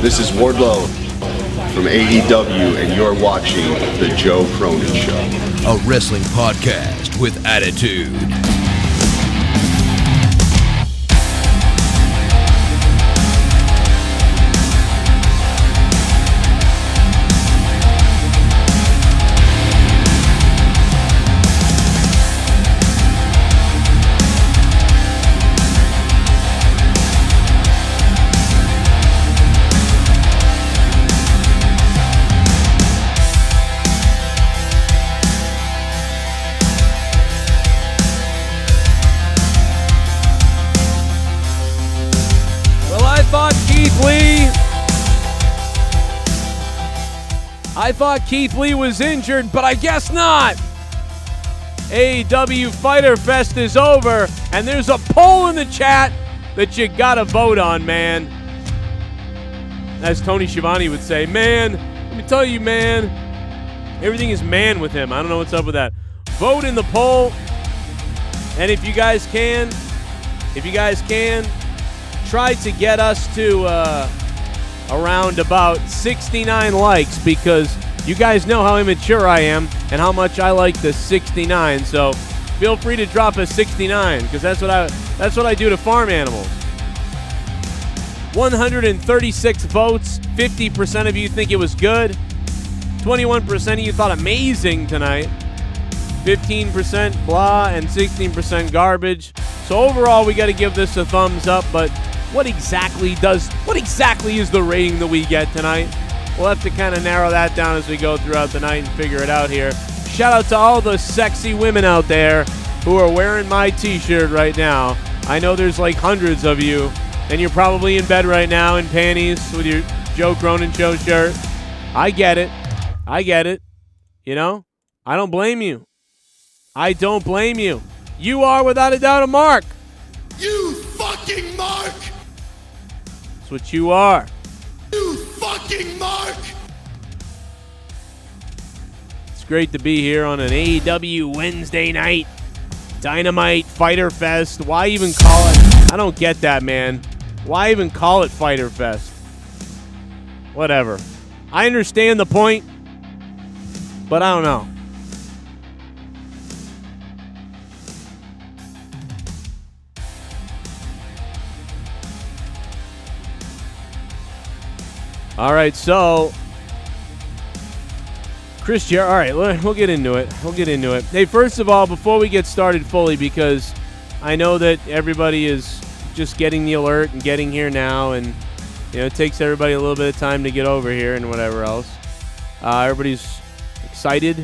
This is Wardlow from AEW, and you're watching The Joe Cronin Show. A wrestling podcast with attitude. I thought Keith Lee was injured, but I guess not. AEW Fyter Fest is over, and there's a poll in the chat that you gotta vote on, man. As Tony Schiavone would say, man, let me tell you, man, everything is man with him. I don't know what's up with that. Vote in the poll, and if you guys can, try to get us to around about 69 likes, because you guys know how immature I am and how much I like the 69. So feel free to drop a 69, because that's what I do to farm animals. 136 votes. 50% of you think it was good. 21% of you thought amazing tonight. 15% blah, and 16% garbage. So overall, we got to give this a thumbs up, but what exactly is the rating that we get tonight? We'll have to kind of narrow that down as we go throughout the night and figure it out here. Shout out to all the sexy women out there who are wearing my t-shirt right now. I know there's like hundreds of you, and you're probably in bed right now in panties with your Joe Cronin Show shirt. I get it. You know? I don't blame you. You are without a doubt a mark. You fucking mark! That's what you are. You fucking mark! It's great to be here on an AEW Wednesday night. Dynamite, Fyter Fest. Why even call it? I don't get that, man. Why even call it Fyter Fest? Whatever. I understand the point, but I don't know. All right, so Chris Jarrett. All right, we'll get into it. Hey, first of all, before we get started fully, because I know that everybody is just getting the alert and getting here now, and it takes everybody a little bit of time to get over here and whatever else. Everybody's excited,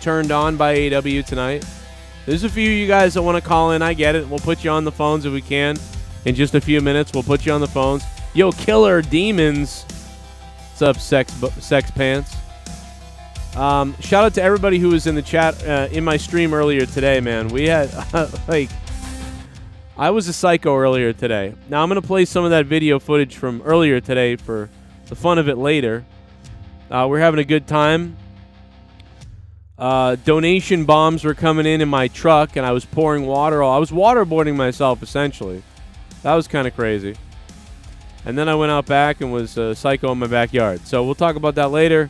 turned on by AEW tonight. There's a few of you guys that want to call in. I get it. We'll put you on the phones if we can. In just a few minutes, we'll put you on the phones. Yo, Killer Demons. What's up, sex pants? Shout out to everybody who was in the chat in my stream earlier today, man. We had I was a psycho earlier today. Now I'm gonna play some of that video footage from earlier today for the fun of it later. We're having a good time. Donation bombs were coming in my truck, and I was pouring water. I was waterboarding myself essentially. That was kind of crazy. And then I went out back and was psycho in my backyard. So we'll talk about that later.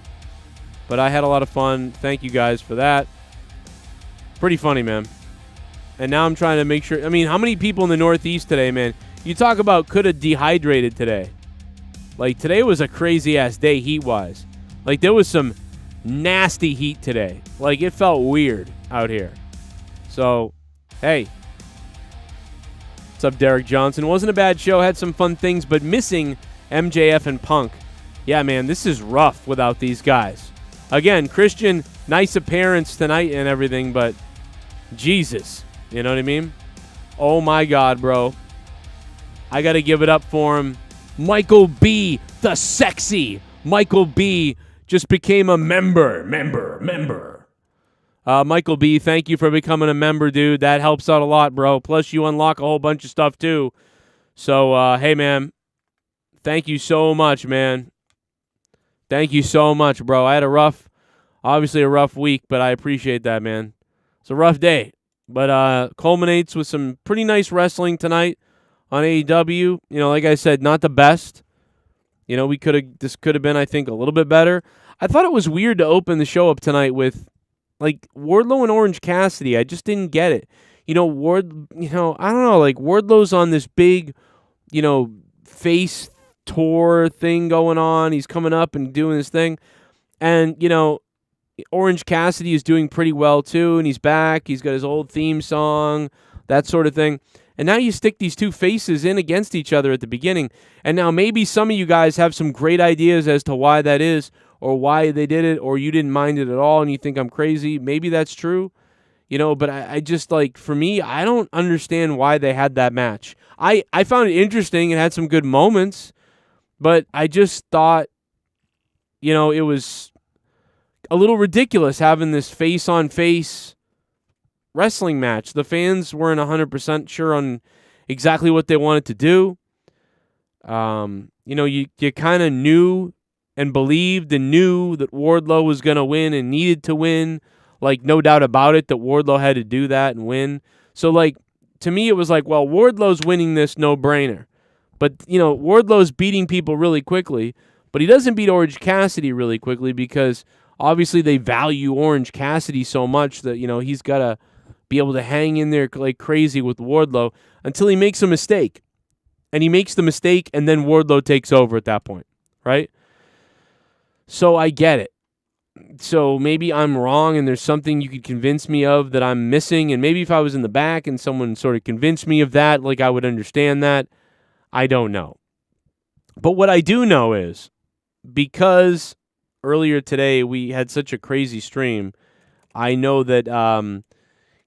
But I had a lot of fun. Thank you guys for that. Pretty funny, man. And now I'm trying to make sure. I mean, how many people in the Northeast today, man? You talk about could have dehydrated today. Like, today was a crazy-ass day heat-wise. Like, there was some nasty heat today. Like, it felt weird out here. So, hey. What's up, Derek Johnson? Wasn't a bad show. Had some fun things, but missing MJF and Punk. Yeah, man, this is rough without these guys. Again, Christian, nice appearance tonight and everything, but Jesus. You know what I mean? Oh, my God, bro. I got to give it up for him. Michael B., the sexy. Michael B. just became a member. Michael B., thank you for becoming a member, dude. That helps out a lot, bro. Plus, you unlock a whole bunch of stuff, too. So, hey, man, thank you so much, man. Thank you so much, bro. I had obviously a rough week, but I appreciate that, man. It's a rough day, but culminates with some pretty nice wrestling tonight on AEW. Like I said, not the best. You know, this could have been, I think, a little bit better. I thought it was weird to open the show up tonight with, like, Wardlow and Orange Cassidy. I just didn't get it. You know, I don't know, like, Wardlow's on this big, face tour thing going on. He's coming up and doing this thing. And, Orange Cassidy is doing pretty well, too, and he's back. He's got his old theme song, that sort of thing. And now you stick these two faces in against each other at the beginning. And now maybe some of you guys have some great ideas as to why that is, or why they did it, or you didn't mind it at all and you think I'm crazy. Maybe that's true. But I just, like, for me, I don't understand why they had that match. I found it interesting and had some good moments, but I just thought, it was a little ridiculous having this face-on-face wrestling match. The fans weren't 100% sure on exactly what they wanted to do. You kind of knew and believed and knew that Wardlow was going to win and needed to win. Like, no doubt about it that Wardlow had to do that and win. So, like, to me it was like, well, Wardlow's winning this, no-brainer. But, Wardlow's beating people really quickly, but he doesn't beat Orange Cassidy really quickly because obviously they value Orange Cassidy so much that, he's got to be able to hang in there like crazy with Wardlow until he makes a mistake. And he makes the mistake, and then Wardlow takes over at that point, right? So I get it. So maybe I'm wrong and there's something you could convince me of that I'm missing, and maybe if I was in the back and someone sort of convinced me of that, like I would understand that. I don't know. But what I do know is, because earlier today we had such a crazy stream, I know that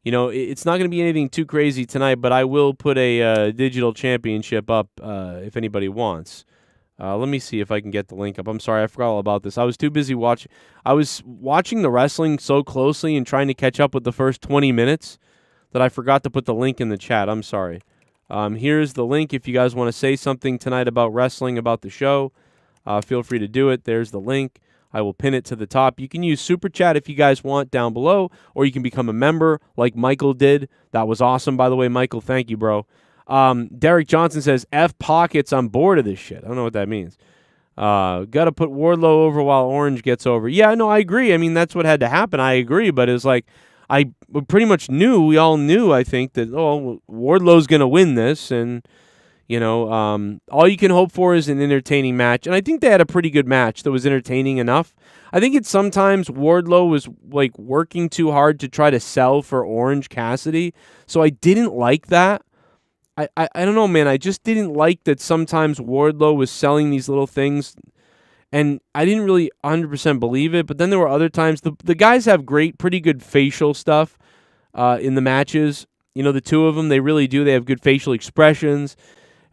it's not going to be anything too crazy tonight, but I will put a digital championship up if anybody wants. Let me see if I can get the link up. I'm sorry, I forgot all about this. I was too busy watching. I was watching the wrestling so closely and trying to catch up with the first 20 minutes that I forgot to put the link in the chat. I'm sorry. Here's the link if you guys want to say something tonight about wrestling, about the show. Feel free to do it. There's the link. I will pin it to the top. You can use Super Chat if you guys want down below, or you can become a member like Michael did. That was awesome, by the way, Michael. Thank you, bro. Derek Johnson says, F Pockets, I'm bored of this shit. I don't know what that means. Got to put Wardlow over while Orange gets over. Yeah, no, I agree. I mean, that's what had to happen. I agree, but it's like I pretty much knew, we all knew, I think, that, Wardlow's going to win this, and all you can hope for is an entertaining match. And I think they had a pretty good match that was entertaining enough. I think it's sometimes Wardlow was like working too hard to try to sell for Orange Cassidy. So I didn't like that. I don't know, man. I just didn't like that sometimes Wardlow was selling these little things. And I didn't really 100% believe it. But then there were other times. The guys have pretty good facial stuff in the matches. The two of them, they really do. They have good facial expressions.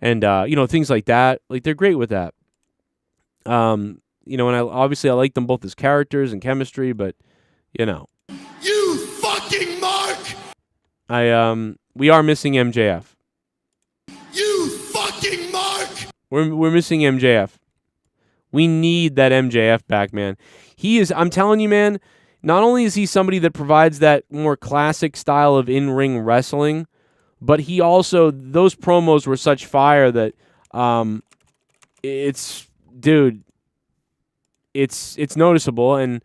And, things like that. Like, they're great with that. And I like them both as characters and chemistry, but, You fucking mark! We are missing MJF. You fucking mark! We're missing MJF. We need that MJF back, man. I'm telling you, man, not only is he somebody that provides that more classic style of in-ring wrestling, but he also, those promos were such fire that it's noticeable. And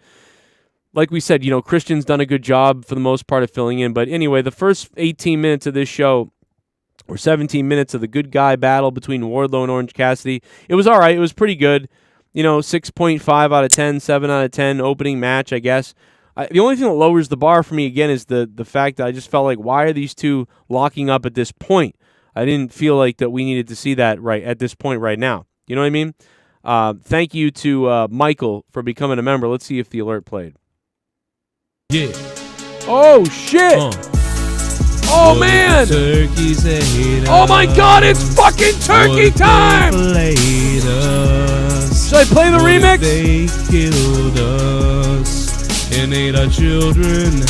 like we said, Christian's done a good job for the most part of filling in. But anyway, the first 18 minutes of this show, or 17 minutes of the good guy battle between Wardlow and Orange Cassidy, it was all right. It was pretty good. 6.5 out of 10, 7 out of 10 opening match, I guess. The only thing that lowers the bar for me, again, is the fact that I just felt like, why are these two locking up at this point? I didn't feel like that we needed to see that right at this point right now. You know what I mean? Thank you to Michael for becoming a member. Let's see if the alert played. Yeah. Oh, shit! Oh, man! Oh, my God, it's fucking turkey time! Should I play the remix? They killed us and ate our children.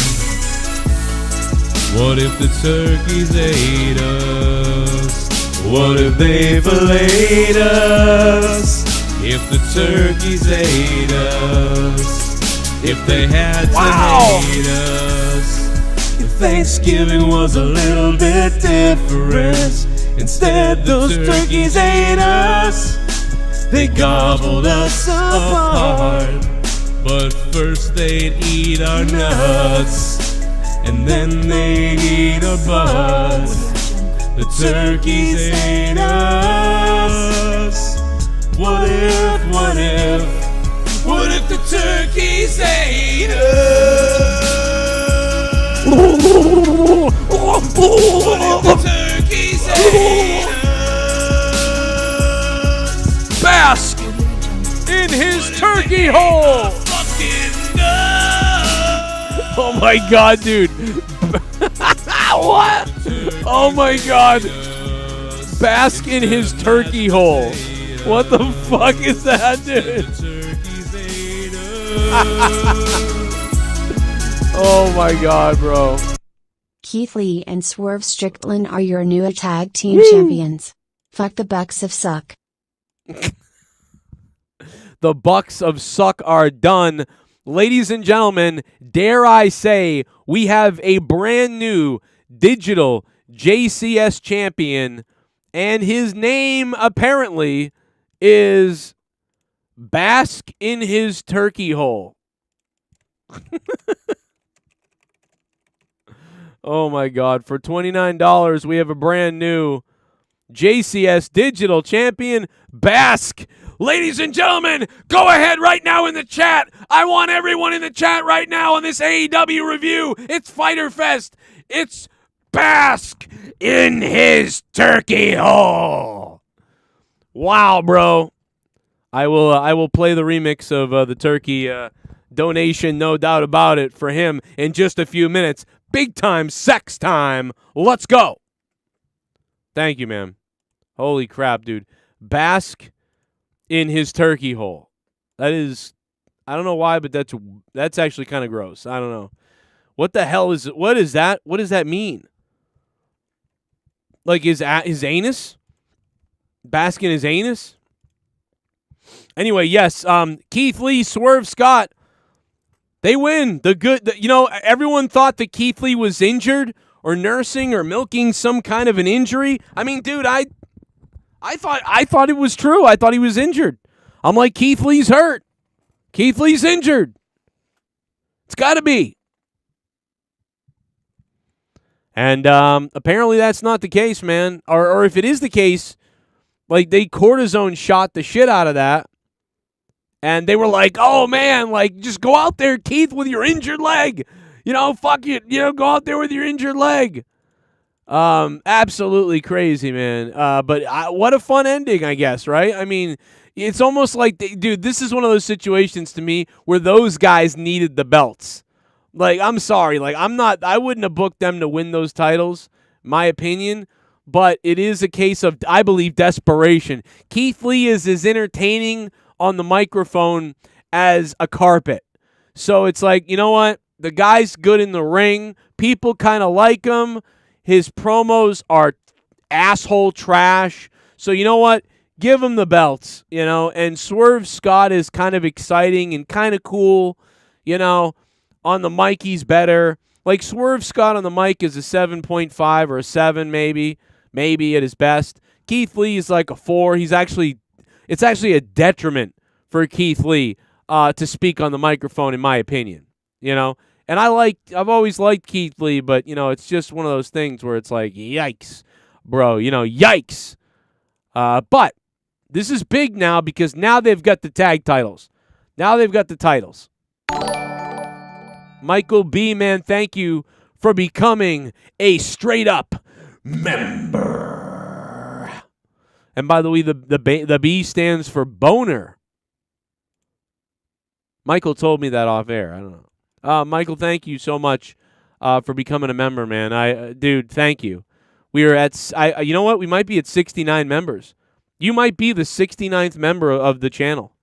What if the turkeys ate us? What if they filleted us? If the turkeys ate us? If they had to hate us? If Thanksgiving was a little bit different, instead those turkeys ate us. they gobbled us apart. But first they'd eat our nuts, and then they'd eat our butts. The turkeys ate us. What if the turkeys ate us? What if the turkeys ate us? Bask in his turkey hole. Oh my God, dude. What? Oh my God. Bask in his turkey hole. What the fuck is that, dude? Oh my God, bro. Keith Lee and Swerve Strickland are your new tag team champions. Fuck the Bucks of Suck. The Bucks of Suck are done. Ladies and gentlemen, dare I say, we have a brand new digital JCS champion, and his name apparently is Bask in his turkey hole. Oh my God. For $29, we have a brand new JCS digital champion, Bask. Ladies and gentlemen, go ahead right now in the chat. I want everyone in the chat right now on this AEW review. It's Fyter Fest. It's Bask in his turkey hole. Wow, bro. I will play the remix of the turkey donation, no doubt about it, for him in just a few minutes. Big time sex time. Let's go. Thank you, man. Holy crap, dude. Bask in his turkey hole. That is, I don't know why, but that's actually kind of gross. I don't know. What the hell is it? What is that? What does that mean? Like his anus? Bask in his anus? Anyway, yes, Keith Lee, Swerve Scott, they win. Everyone thought that Keith Lee was injured or nursing or milking some kind of an injury. I mean, dude, I thought it was true. I thought he was injured. I'm like, Keith Lee's hurt. Keith Lee's injured. It's got to be. And apparently that's not the case, man. Or if it is the case, like they cortisone shot the shit out of that. And they were like, oh, man, like just go out there, Keith, with your injured leg. Fuck it. Go out there with your injured leg. Absolutely crazy, man. But what a fun ending, I guess, right? I mean, it's almost like, dude, this is one of those situations to me where those guys needed the belts. Like, I'm sorry. Like, I wouldn't have booked them to win those titles, my opinion. But it is a case of, I believe, desperation. Keith Lee is as entertaining on the microphone as a carpet. So it's like, you know what? The guy's good in the ring. People kind of like him. His promos are asshole trash. So you know what? Give him the belts, And Swerve Scott is kind of exciting and kind of cool, On the mic, he's better. Like Swerve Scott on the mic is a 7.5 or a 7 maybe at his best. Keith Lee is like a 4. It's actually a detriment for Keith Lee to speak on the microphone, in my opinion, And I've always liked Keith Lee, but, it's just one of those things where it's like, yikes, bro, yikes. But this is big now because now they've got the tag titles. Michael B., man, thank you for becoming a straight-up member. And by the way, the B stands for boner. Michael told me that off air. I don't know. Michael, thank you so much for becoming a member, man. Dude, thank you. We are at, you know what? We might be at 69 members. You might be the 69th member of the channel,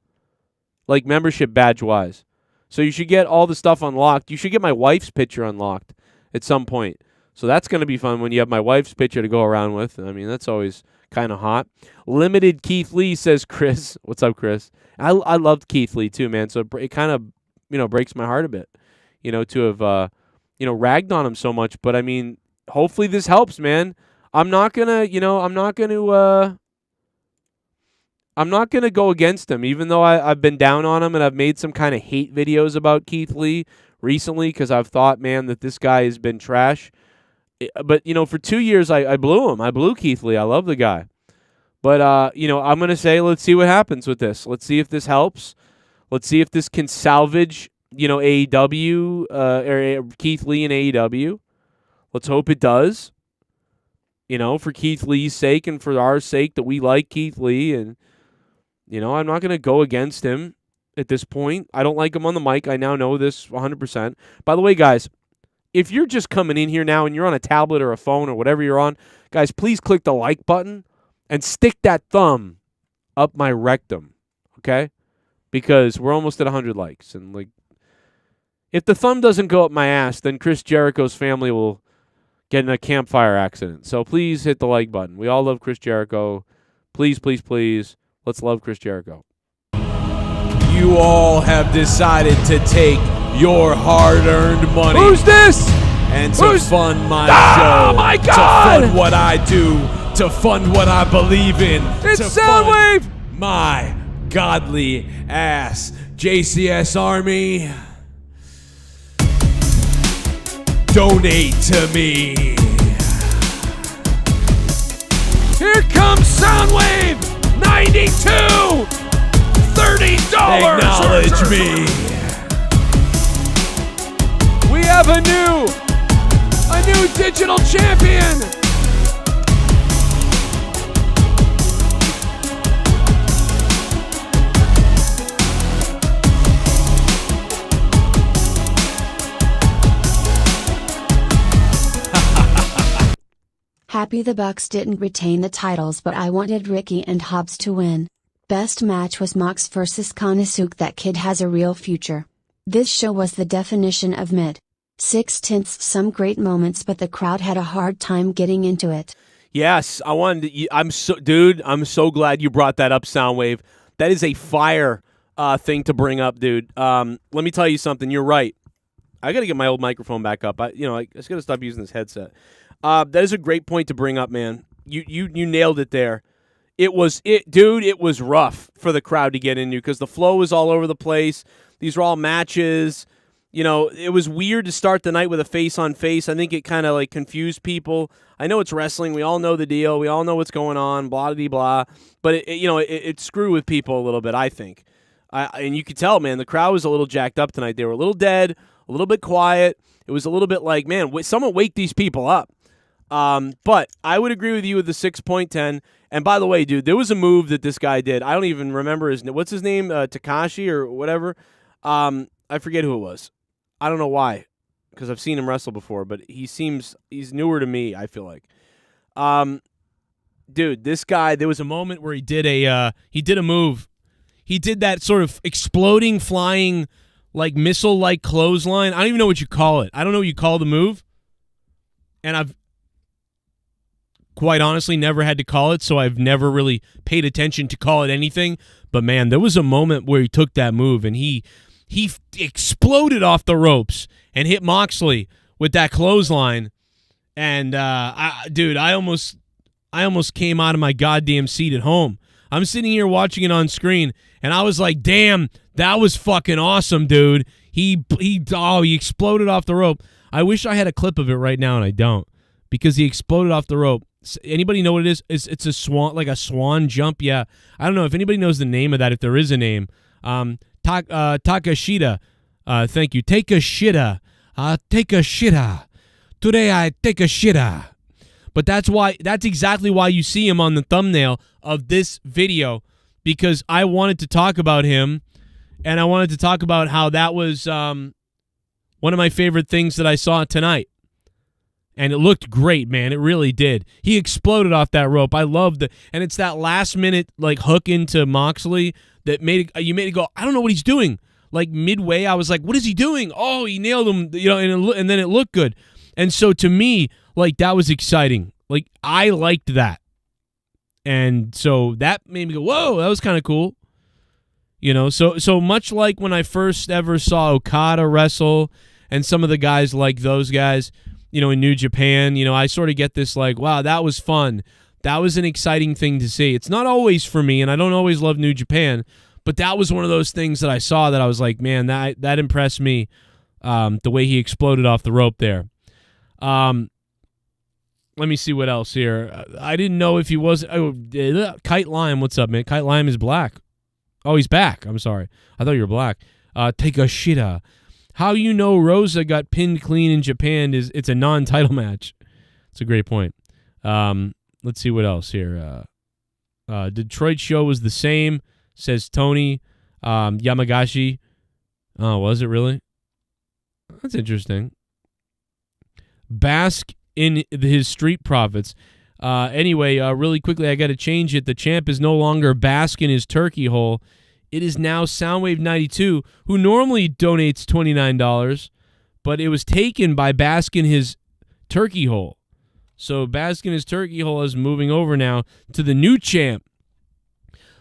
like membership badge-wise. So you should get all the stuff unlocked. You should get my wife's picture unlocked at some point. So that's going to be fun when you have my wife's picture to go around with. I mean, that's always kind of hot. Limited Keith Lee, says Chris. What's up, Chris? I loved Keith Lee too, man. So it kind of, breaks my heart a bit, to have, ragged on him so much. But I mean, hopefully this helps, man. I'm not gonna I'm not going to go against him, even though I've been down on him and I've made some kind of hate videos about Keith Lee recently because I've thought, man, that this guy has been trash. But, for 2 years, I blew him. I blew Keith Lee. I love the guy. But, I'm going to say let's see what happens with this. Let's see if this helps. Let's see if this can salvage, AEW, or Keith Lee and AEW. Let's hope it does. For Keith Lee's sake and for our sake that we like Keith Lee. And, I'm not going to go against him at this point. I don't like him on the mic. I now know this 100%. By the way, guys, if you're just coming in here now and you're on a tablet or a phone or whatever you're on, guys, please click the like button and stick that thumb up my rectum, okay? Because we're almost at 100 likes. And, if the thumb doesn't go up my ass, then Chris Jericho's family will get in a campfire accident. So please hit the like button. We all love Chris Jericho. Please, please, please, let's love Chris Jericho. You all have decided to take your hard-earned money. Who's this? And to fund my show. Oh, my God! To fund what I do. To fund what I believe in. It's to Soundwave! Fund my godly ass. JCS Army, donate to me. Here comes Soundwave 92! $30! Acknowledge me. We have a new digital champion! Happy the Bucks didn't retain the titles, but I wanted Ricky and Hobbs to win. Best match was Mox vs. KANE. That kid has a real future. This show was the definition of mid. 6/10, some great moments, but the crowd had a hard time getting into it. Yes, I'm so glad you brought that up, Soundwave. That is a fire thing to bring up, dude. Let me tell you something. You're right. I got to get my old microphone back up. I just got to stop using this headset. That is a great point to bring up, man. You nailed it there. It was rough for the crowd to get into because the flow was all over the place. These were all matches. It was weird to start the night with a face-on-face. I think it kind of confused people. I know it's wrestling. We all know the deal. We all know what's going on, blah-de-blah. But, it screwed with people a little bit, I think. And you could tell, man, the crowd was a little jacked up tonight. They were a little dead, a little bit quiet. It was a little bit like, man, someone wake these people up. But I would agree with you with the 6.10. And by the way, dude, there was a move that this guy did. I don't even remember what's his name, Takashi or whatever. I forget who it was. I don't know why, because I've seen him wrestle before, but he's newer to me, I feel like. Dude, this guy, there was a moment where he did a move. He did that sort of exploding, flying, missile-like clothesline. I don't even know what you call it. I don't know what you call the move. And I've quite honestly never had to call it, so I've never really paid attention to call it anything. But, man, there was a moment where he took that move, and he exploded off the ropes and hit Moxley with that clothesline. And, I almost came out of my goddamn seat at home. I'm sitting here watching it on screen, and I was like, damn, that was fucking awesome, dude. He exploded off the rope. I wish I had a clip of it right now, and I don't, because he exploded off the rope. Anybody know what it is? It's a swan, like a swan jump. Yeah, I don't know if anybody knows the name of that. If there is a name, Takashita. Thank you. Take a shitta. Take a shitta. Today I take a shitta. But that's exactly why you see him on the thumbnail of this video, because I wanted to talk about him, and I wanted to talk about how that was one of my favorite things that I saw tonight. And it looked great, man. It really did. He exploded off that rope. I loved it. And it's that last minute hook into Moxley that made it go, I don't know what he's doing. Midway, I was like, what is he doing? Oh, he nailed him, and then it looked good. And so to me, that was exciting. I liked that. And so that made me go, whoa, that was kind of cool. So much like when I first ever saw Okada wrestle and some of the guys like those guys, in New Japan, I sort of get this wow, that was fun. That was an exciting thing to see. It's not always for me, and I don't always love New Japan, but that was one of those things that I saw that I was like, man, that impressed me, the way he exploded off the rope there. Let me see what else here. I didn't know if he was... Kite Lime, what's up, man? Kite Lime is black. Oh, he's back. I'm sorry. I thought you were black. Take a shita. How you know Rosa got pinned clean in Japan is it's a non-title match. It's a great point. Let's see what else here. Detroit show was the same, says Tony Yamagashi. Oh, was it really? That's interesting. Bask in his Street Profits. Anyway, really quickly, I got to change it. The champ is no longer Bask in his turkey hole. It is now Soundwave92, who normally donates $29, but it was taken by Bask in his turkey hole. So Bask in his turkey hole is moving over now to the new champ,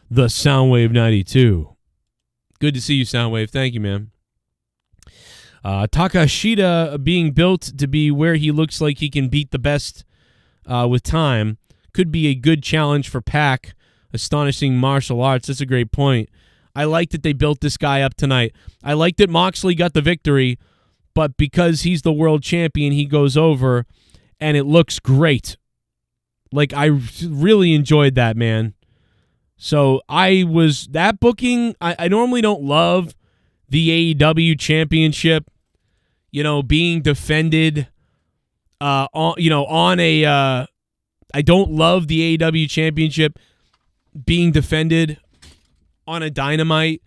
the Soundwave92. Good to see you, Soundwave. Thank you, man. Takashita being built to be where he looks like he can beat the best with time could be a good challenge for Pac. Astonishing martial arts. That's a great point. I like that they built this guy up tonight. I like that Moxley got the victory, but because he's the world champion, he goes over, and it looks great. Like, I really enjoyed that, man. So that booking, I normally don't love the AEW championship, being defended I don't love the AEW championship being defended on a Dynamite,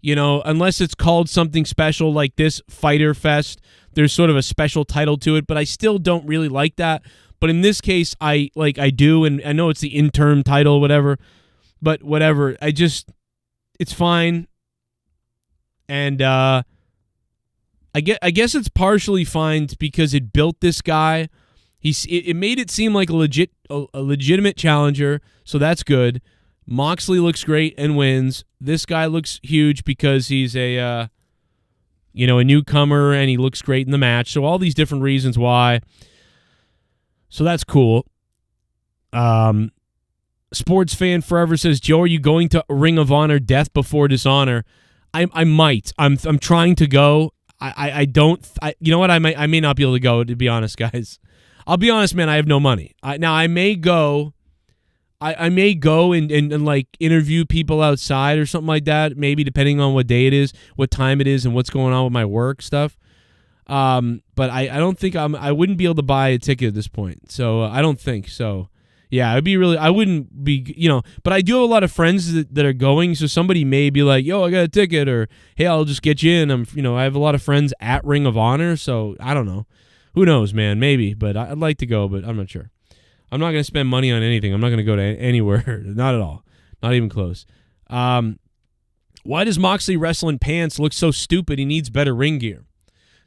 unless it's called something special like this Fyter Fest. There's sort of a special title to it, but I still don't really like that. But in this case, I do, and I know it's the interim title, whatever. But whatever, it's fine. And I guess it's partially fine because it built this guy. It made it seem like a legitimate challenger, so that's good. Moxley looks great and wins. This guy looks huge because he's a newcomer, and he looks great in the match. So all these different reasons why. So that's cool. Sports Fan Forever says, Joe, are you going to Ring of Honor Death Before Dishonor? I might. I'm trying to go. You know what? I may not be able to go, to be honest, guys. I'll be honest, man. I have no money. Now I may go. I may go and like interview people outside or something like that. Maybe depending on what day it is, what time it is, and what's going on with my work stuff. But I don't think I wouldn't be able to buy a ticket at this point. So I don't think so. Yeah, it'd be really. I wouldn't be, But I do have a lot of friends that are going. So somebody may be like, "Yo, I got a ticket," or "Hey, I'll just get you in." I have a lot of friends at Ring of Honor, so I don't know. Who knows, man? Maybe, but I'd like to go, but I'm not sure. I'm not going to spend money on anything. I'm not going to go to anywhere. Not at all. Not even close. Why does Moxley wrestle in pants look so stupid? He needs better ring gear.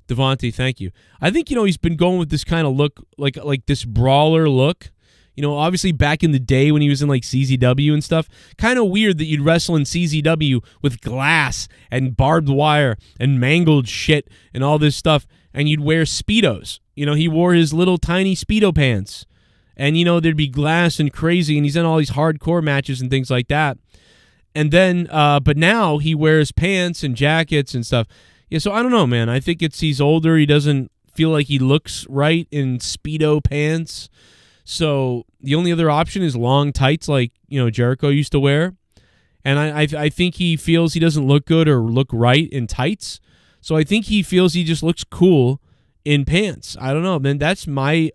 Devontae, thank you. I think, he's been going with this kind of look, like this brawler look. Obviously back in the day when he was in like CZW and stuff, kind of weird that you'd wrestle in CZW with glass and barbed wire and mangled shit and all this stuff, and you'd wear Speedos. He wore his little tiny Speedo pants. And, there'd be glass and crazy, and he's in all these hardcore matches and things like that. And then, but now he wears pants and jackets and stuff. Yeah, so I don't know, man. I think he's older. He doesn't feel like he looks right in Speedo pants. So the only other option is long tights like, Jericho used to wear. And I think he feels he doesn't look good or look right in tights. So I think he feels he just looks cool in pants. I don't know, man. That's my,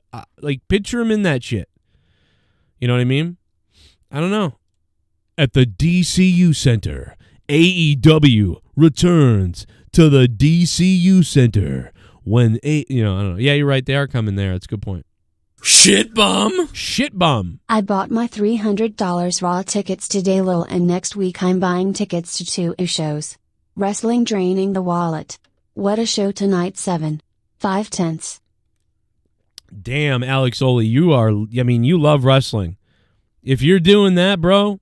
picture him in that shit. You know what I mean? I don't know. At the DCU Center, AEW returns to the DCU Center when, I don't know. Yeah, you're right. They are coming there. That's a good point. Shit bum. Shit bum. I bought my $300 raw tickets today, Lil, and next week I'm buying tickets to 2 shows. Wrestling draining the wallet. What a show tonight, 7/5. Damn, Alex Oli, you love wrestling. If you're doing that, bro,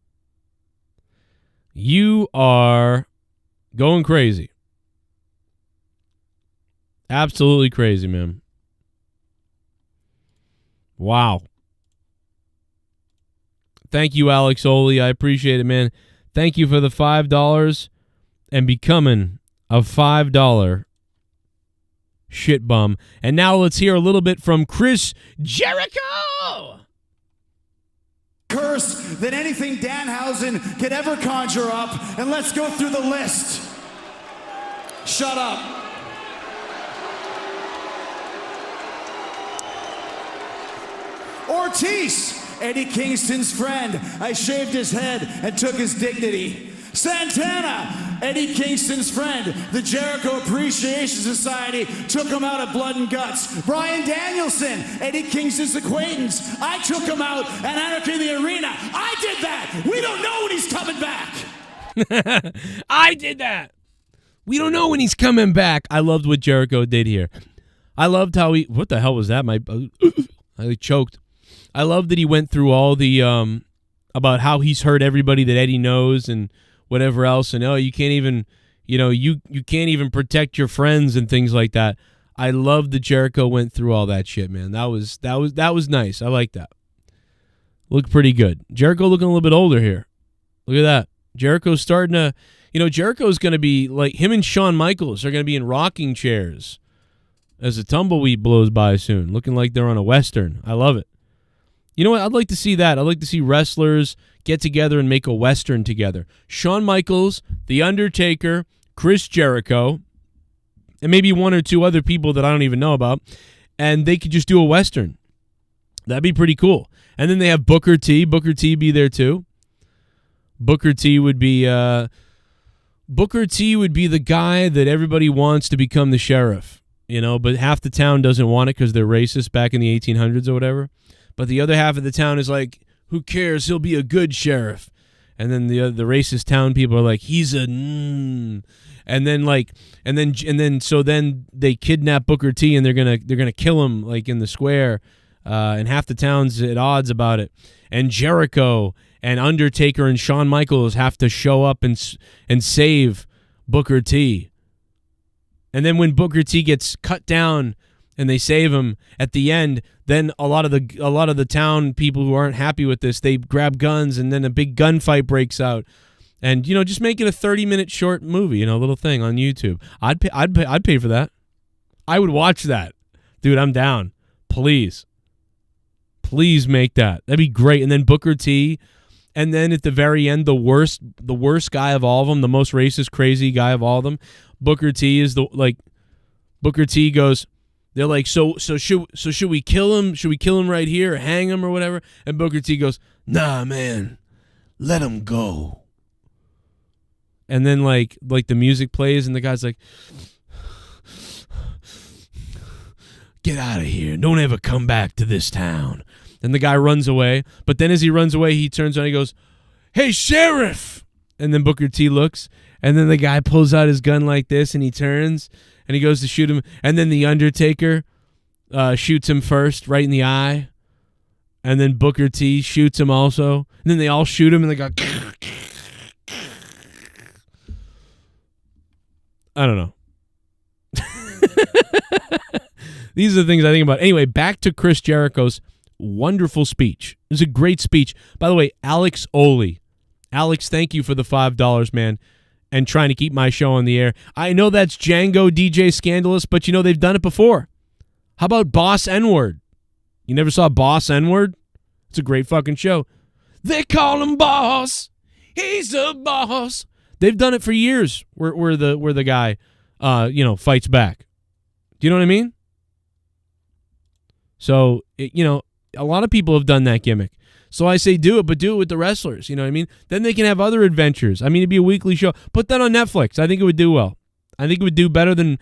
you are going crazy. Absolutely crazy, man. Wow. Thank you, Alex Oli. I appreciate it, man. Thank you for the $5 and becoming a $5 shit bum. And now let's hear a little bit from Chris Jericho. Curse than anything Danhausen could ever conjure up, and let's go through the list. Shut up. Ortiz, Eddie Kingston's friend. I shaved his head and took his dignity. Santana, Eddie Kingston's friend. The Jericho Appreciation Society took him out of Blood and Guts. Bryan Danielson, Eddie Kingston's acquaintance. I took him out at Anarchy in the Arena. I did that. We don't know when he's coming back. I did that. We don't know when he's coming back. I loved what Jericho did here. I loved how he... What the hell was that? I choked. I love that he went through all the... about how he's hurt everybody that Eddie knows and whatever else, and you can't even, you can't even protect your friends and things like that. I love that Jericho went through all that shit, man. That was nice. I like that. Looked pretty good. Jericho looking a little bit older here. Look at that. Jericho's starting to, Jericho's going to be like him and Shawn Michaels are going to be in rocking chairs as a tumbleweed blows by soon, looking like they're on a Western. I love it. You know what? I'd like to see that. I'd like to see wrestlers get together and make a Western together. Shawn Michaels, The Undertaker, Chris Jericho, and maybe one or two other people that I don't even know about, and they could just do a Western. That'd be pretty cool. And then they have Booker T. Booker T be there too. Booker T would be the guy that everybody wants to become the sheriff, but half the town doesn't want it because they're racist back in the 1800s or whatever. But the other half of the town is like, who cares? He'll be a good sheriff. And then the racist town people are like, he's a and then so they kidnap Booker T and they're gonna kill him like in the square, and half the town's at odds about it. And Jericho and Undertaker and Shawn Michaels have to show up and save Booker T. And then when Booker T gets cut down and they save him at the end, then a lot of the town people who aren't happy with this, they grab guns and then a big gunfight breaks out. And just make it a 30-minute short movie, a little thing on YouTube. I'd pay for that. I would watch that. Dude, I'm down. Please make that. That'd be great. And then Booker T, and then at the very end, the worst guy of all of them, the most racist, crazy guy of all of them, Booker T is Booker T goes, they're like, so should we kill him? Should we kill him right here or hang him or whatever? And Booker T goes, nah, man, let him go. And then like the music plays and the guy's like, get out of here. Don't ever come back to this town. And the guy runs away. But then as he runs away, he turns around and he goes, hey, sheriff. And then Booker T looks. And then the guy pulls out his gun like this and he turns and he goes to shoot him. And then the Undertaker shoots him first right in the eye. And then Booker T shoots him also. And then they all shoot him and they go, I don't know. These are the things I think about. Anyway, back to Chris Jericho's wonderful speech. It was a great speech. By the way, Alex Oli. Alex, thank you for the $5, man, and trying to keep my show on the air. I know that's Django DJ Scandalous, but they've done it before. How about Boss N-Word? You never saw Boss N-Word? It's a great fucking show. They call him Boss. He's a boss. They've done it for years where the guy fights back. Do you know what I mean? So, a lot of people have done that gimmick. So I say do it, but do it with the wrestlers. You know what I mean? Then they can have other adventures. I mean, it'd be a weekly show. Put that on Netflix. I think it would do well. I think it would do better than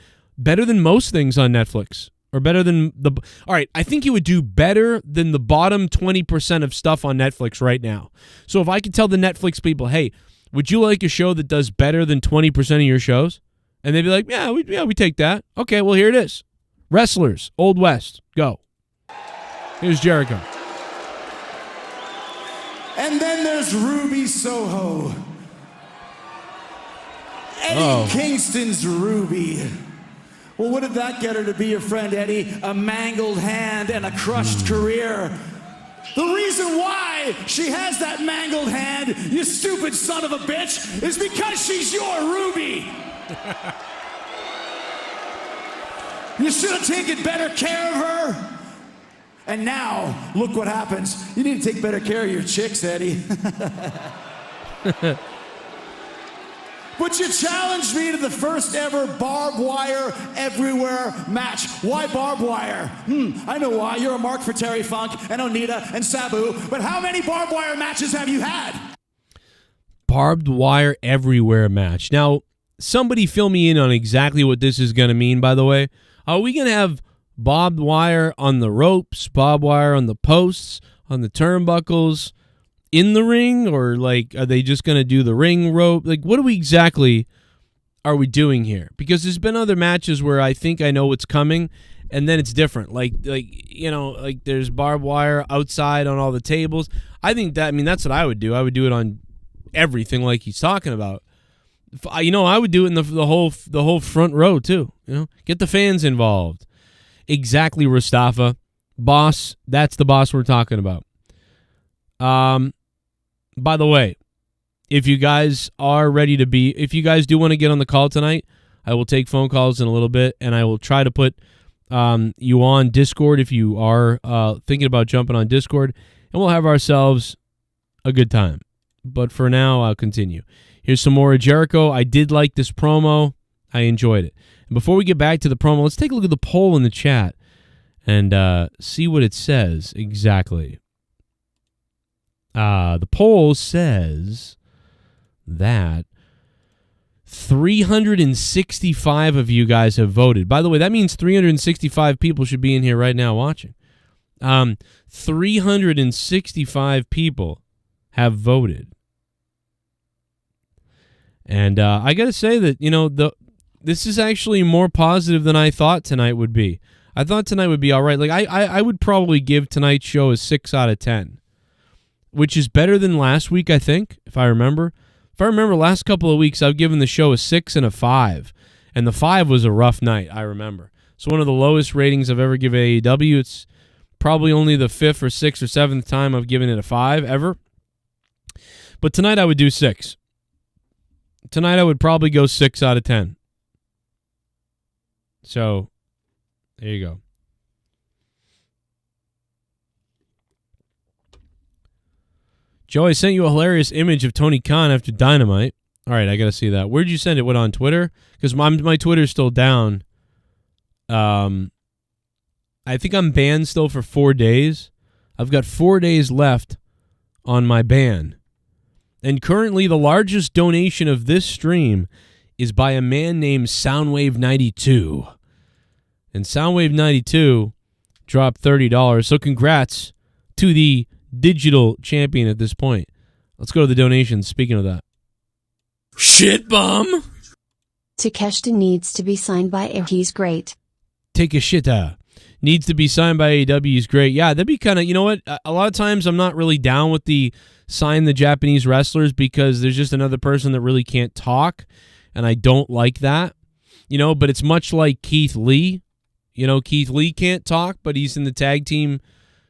most things on Netflix. Or better than all right, I think it would do better than the bottom 20% of stuff on Netflix right now. So if I could tell the Netflix people, hey, would you like a show that does better than 20% of your shows? And they'd be like, yeah, we take that. Okay, well, here it is. Wrestlers, Old West, go. Here's Jericho. And then there's Ruby Soho. Eddie Kingston's Ruby. Well, what did that get her to be your friend, Eddie? A mangled hand and a crushed career. The reason why she has that mangled hand, you stupid son of a bitch, is because she's your Ruby. You should have taken better care of her. And now, look what happens. You need to take better care of your chicks, Eddie. But you challenged me to the first ever barbed wire everywhere match. Why barbed wire? I know why. You're a mark for Terry Funk and Onita and Sabu. But how many barbed wire matches have you had? Barbed wire everywhere match. Now, somebody fill me in on exactly what this is going to mean, by the way. Are we going to have barbed wire on the ropes, barbed wire on the posts, on the turnbuckles, in the ring, or like are they just going to do the ring rope? Like what are we doing here? Because there's been other matches where I think I know what's coming and then it's different. Like there's barbed wire outside on all the tables. That's what I would do. I would do it on everything like he's talking about. I would do it in the whole front row too, Get the fans involved. Exactly, Mustafa. Boss, that's the boss we're talking about. By the way, if you guys do want to get on the call tonight, I will take phone calls in a little bit, and I will try to put you on Discord if you are thinking about jumping on Discord, and we'll have ourselves a good time. But for now, I'll continue. Here's some more of Jericho. I did like this promo. I enjoyed it. And before we get back to the promo, let's take a look at the poll in the chat and see what it says exactly. The poll says that 365 of you guys have voted. By the way, that means 365 people should be in here right now watching. 365 people have voted. And I got to say that, this is actually more positive than I thought tonight would be. I thought tonight would be all right. Like I would probably give tonight's show a 6 out of 10. Which is better than last week, I think, if I remember. If I remember, last couple of weeks, I've given the show a 6 and a 5. And the 5 was a rough night, I remember. So one of the lowest ratings I've ever given AEW. It's probably only the 5th or 6th or 7th time I've given it a 5 ever. But tonight I would do 6. Tonight I would probably go 6 out of 10. So, there you go. Joe, I sent you a hilarious image of Tony Khan after Dynamite. All right, I got to see that. Where'd you send it? What, on Twitter? Because my Twitter's still down. I think I'm banned still for 4 days. I've got 4 days left on my ban. And currently the largest donation of this stream is by a man named Soundwave92. And Soundwave92 dropped $30. So congrats to the digital champion at this point. Let's go to the donations. Speaking of that. Shit bum. Takeshita needs to be signed by AEW. He's great. Takeshita needs to be signed by AEW. He's great. Yeah, that'd be kind of, you know what? A lot of times I'm not really down with the sign the Japanese wrestlers because there's just another person that really can't talk, and I don't like that. But it's much like Keith Lee. Keith Lee can't talk, but he's in the tag team.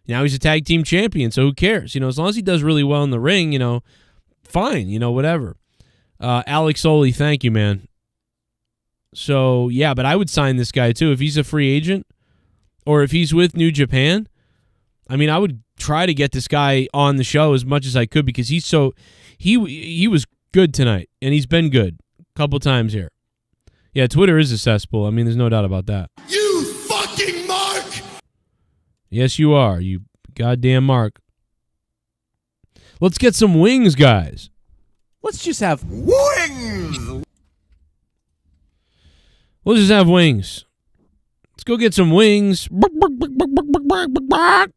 Now he's a tag team champion, so who cares? As long as he does really well in the ring, fine, whatever. Alex Oli, thank you, man. So, yeah, but I would sign this guy, too. If he's a free agent or if he's with New Japan, I would try to get this guy on the show as much as I could because he was good tonight, and he's been good a couple times here. Yeah, Twitter is a cesspool. There's no doubt about that. You fucking mark! Yes, you are, you goddamn mark. Let's get some wings, guys. Let's just have Wings! Let's just have wings. Let's go get some wings.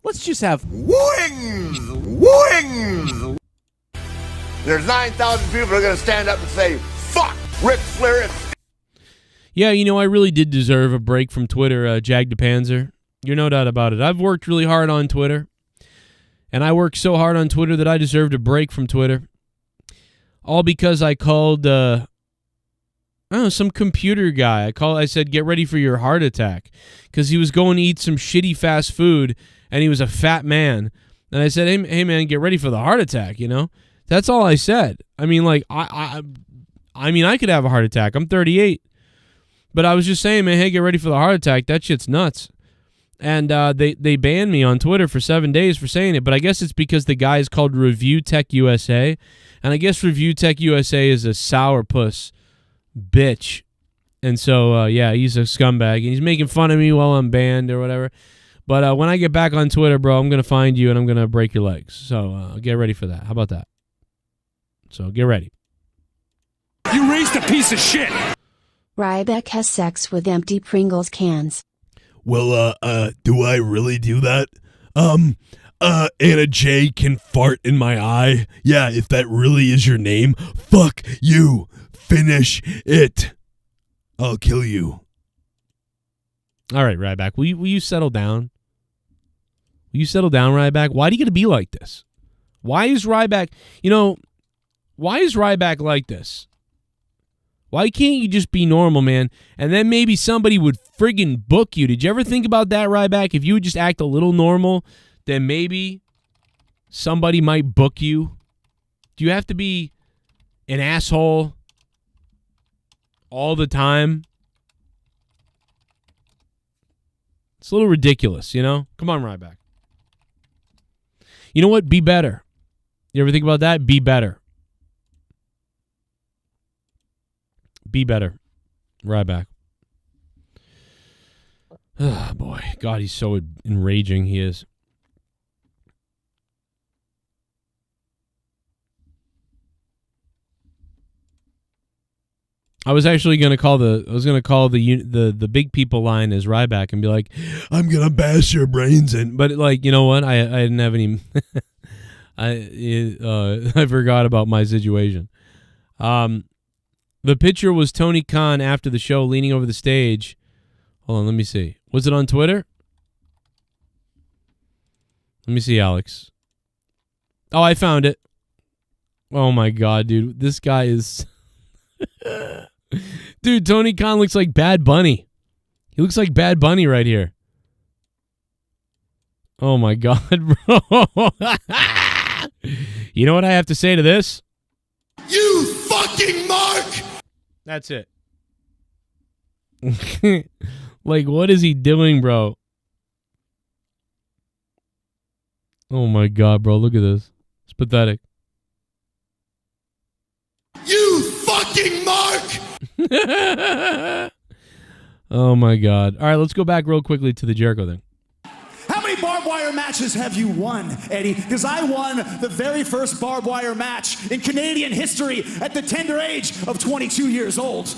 Let's just have Wings! Wings! There's 9,000 people that are going to stand up and say, fuck Ric Flair. Yeah, I really did deserve a break from Twitter, Jag de Panzer. You're no doubt about it. I've worked really hard on Twitter, and I worked so hard on Twitter that I deserved a break from Twitter. All because I called, some computer guy. I said, get ready for your heart attack, because he was going to eat some shitty fast food, and he was a fat man, And I said, hey man, get ready for the heart attack, you know? That's all I said. I mean, like, I mean, I could have a heart attack. I'm 38. But I was just saying, man, hey, get ready for the heart attack. That shit's nuts. And they banned me on Twitter for 7 days for saying it. But I guess it's because the guy is called Review Tech USA. And I guess Review Tech USA is a sourpuss bitch. And so, yeah, he's a scumbag. And he's making fun of me while I'm banned or whatever. But when I get back on Twitter, bro, I'm going to find you and I'm going to break your legs. So get ready for that. How about that? So get ready. You raised a piece of shit. Rybotch has sex with empty Pringles cans. Well, do I really do that? Anna J can fart in my eye. Yeah, if that really is your name, fuck you. Finish it. I'll kill you. All right, Rybotch, will you settle down? Will you settle down, Rybotch? Why do you got to be like this? Why is Rybotch, why is Rybotch like this? Why can't you just be normal, man? And then maybe somebody would friggin' book you. Did you ever think about that, Rybotch? If you would just act a little normal, then maybe somebody might book you. Do you have to be an asshole all the time? It's a little ridiculous, you know? Come on, Rybotch. You know what? Be better. You ever think about that? Be better. Be better. Rybotch. Oh, boy. God, he's so enraging. He is. I was actually going to call the big people line as Rybotch and be like, I'm going to bash your brains in. But, like, you know what? I didn't have any... I forgot about my situation. The picture was Tony Khan after the show leaning over the stage. Hold on, let me see. Was it on Twitter? Let me see, Alex. Oh, I found it. Oh, my God, dude. This guy is... Dude, Tony Khan looks like Bad Bunny. He looks like Bad Bunny right here. Oh, my God, bro. You know what I have to say to this? You fucking mark! That's it. Like, what is he doing, bro? Oh, my God, bro. Look at this. It's pathetic. You fucking mark! Oh, my God. All right, let's go back real quickly to the Jericho thing. How many barbed wire matches have you won, Eddie? Because I won the very first barbed wire match in Canadian history at the tender age of 22 years old.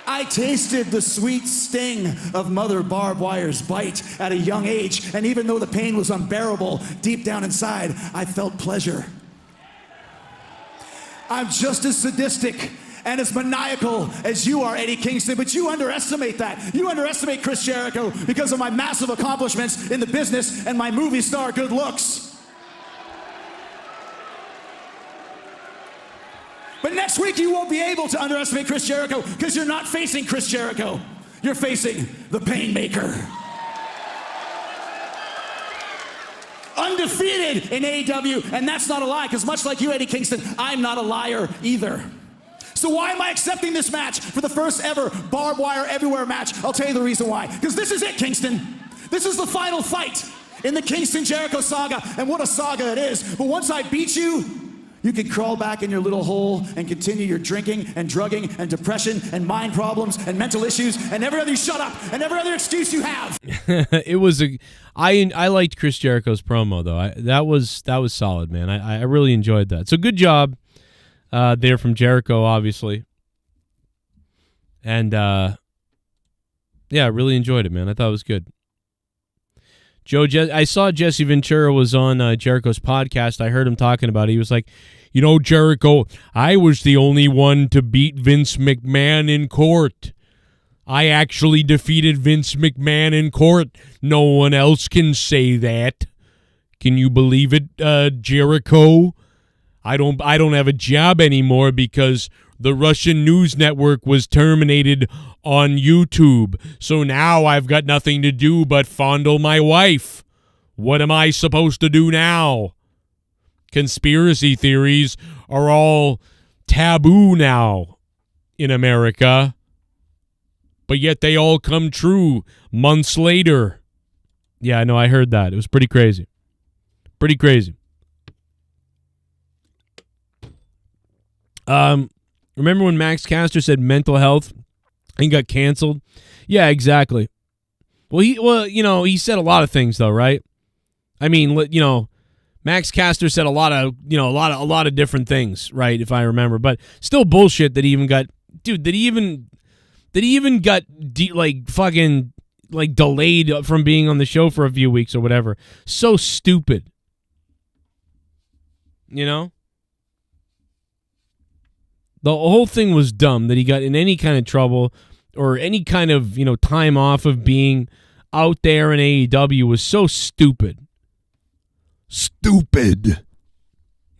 I tasted the sweet sting of Mother Barbed Wire's bite at a young age, and even though the pain was unbearable, deep down inside, I felt pleasure. I'm just as sadistic and as maniacal as you are, Eddie Kingston, but you underestimate that. You underestimate Chris Jericho because of my massive accomplishments in the business and my movie star good looks. But next week you won't be able to underestimate Chris Jericho because you're not facing Chris Jericho. You're facing the Painmaker. Undefeated in AEW, and that's not a lie, because much like you, Eddie Kingston, I'm not a liar either. So why am I accepting this match for the first ever barbed wire everywhere match? I'll tell you the reason why. Because this is it, Kingston. This is the final fight in the Kingston Jericho saga, and what a saga it is. But once I beat you, you can crawl back in your little hole and continue your drinking and drugging and depression and mind problems and mental issues and every other shut up and every other excuse you have. It was I liked Chris Jericho's promo though. That was solid, man. I really enjoyed that. So good job there from Jericho, obviously. And yeah, I really enjoyed it, man. I thought it was good. I saw Jesse Ventura was on Jericho's podcast. I heard him talking about it. He was like, you know, Jericho, I was the only one to beat Vince McMahon in court. I actually defeated Vince McMahon in court. No one else can say that. Can you believe it, Jericho? I don't have a job anymore because the Russian news network was terminated on YouTube, so now I've got nothing to do but fondle my wife. What am I supposed to do now? Conspiracy theories are all taboo now in America, but yet they all come true months later. Yeah, I know, I heard that. It was pretty crazy. Pretty crazy. Remember when Max Caster said mental health and got canceled? Yeah, exactly. Well, he said a lot of things though, right? I mean, Max Caster said a lot of different things, right? If I remember, but still bullshit that he even got, dude. That he even got delayed from being on the show for a few weeks or whatever. So stupid, you know. The whole thing was dumb that he got in any kind of trouble or any kind of, time off of being out there in AEW was so stupid. Stupid.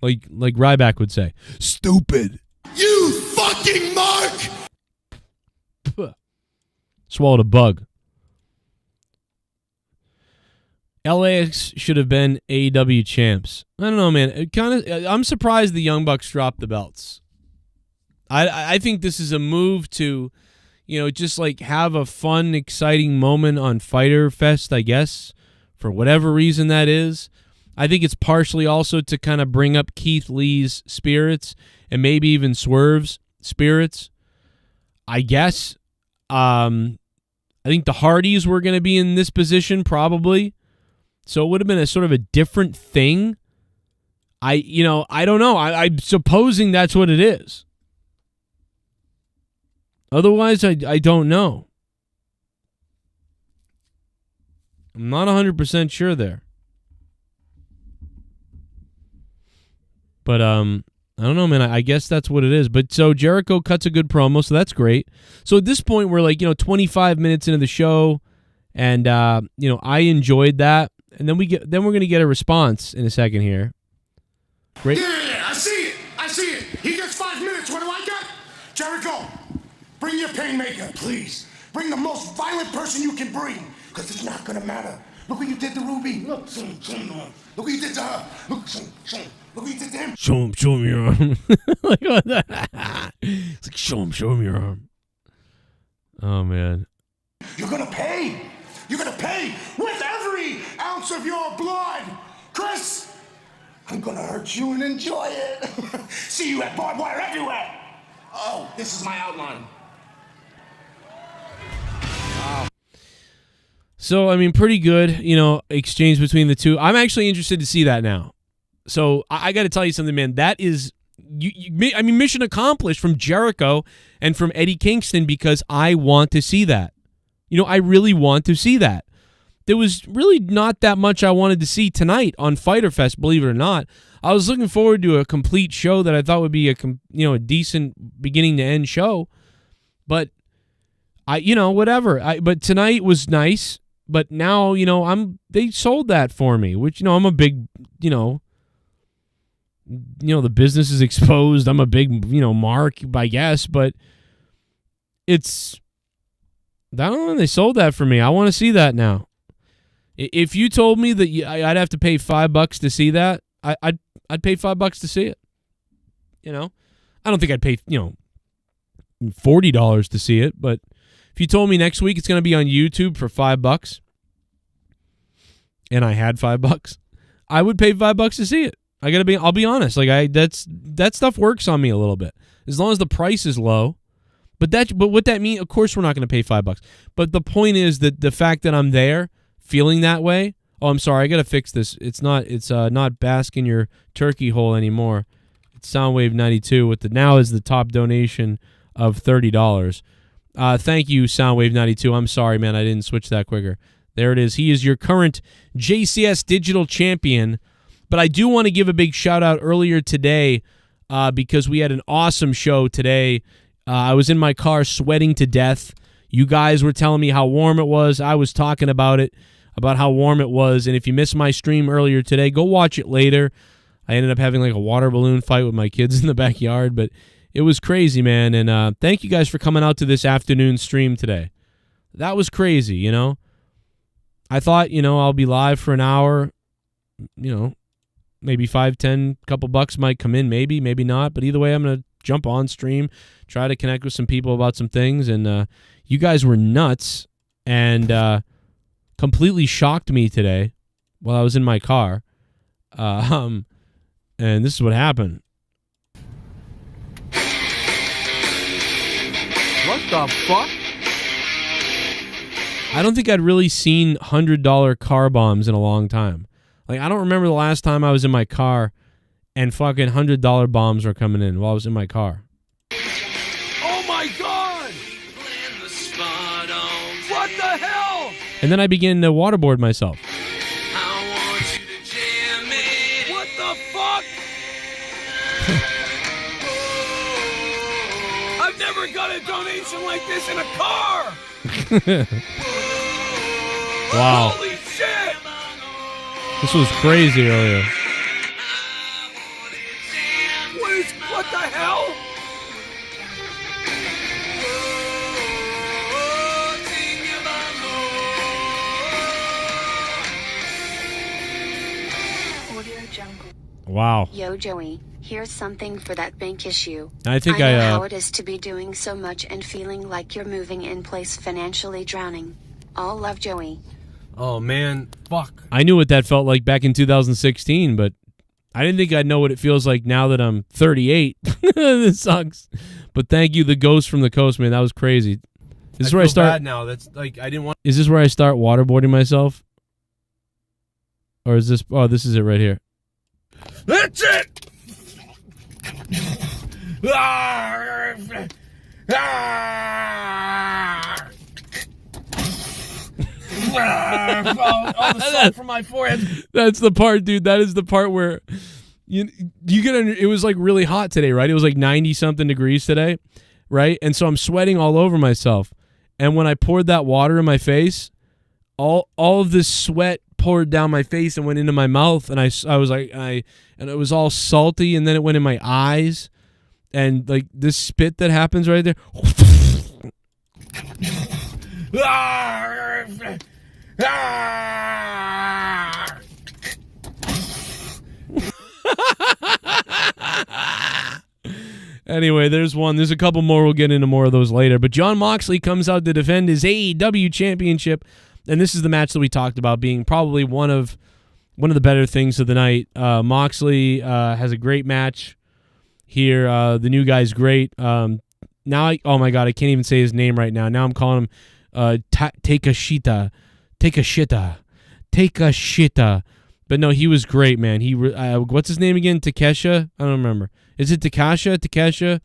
Like Ryback would say. Stupid. You fucking mark! Swallowed a bug. LAX should have been AEW champs. I don't know, man. I'm surprised the Young Bucks dropped the belts. I think this is a move to, just like have a fun, exciting moment on Fyter Fest, I guess, for whatever reason that is. I think it's partially also to kind of bring up Keith Lee's spirits and maybe even Swerve's spirits, I guess. I think the Hardys were going to be in this position probably, so it would have been a sort of a different thing. I don't know. I'm supposing that's what it is. Otherwise, I don't know. I'm not 100% sure there. But I don't know, man. I guess that's what it is. But so Jericho cuts a good promo, so that's great. So at this point, we're 25 minutes into the show, and I enjoyed that. And then we're gonna get a response in a second here. Great. Yeah, I see it. He gets 5 minutes. What do I got? Jericho, bring your painmaker, please. Bring the most violent person you can bring, because it's not gonna matter. Look what you did to Ruby. Look what you did to her. Look what you did to him. Show him your arm. Like what that? It's like show him your arm. Oh man. You're gonna pay with every ounce of your blood, Chris. I'm gonna hurt you and enjoy it. See you at barbed wire everywhere. Oh, this is my outline. Wow. So, I mean, pretty good, exchange between the two. I'm actually interested to see that now. So, I got to tell you something, man. That is, mission accomplished from Jericho and from Eddie Kingston, because I want to see that. I really want to see that. There was really not that much I wanted to see tonight on Fyter Fest, believe it or not. I was looking forward to a complete show that I thought would be a decent beginning to end show. But whatever. But tonight was nice. But now, they sold that for me, which, I'm a big, the business is exposed. I'm a big, mark, I guess. But it's, I don't know, they sold that for me. I want to see that now. If you told me that I'd have to pay $5 to see that, I'd pay $5 to see it. I don't think I'd pay, $40 to see it, but if you told me next week it's going to be on YouTube for $5 and I had $5, I would pay $5 to see it. I'll be honest. That stuff works on me a little bit. As long as the price is low. But what that means, of course we're not going to pay $5. But the point is that the fact that I'm there feeling that way. Oh, I'm sorry. I got to fix this. It's not Bask in Your Turkey Hole anymore. It's Soundwave 92 with now is the top donation of $30. Thank you, Soundwave 92. I'm sorry, man. I didn't switch that quicker. There it is. He is your current JCS digital champion. But I do want to give a big shout out earlier today because we had an awesome show today. I was in my car sweating to death. You guys were telling me how warm it was. I was talking about it, about how warm it was. And if you missed my stream earlier today, go watch it later. I ended up having like a water balloon fight with my kids in the backyard, but It was crazy, man. And thank you guys for coming out to this afternoon stream today. That was crazy, you know. I thought, you know, I'll be live for an hour, you know, maybe 5, 10, couple bucks might come in, maybe not. But either way, I'm going to jump on stream, try to connect with some people about some things. And you guys were nuts and completely shocked me today while I was in my car. And this is what happened. What the fuck? I don't think I'd really seen $100 car bombs in a long time. Like, I don't remember the last time I was in my car and fucking $100 bombs were coming in while I was in my car. Oh my god! What the hell? And then I began to waterboard myself. What the fuck? I've never got a donation like this in a car! Wow. Holy shit! This was crazy earlier. What the hell? Wow. Yo, Joey, here's something for that bank issue. I think know how it is to be doing so much and feeling like you're moving in place, financially drowning. All love, Joey. Oh, man. Fuck. I knew what that felt like back in 2016, but I didn't think I'd know what it feels like now that I'm 38. This sucks. But thank you, the ghost from the coast, man. That was crazy. This is where I start. Bad now. That's like I didn't want. Is this where I start waterboarding myself? Or is this? Oh, this is it right here. That's it! All the salt from my forehead. That's the part, dude. That is the part where you get under. It was like really hot today, right? It was like 90-something degrees today, right? And so I'm sweating all over myself. And when I poured that water in my face, all of this sweat poured down my face and went into my mouth, and I was like, and it was all salty, and then it went in my eyes, and like this spit that happens right there. Anyway, there's one. There's a couple more. We'll get into more of those later. But Jon Moxley comes out to defend his AEW championship, and this is the match that we talked about being probably one of the better things of the night. Moxley has a great match here. The new guy's great. Oh my god, I can't even say his name right now. Now I'm calling him Takashita. But no, he was great, man. What's his name again? Takesha? I don't remember. Is it Takesha?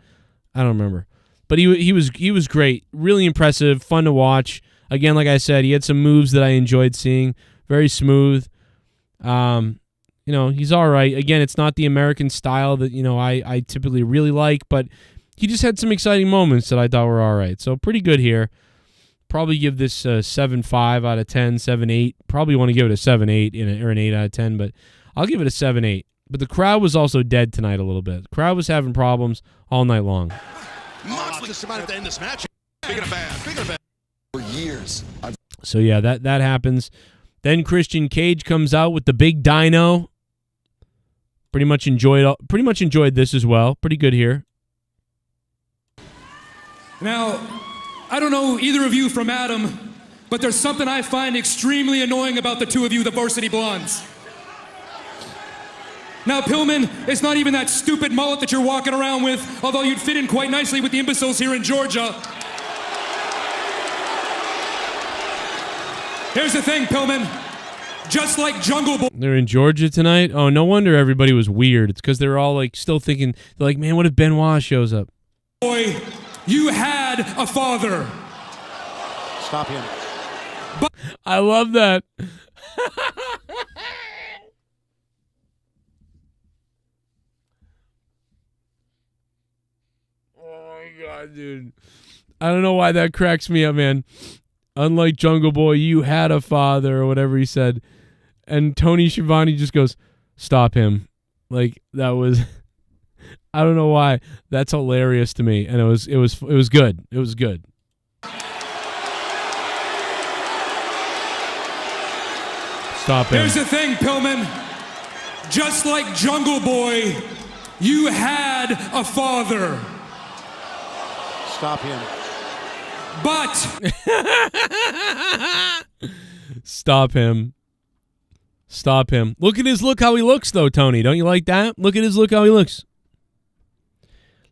I don't remember. But he was great. Really impressive. Fun to watch. Again, like I said, he had some moves that I enjoyed seeing. Very smooth. He's all right. Again, it's not the American style that, I typically really like, but he just had some exciting moments that I thought were all right. So pretty good here. Probably give this a 7.5 out of 10, 7.8. Probably want to give it a 7.8 or an 8 out of 10, but I'll give it a 7.8. But the crowd was also dead tonight a little bit. The crowd was having problems all night long. Moxley just about to end this match. Big and bad. For years. So yeah, that happens. Then Christian Cage comes out with the big dino. Pretty much enjoyed this as well. Pretty good here. Now, I don't know either of you from Adam, but there's something I find extremely annoying about the two of you, the Varsity Blondes. Now, Pillman, it's not even that stupid mullet that you're walking around with, although you'd fit in quite nicely with the imbeciles here in Georgia. Here's the thing, Pillman. Just like Jungle Boy. They're in Georgia tonight? Oh, no wonder everybody was weird. It's because they were all like still thinking, they're like, man, what if Benoit shows up? Boy, you had a father. Stop him. I love that. Oh my god, dude. I don't know why that cracks me up, man. Unlike Jungle Boy, you had a father, or whatever he said. And Tony Schiavone just goes, stop him. Like, that was... I don't know why. That's hilarious to me, and it was good. It was good. Stop him. Here's the thing, Pillman. Just like Jungle Boy, you had a father. Stop him. But Stop him. Stop him. Look at his look how he looks, though, Tony. Don't you like that? Look at his look how he looks.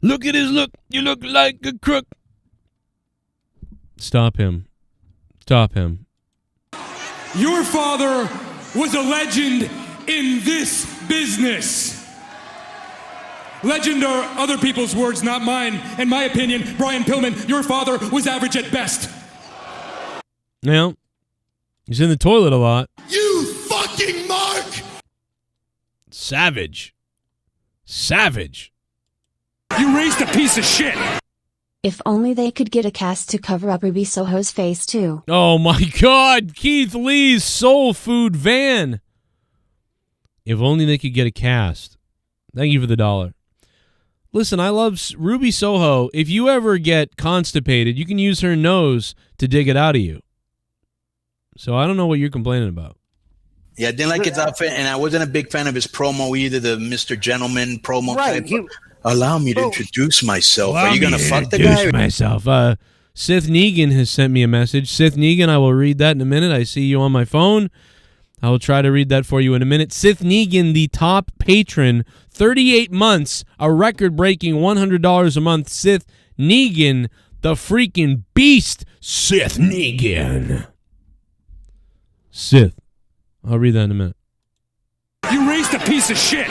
Look at his look. You look like a crook. Stop him. Stop him. your father was a legend in this business. Legend are other people's words, not mine. In my opinion, Brian Pillman, your father was average at best. Now, he's in the toilet a lot. You fucking mark! Savage. Savage. You raised a piece of shit. If only they could get a cast to cover up Ruby Soho's face too. Oh my God, Keith Lee's soul food van. If only they could get a cast. Thank you for the $1. Listen, I love Ruby Soho. If you ever get constipated, you can use her nose to dig it out of you. So I don't know what you're complaining about. Yeah, I didn't like his outfit, and I wasn't a big fan of his promo either, the Mr. Gentleman promo type. Allow me to introduce myself. Are you going to fuck the guy? Introduce myself. Sith Negan has sent me a message. Sith Negan, I will read that in a minute. I see you on my phone. I will try to read that for you in a minute. Sith Negan, the top patron, 38 months, a record-breaking $100 a month. Sith Negan, the freaking beast. Sith Negan. Sith. I'll read that in a minute. You raised a piece of shit.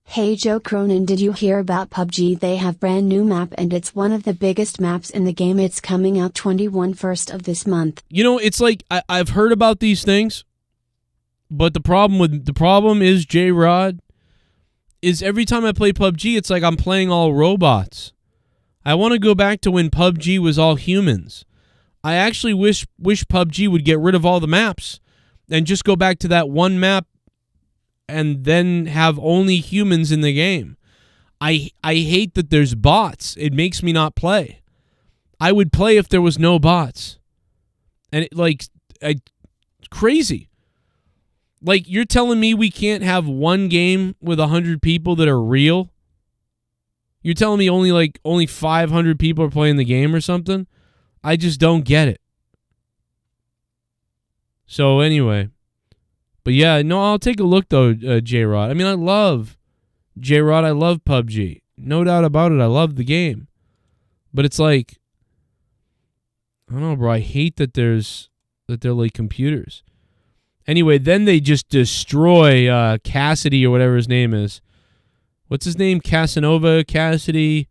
Hey Joe Cronin, did you hear about PUBG? They have brand new map and it's one of the biggest maps in the game. It's coming out 21st of this month. You know, it's like I've heard about these things, but the problem is, J-Rod, is every time I play PUBG, it's like I'm playing all robots. I want to go back to when PUBG was all humans. I actually wish PUBG would get rid of all the maps and just go back to that one map and then have only humans in the game. I hate that there's bots. It makes me not play. I would play if there was no bots. And it's crazy. Like, you're telling me we can't have one game with 100 people that are real? You're telling me only 500 people are playing the game or something? I just don't get it. So anyway, but yeah, no, I'll take a look though, J-Rod. I mean, I love J-Rod. I love PUBG. No doubt about it. I love the game. But it's like, I don't know, bro. I hate that they're like computers. Anyway, then they just destroy Cassidy or whatever his name is. What's his name? Casanova? Cassidy?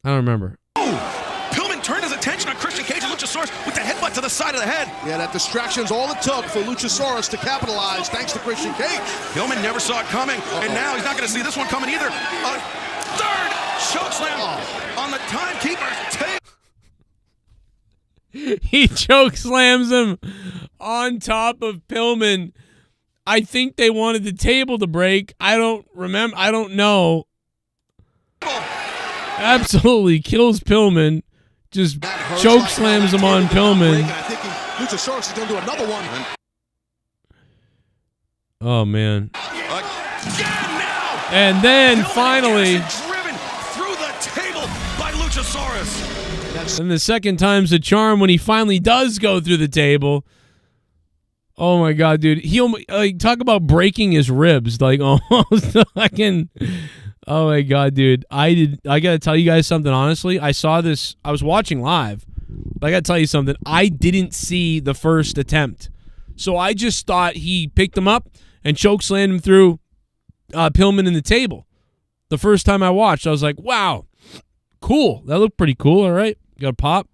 I don't remember. Pillman turned his attention on Christian Cage and Luchasaurus with the headbutt to the side of the head. Yeah, that distraction's all it took for Luchasaurus to capitalize, thanks to Christian Cage. Pillman never saw it coming, and now he's not going to see this one coming either. Third chokeslam on the timekeeper's tail. He choke slams him on top of Pillman. I think they wanted the table to break. I don't remember. I don't know. Absolutely kills Pillman. Just choke slams him on Pillman. I think Luchasaurus is going to do another one. Oh, man. And then finally, driven through the table by Luchasaurus. and the second time's a charm when he finally does go through the table. Oh my God, dude! He'll talk about breaking his ribs, like almost fucking. Oh my God, dude! I gotta tell you guys something. Honestly, I saw this. I was watching live. I gotta tell you something. I didn't see the first attempt, so I just thought he picked him up and chokeslammed him through Pillman in the table. The first time I watched, I was like, "Wow, cool! That looked pretty cool." All right, got a pop.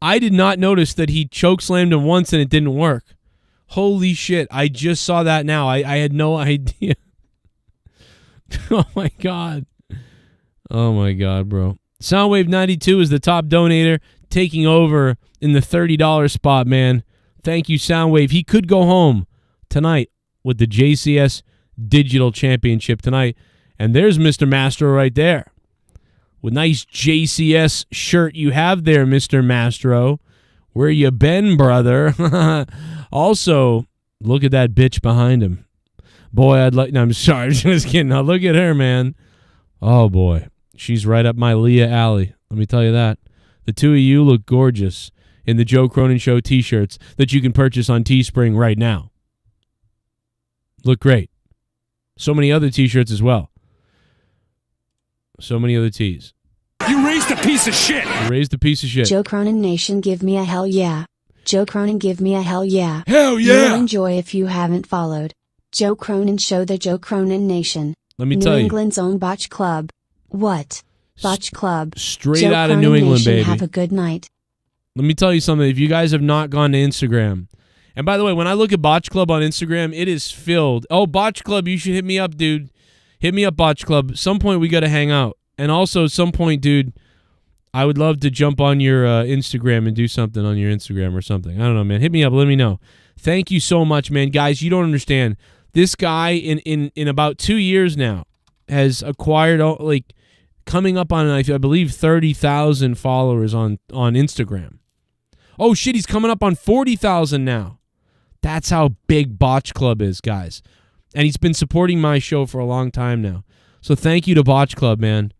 I did not notice that he chokeslammed him once and it didn't work. Holy shit! I just saw that now. I had no idea. Oh my God. Oh my God, bro. Soundwave 92 is the top donator, taking over in the $30 spot, man. Thank you, Soundwave. He could go home tonight with the JCS Digital Championship tonight. And there's Mr. Mastro right there. With nice JCS shirt you have there, Mr. Mastro. Where you been, brother? Also, look at that bitch behind him. Boy, I'd like... No, I'm sorry. Just kidding. Now, look at her, man. Oh, boy. She's right up my Leah alley. Let me tell you that. The two of you look gorgeous in the Joe Cronin Show t-shirts that you can purchase on Teespring right now. Look great. So many other t-shirts as well. So many other tees. You raised a piece of shit. You raised a piece of shit. Joe Cronin Nation, give me a hell yeah. Joe Cronin, give me a hell yeah. Hell yeah. You'll enjoy if you haven't followed Joe Cronin Show, the Joe Cronin Nation. Let me New tell you. England's own Botch Club. What? Botch Club. Straight Joe out of Cronin New England, Nation, baby. Have a good night. Let me tell you something. If you guys have not gone to Instagram, and by the way, when I look at Botch Club on Instagram, it is filled. Oh, Botch Club, you should hit me up, dude. Hit me up, Botch Club. Some point we got to hang out. And also, some point, dude, I would love to jump on your Instagram and do something on your Instagram or something. I don't know, man. Hit me up. Let me know. Thank you so much, man. Guys, you don't understand. This guy, in about 2 years now, has acquired, like, coming up on, I believe, 30,000 followers on Instagram. Oh, shit, he's coming up on 40,000 now. That's how big Botch Club is, guys. And he's been supporting my show for a long time now. So thank you to Botch Club, man.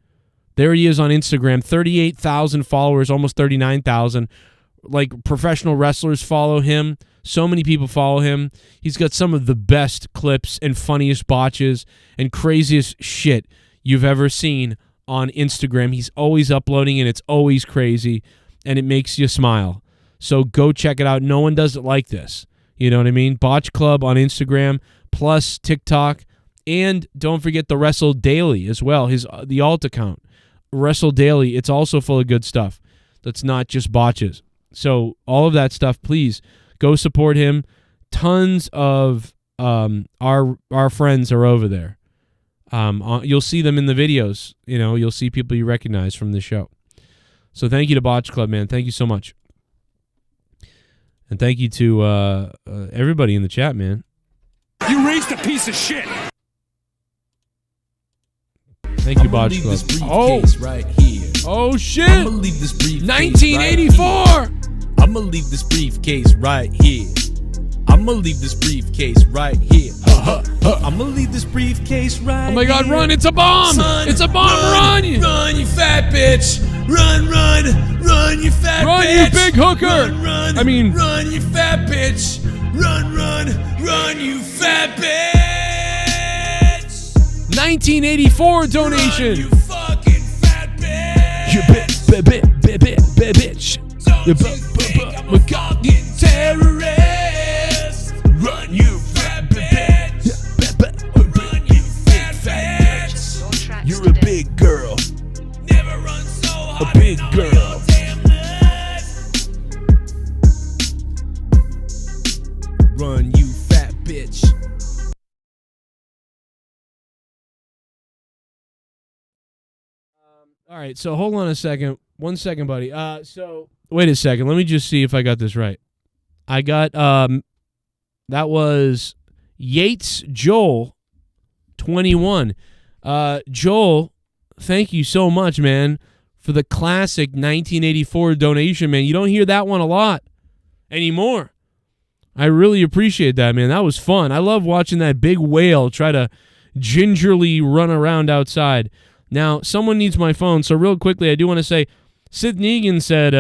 There he is on Instagram, 38,000 followers, almost 39,000. Like, professional wrestlers follow him. So many people follow him. He's got some of the best clips and funniest botches and craziest shit you've ever seen on Instagram. He's always uploading, and it's always crazy, and it makes you smile. So go check it out. No one does it like this. You know what I mean? Botch Club on Instagram, plus TikTok, and don't forget the Wrestle Daily as well, the alt account. Wrestle Daily, it's also full of good stuff. That's not just botches. So all of that stuff, please go support him. Tons of our friends are over there. You'll see them in the videos. You know, you'll see people you recognize from the show. So thank you to Botch Club, man. Thank you so much. And thank you to everybody in the chat, man. You raised a piece of shit. Thank you, Botch Club. Oh, right here. Oh shit! I'ma leave this briefcase 1984. Right I'ma leave this briefcase right here. I'ma leave this briefcase right here. I'ma leave this briefcase right here. Oh my God! Run! It's a bomb! Son, It's a bomb! Run! Run, you fat bitch! Run, run, you fat Run, bitch! you big hooker! Run, I mean, run, you fat bitch! Run, you fat bitch! 1984 donation. Run, you fucking fat bitch! You bitch! You I'm a fucking terrorist! Run, you fat bitch! Run, you fat bitch! You're a big girl. Never run so hard. A big girl. Run, you fat bitch. All right, so hold on a second. 1 second, buddy. So wait a second. Let me just see if I got this right. I got that was Yates Joel 21. Joel, thank you so much, man, for the classic 1984 donation, man. You don't hear that one a lot anymore. I really appreciate that, man. That was fun. I love watching that big whale try to gingerly run around outside. Now, someone needs my phone, so real quickly, I do want to say, SITH NEGAN said,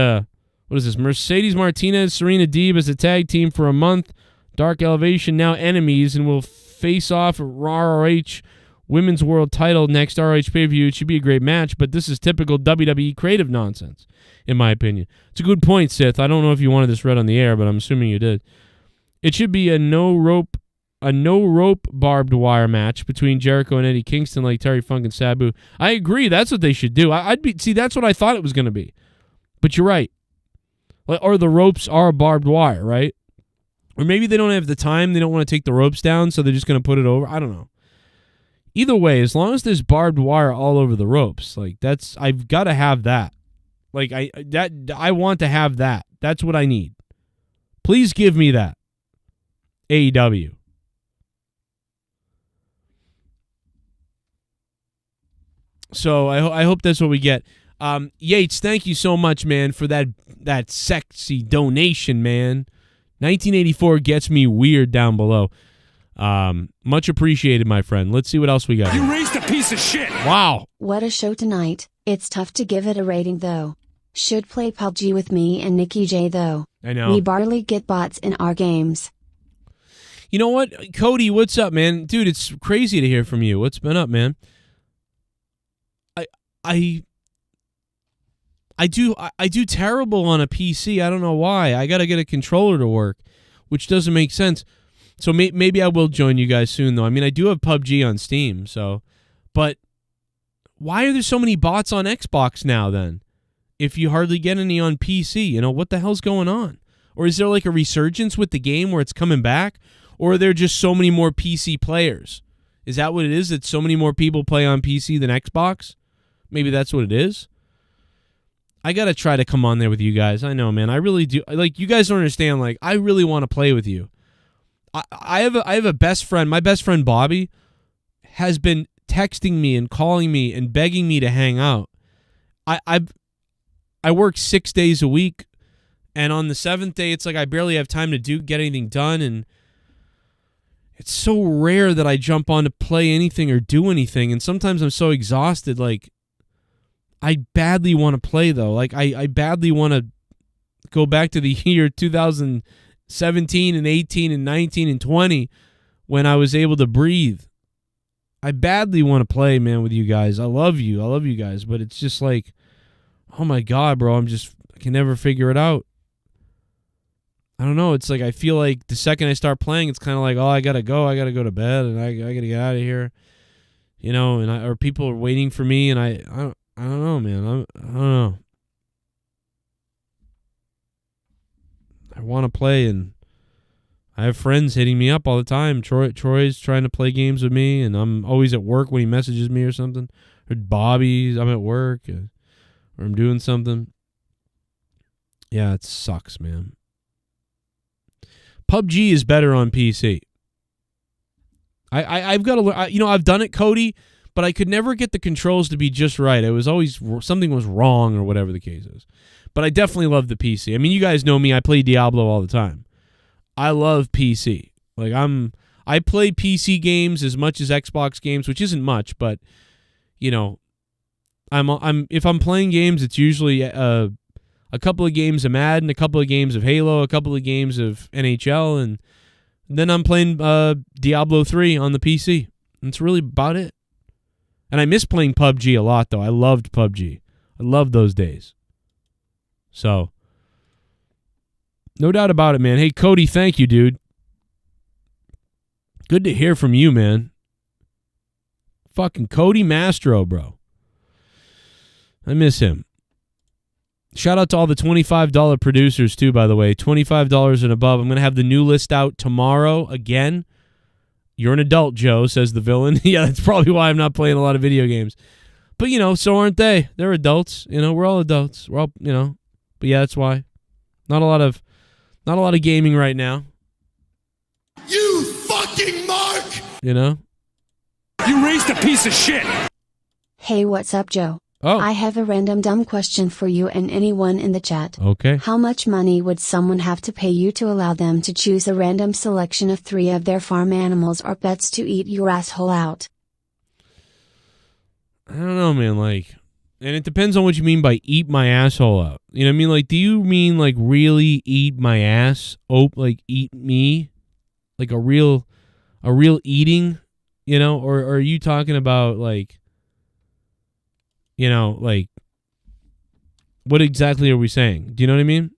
what is this? Mercedes Martinez, Serena Deeb as a tag team for a month. Dark Elevation now enemies and will face off at ROH Women's World Title next ROH pay-per-view. It should be a great match, but this is typical WWE creative nonsense, in my opinion. It's a good point, Sith. I don't know if you wanted this read on the air, but I'm assuming you did. It should be a no rope barbed wire match between Jericho and Eddie Kingston, like Terry Funk and Sabu. I agree. That's what they should do. That's what I thought it was going to be. But you're right. Or the ropes are barbed wire, right? Or maybe they don't have the time. They don't want to take the ropes down, so they're just going to put it over. I don't know. Either way, as long as there's barbed wire all over the ropes, I've got to have that. I want to have that. That's what I need. Please give me that. AEW. So I hope that's what we get. Yates, thank you so much, man, for that sexy donation, man. 1984 gets me weird down below. Much appreciated, my friend. Let's see what else we got. You raised a piece of shit. Wow. What a show tonight. It's tough to give it a rating though. Should play PUBG with me and Nikki J though. I know. We barely get bots in our games. You know what? Cody, what's up, man? Dude, it's crazy to hear from you. What's been up, man? I do terrible on a PC. I don't know why. I got to get a controller to work, which doesn't make sense. So maybe I will join you guys soon, though. I mean, I do have PUBG on Steam, so. But why are there so many bots on Xbox now, then? If you hardly get any on PC, you know, what the hell's going on? Or is there like a resurgence with the game where it's coming back? Or are there just so many more PC players? Is that what it is, that so many more people play on PC than Xbox? Maybe that's what it is. I got to try to come on there with you guys. I know, man. I really do. Like, you guys don't understand. Like, I really want to play with you. I have a best friend. My best friend, Bobby, has been texting me and calling me and begging me to hang out. I work 6 days a week, and on the 7th day, it's like I barely have time to get anything done, and it's so rare that I jump on to play anything or do anything, and sometimes I'm so exhausted, like, I badly want to play, though. Like, I badly want to go back to the year 2017 and 18 and 19 and 20 when I was able to breathe. I badly want to play, man, with you guys. I love you. I love you guys, but it's just like, oh my God, bro, I can never figure it out. I don't know. It's like I feel like the second I start playing, it's kind of like, oh, I got to go to bed, and I got to get out of here. You know, or people are waiting for me, and I don't know, man. I don't know. I want to play, and I have friends hitting me up all the time. Troy's trying to play games with me, and I'm always at work when he messages me or something. Or Bobby, I'm at work, or I'm doing something. Yeah, it sucks, man. PUBG is better on PC. I've got to learn. You know, I've done it, Cody, but I could never get the controls to be just right. It was always something was wrong or whatever the case is. But I definitely love the PC. I mean, you guys know me. I play Diablo all the time. I love PC. Like I play PC games as much as Xbox games, which isn't much, but you know, if I'm playing games, it's usually a couple of games of Madden, a couple of games of Halo, a couple of games of NHL, and then I'm playing Diablo 3 on the PC. That's really about it. And I miss playing PUBG a lot, though. I loved PUBG. I loved those days. So, no doubt about it, man. Hey, Cody, thank you, dude. Good to hear from you, man. Fucking Cody Mastro, bro. I miss him. Shout out to all the $25 producers, too, by the way. $25 and above. I'm going to have the new list out tomorrow again. You're an adult, Joe, says the villain. Yeah, that's probably why I'm not playing a lot of video games. But, you know, so aren't they? They're adults. You know, we're all adults. We're all, you know. But, yeah, that's why. Not a lot of gaming right now. You fucking mark! You know? You raised a piece of shit! Hey, what's up, Joe? Oh. I have a random dumb question for you and anyone in the chat. Okay. How much money would someone have to pay you to allow them to choose a random selection of 3 of their farm animals or pets to eat your asshole out? I don't know, man. Like, and it depends on what you mean by eat my asshole out. You know what I mean? Like, do you mean like really eat my ass? Oh, like eat me? Like a real eating? You know? Or are you talking about like, you know, like, what exactly are we saying? Do you know what I mean?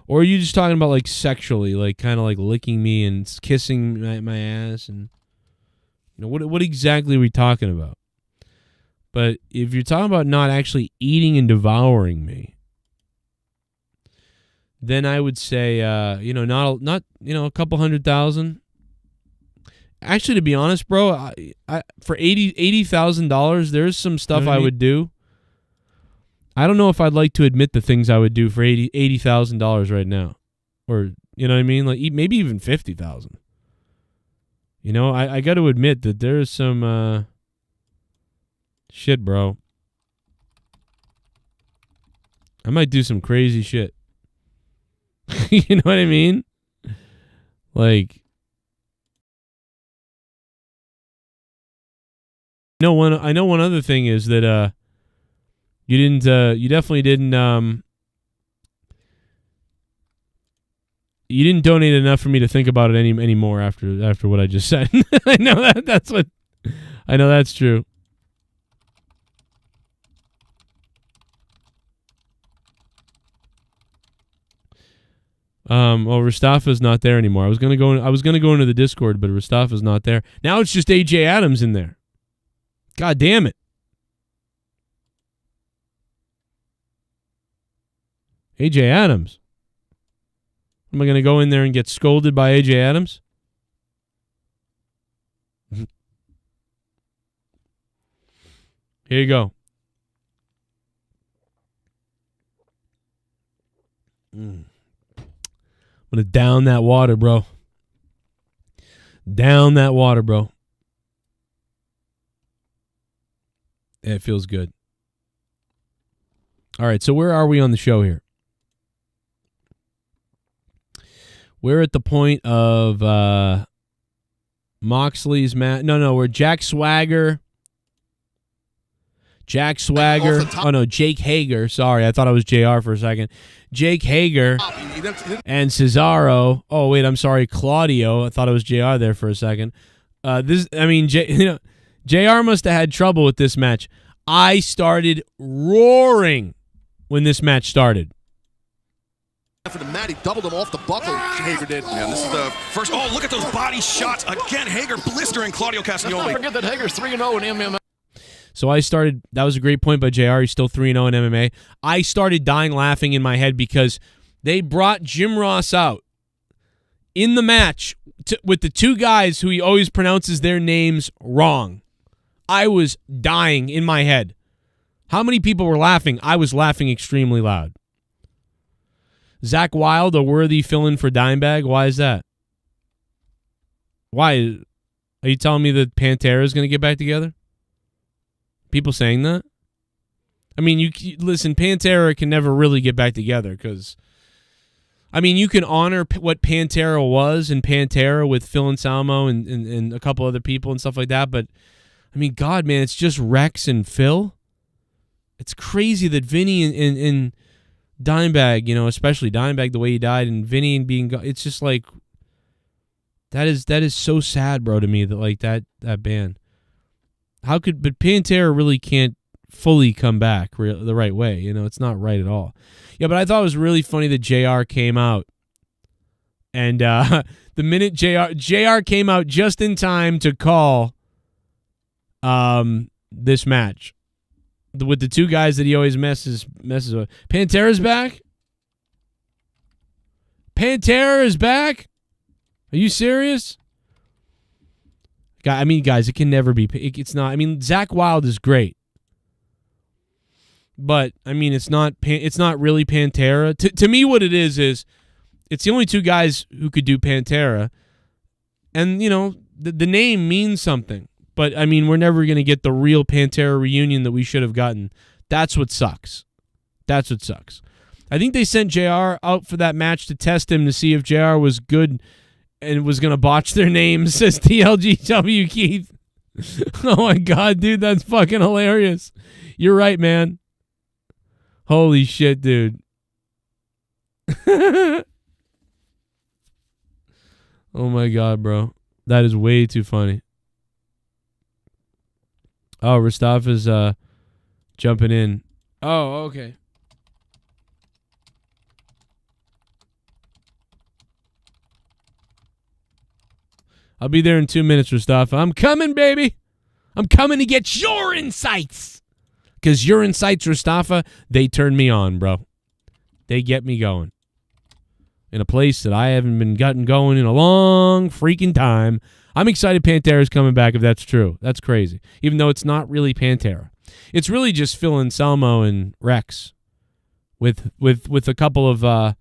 Or are you just talking about, like, sexually, like, kind of like licking me and kissing my ass? And, you know, what exactly are we talking about? But if you're talking about not actually eating and devouring me, then I would say, you know, not you know, a couple $100,000. Actually, to be honest, bro, I for $80,000, there's some stuff I would do. I don't know if I'd like to admit the things I would do for $80,000 right now, or you know what I mean, like maybe even $50,000. You know, I got to admit that there's some shit, bro. I might do some crazy shit. You know what I mean? Like, I know one other thing is that you definitely didn't you didn't donate enough for me to think about it anymore after what I just said. I know that's true. Well, Mustafa's not there anymore. I was gonna go into the Discord, but Mustafa's not there. Now it's just AJ Adams in there. God damn it. AJ Adams. Am I gonna go in there and get scolded by AJ Adams? Here you go. I'm gonna down that water, bro. Down that water, bro. Yeah, it feels good. All right, so where are we on the show here? We're at the point of Moxley's match. No, we're Jack Swagger. Oh, no, Jake Hager. Sorry, I thought I was JR for a second. Jake Hager and Cesaro. Oh, wait, I'm sorry, Claudio. I thought it was JR there for a second. JR must have had trouble with this match. I started roaring when this match started. For the mat, he doubled him off the buckle. Hager did. Yeah, this is the first. Oh, look at those body shots again. Hager blistering Claudio Castagnoli. Don't forget that Hager's 3-0 in MMA. So I started. That was a great point by JR. He's still 3-0 in MMA. I started dying laughing in my head because they brought Jim Ross out in the match with the two guys who he always pronounces their names wrong. I was dying in my head. How many people were laughing? I was laughing extremely loud. Zach Wilde, a worthy fill-in for Dimebag. Why is that? Why? Are you telling me that Pantera is going to get back together? People saying that? I mean, you listen, Pantera can never really get back together because, I mean, you can honor what Pantera was in Pantera with Phil Anselmo and a couple other people and stuff like that, but, I mean, God, man, it's just Rex and Phil. It's crazy that Vinny and Dimebag, you know, especially Dimebag, the way he died, and Vinny and being, it's just like, that is so sad, bro, to me, that like that band. But Pantera really can't fully come back the right way, you know, it's not right at all. Yeah, but I thought it was really funny that JR came out, and the minute JR came out just in time to call this match. With the two guys that he always messes with. Pantera's back? Pantera is back? Are you serious? I mean, guys, it can never be. It's not. I mean, Zach Wilde is great. But, I mean, it's not really Pantera. To me, what it is it's the only two guys who could do Pantera. And, you know, the name means something. But, I mean, we're never going to get the real Pantera reunion that we should have gotten. That's what sucks. That's what sucks. I think they sent JR out for that match to test him to see if JR was good and was going to botch their names, says TLGW Keith. Oh, my God, dude, that's fucking hilarious. You're right, man. Holy shit, dude. Oh, my God, bro. That is way too funny. Oh, Mustafa's jumping in. Oh, okay. I'll be there in 2 minutes, Mustafa. I'm coming, baby. I'm coming to get your insights. Because your insights, Mustafa, they turn me on, bro. They get me going. In a place that I haven't been gotten going in a long freaking time. I'm excited Pantera's coming back if that's true. That's crazy. Even though it's not really Pantera. It's really just Phil Anselmo and Rex with a couple of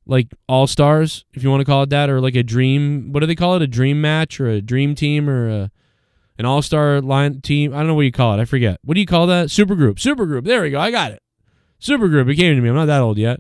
like all-stars, if you want to call it that, or like a dream, what do they call it? A dream match or a dream team or an all-star line team? I don't know what you call it. I forget. What do you call that? Supergroup. Supergroup. There we go. I got it. Supergroup. It came to me. I'm not that old yet.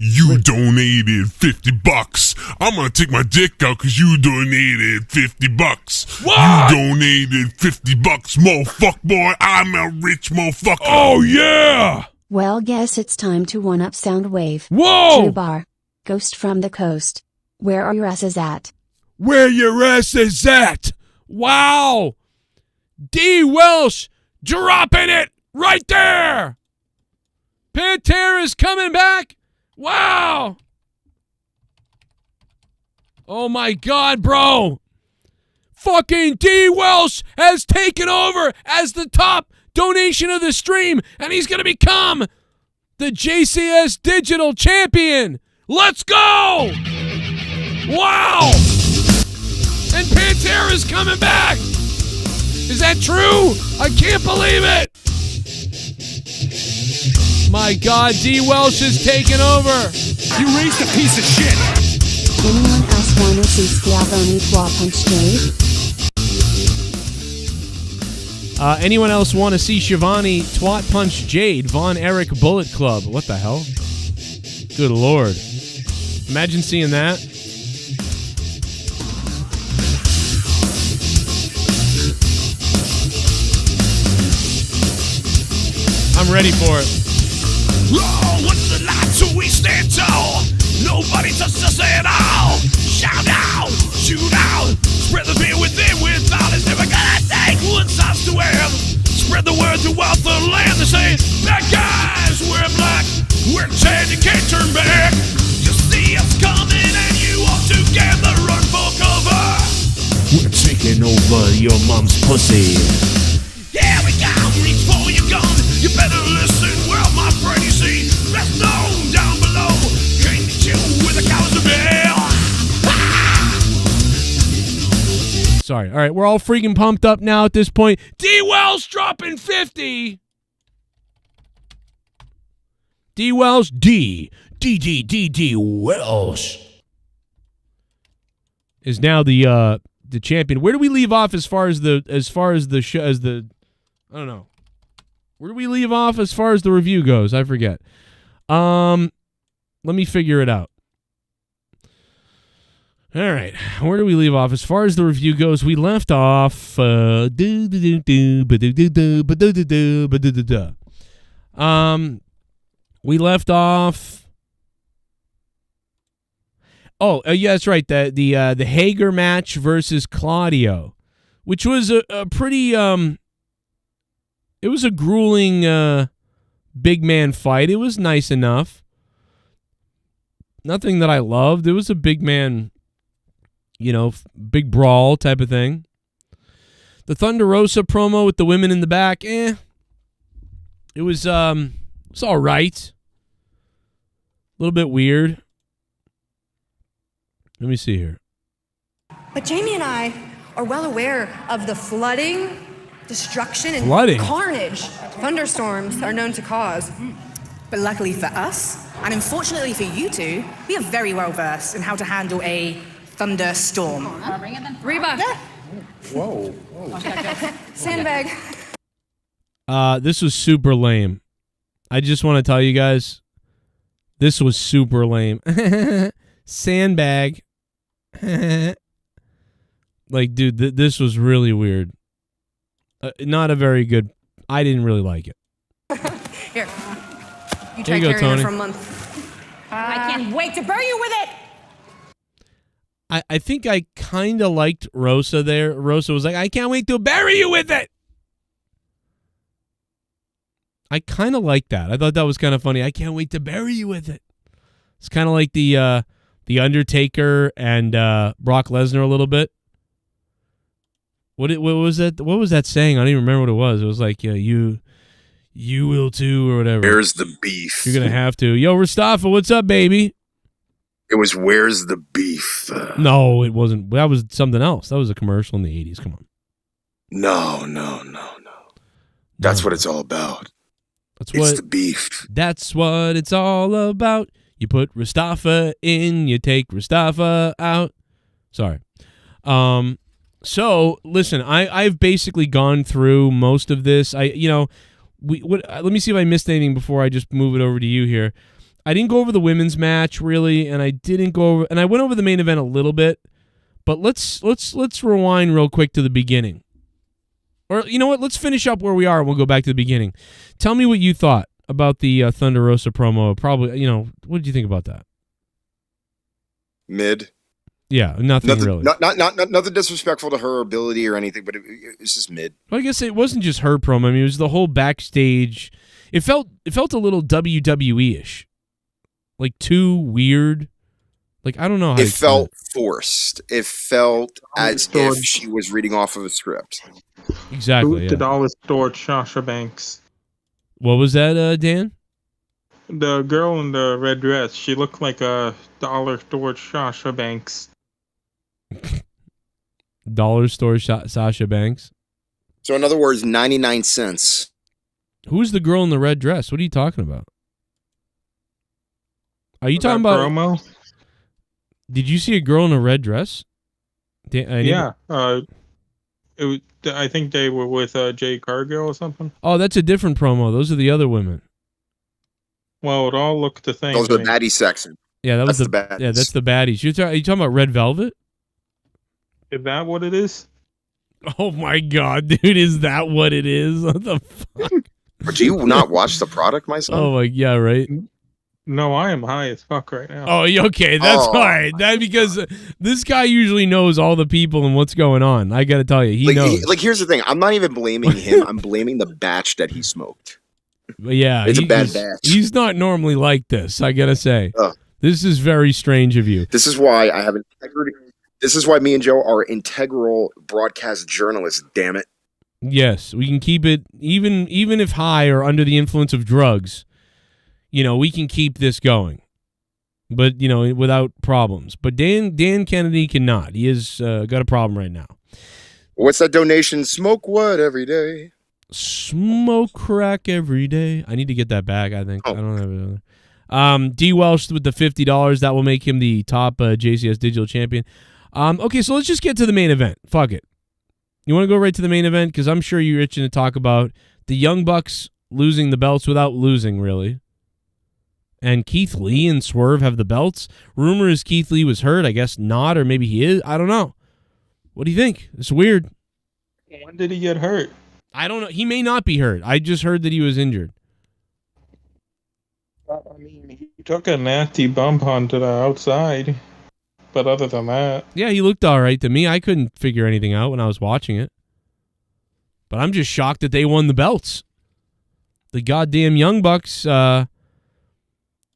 You donated $50. I'm gonna take my dick out because you donated $50. What? You donated $50, motherfucker boy. I'm a rich motherfucker. Oh yeah. Well, guess it's time to one up Soundwave. Whoa! True Bar. Ghost from the Coast. Where are your asses at? Where your ass is at? Wow! DWELSH dropping it right there! Pantera's coming back! Wow! Oh my god, bro! Fucking DWELSH has taken over as the top donation of the stream, and he's gonna become the JCS Digital Champion! Let's go! Wow! And Pantera's coming back! Is that true? I can't believe it! My god, DWELSH is taking over! You raised a piece of shit! Anyone else wanna see Schiavone Twat Punch Jade? Anyone else want to see Shivani Twat Punch Jade? Von Erich Bullet Club. What the hell? Good lord. Imagine seeing that. I'm ready for it. Oh, what's the light so we stand tall? Nobody touches us at all. Shout out, shoot out, spread the fear within without it's never gonna take one size to wear. Spread the word throughout the land. They say, bad guys, we're black, we're dead, you can't turn back. You see us coming and you all together run for cover. We're taking over your mom's pussy. Yeah, we got reach for your gun. You better listen well, my friend, you see. Rest known down below. Can't get you with a coward's bell. Sorry. All right, we're all freaking pumped up now at this point. DWELSH dropping 50. DWELSH, DWELSH is now the champion. Where do we leave off as far as the I don't know. Where do we leave off as far as the review goes? I forget. Let me figure it out. All right, where do we leave off as far as the review goes? We left off. We left off. Oh, yeah, that's right. The Hager match versus Claudio, which was a pretty it was a grueling big man fight. It was nice enough. Nothing that I loved. It was a big man, big brawl type of thing. The Thunder Rosa promo with the women in the back, it was all right. A little bit weird. Let me see here. But Jamie and I are well aware of the flooding, destruction, and carnage thunderstorms are known to cause. But luckily for us, and unfortunately for you two, we are very well versed in how to handle a thunderstorm. Rybotch. Whoa. Sandbag. This was super lame. I just want to tell you guys, this was super lame. Sandbag. Like, dude, this was really weird. Not a very good. I didn't really like it. Here. You Here tried you go, carrying Tony. her for a month. I can't wait to bury you with it! I think I kind of liked Rosa there. Rosa was like, I can't wait to bury you with it. I kind of liked that. I thought that was kind of funny. I can't wait to bury you with it. It's kind of like the Undertaker and Brock Lesnar a little bit. What was that? What was that saying? I don't even remember what it was. It was like, yeah, you will too, or whatever. Where's the beef? You're gonna have to. Yo, Mustafa, what's up, baby? It was where's the beef? No, it wasn't. That was something else. That was a commercial in the 80s. Come on. No. That's what it's all about. It's the beef. That's what it's all about. You put Mustafa in, you take Mustafa out. Sorry. So listen, I've basically gone through most of this. Let me see if I missed anything before I just move it over to you here. I didn't go over the women's match really, and I went over the main event a little bit, but let's rewind real quick to the beginning. Or you know what? Let's finish up where we are and we'll go back to the beginning. Tell me what you thought about the Thunder Rosa promo. Probably, what did you think about that? Mid. Yeah, nothing really. Not nothing disrespectful to her ability or anything, but it's just mid. Well, I guess it wasn't just her promo. I mean, it was the whole backstage. It felt a little WWE-ish, like too weird. Like I don't know how it felt forced. It felt as if she was reading off of a script. Exactly. Who did all this stored Sasha Banks? What was that, Dan? The girl in the red dress. She looked like a dollar store Sasha Banks. Dollar store Sasha Banks. So in other words, 99 cents. Who's the girl in the red dress? What are you talking about? Are you talking about promo? Did you see a girl in a red dress? Yeah. I think they were with Jay Cargill or something. Oh, that's a different promo. Those are the other women. Well, it all looked the same. Those are the baddie section. Yeah, that's the baddies. Yeah, that's the baddies. Are you talking about Red Velvet? Is that what it is? Oh my god, dude! Is that what it is? What the fuck? Do you not watch the product, my son? Oh my, yeah, right. No, I am high as fuck right now. Oh, okay, that's all right. That because this guy usually knows all the people and what's going on. I got to tell you, he knows. Here's the thing: I'm not even blaming him. I'm blaming the batch that he smoked. But yeah, it's a bad batch. He's not normally like this. I gotta say, this is very strange of you. This is why I have integrity. This is why me and Joe are integral broadcast journalists. Damn it. Yes, we can keep it even if high or under the influence of drugs. We can keep this going, but without problems. But Dan Kennedy cannot. He has got a problem right now. What's that donation? Smoke what every day? Smoke crack every day. I need to get that back. I think I don't have it. DWELSH with the $50. That will make him the top JCS digital champion. Okay, so let's just get to the main event. Fuck it. You want to go right to the main event? Because I'm sure you're itching to talk about the Young Bucks losing the belts without losing, really. And Keith Lee and Swerve have the belts. Rumor is Keith Lee was hurt. I guess not, or maybe he is. I don't know. What do you think? It's weird. When did he get hurt? I don't know. He may not be hurt. I just heard that he was injured. I mean, he took a nasty bump onto the outside. But other than that... Yeah, he looked all right to me. I couldn't figure anything out when I was watching it. But I'm just shocked that they won the belts. The goddamn Young Bucks, they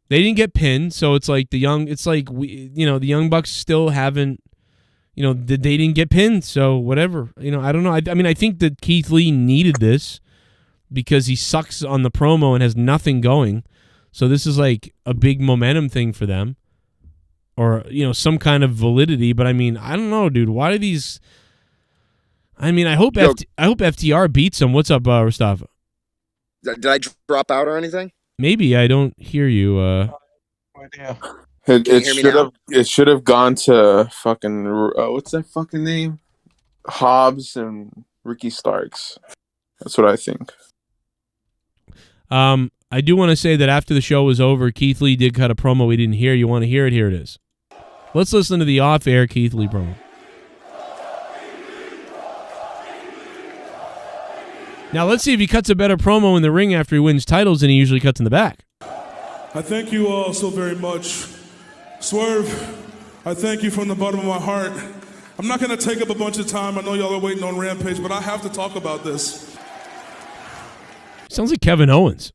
didn't get pinned, so it's like the Young Bucks still haven't, they didn't get pinned, so whatever. I don't know. I mean, I think that Keith Lee needed this because he sucks on the promo and has nothing going. So this is like a big momentum thing for them. Or, some kind of validity, but I mean, I don't know, dude. Why do these... I mean, I hope FTR beats them. What's up, Mustafa? Did I drop out or anything? Maybe. I don't hear you. It should have gone to fucking... what's that fucking name? Hobbs and Ricky Starks. That's what I think. I do want to say that after the show was over, Keith Lee did cut a promo we didn't hear. You want to hear it? Here it is. Let's listen to the off-air Keith Lee promo. Now let's see if he cuts a better promo in the ring after he wins titles than he usually cuts in the back. I thank you all so very much. Swerve, I thank you from the bottom of my heart. I'm not going to take up a bunch of time. I know y'all are waiting on Rampage, but I have to talk about this. Sounds like Kevin Owens.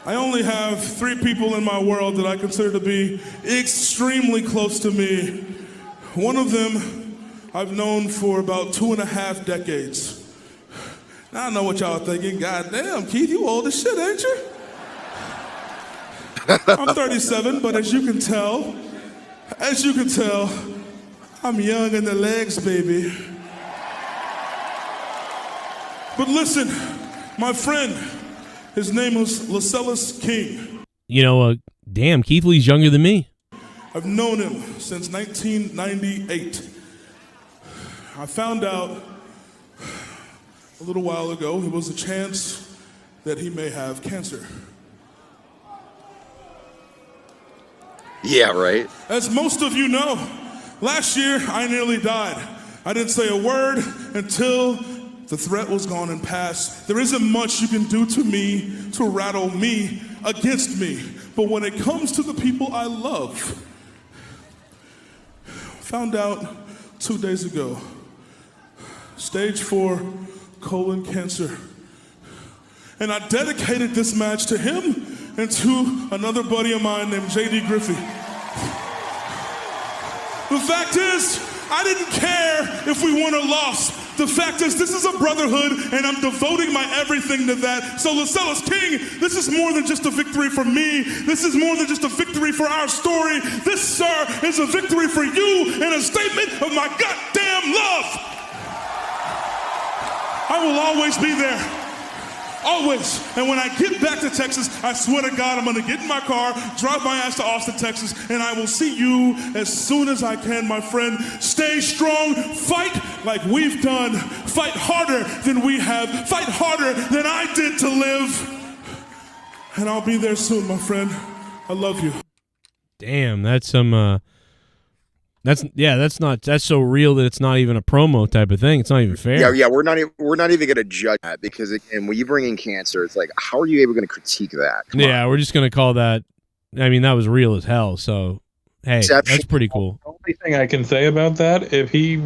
I only have 3 people in my world that I consider to be extremely close to me. One of them I've known for about 2.5 decades. Now I know what y'all are thinking. God damn, Keith, you old as shit, ain't you? I'm 37, but as you can tell, I'm young in the legs, baby. But listen, my friend, his name was Lascelles King. damn, Keith Lee's younger than me. I've known him since 1998. I found out a little while ago there was a chance that he may have cancer. Yeah, right. As most of you know, last year I nearly died. I didn't say a word until the threat was gone and past. There isn't much you can do to me to rattle me against me. But when it comes to the people I love, found out 2 days ago, stage 4 colon cancer. And I dedicated this match to him and to another buddy of mine named J.D. Griffey. The fact is, I didn't care if we won or lost. The fact is, this is a brotherhood, and I'm devoting my everything to that. So, Lascelles King, this is more than just a victory for me. This is more than just a victory for our story. This, sir, is a victory for you and a statement of my goddamn love. I will always be there. Always. And when I get back to Texas, I swear to God, I'm going to get in my car, drive my ass to Austin, Texas, and I will see you as soon as I can, my friend. Stay strong. Fight like we've done. Fight harder than we have. Fight harder than I did to live. And I'll be there soon, my friend. I love you. Damn, that's some... That's so real that it's not even a promo type of thing. It's not even fair. Yeah, we're not even gonna judge that because again, when you bring in cancer, it's like, how are you able to critique that? Come on. We're just gonna call that. I mean, that was real as hell. So, hey, that's pretty cool. The only thing I can say about that, if he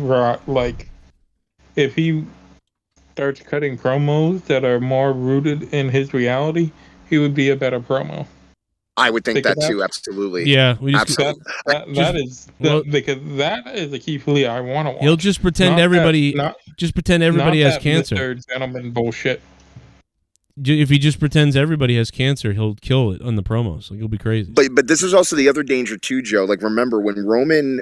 starts cutting promos that are more rooted in his reality, he would be a better promo. I would think that too, absolutely. Yeah, absolutely. Because that is a Keith Lee I want to watch. He'll just pretend everybody has cancer. Mr. Gentleman bullshit. If he just pretends everybody has cancer, he'll kill it on the promos. Like, he'll be crazy. But this is also the other danger too, Joe. Like, remember when Roman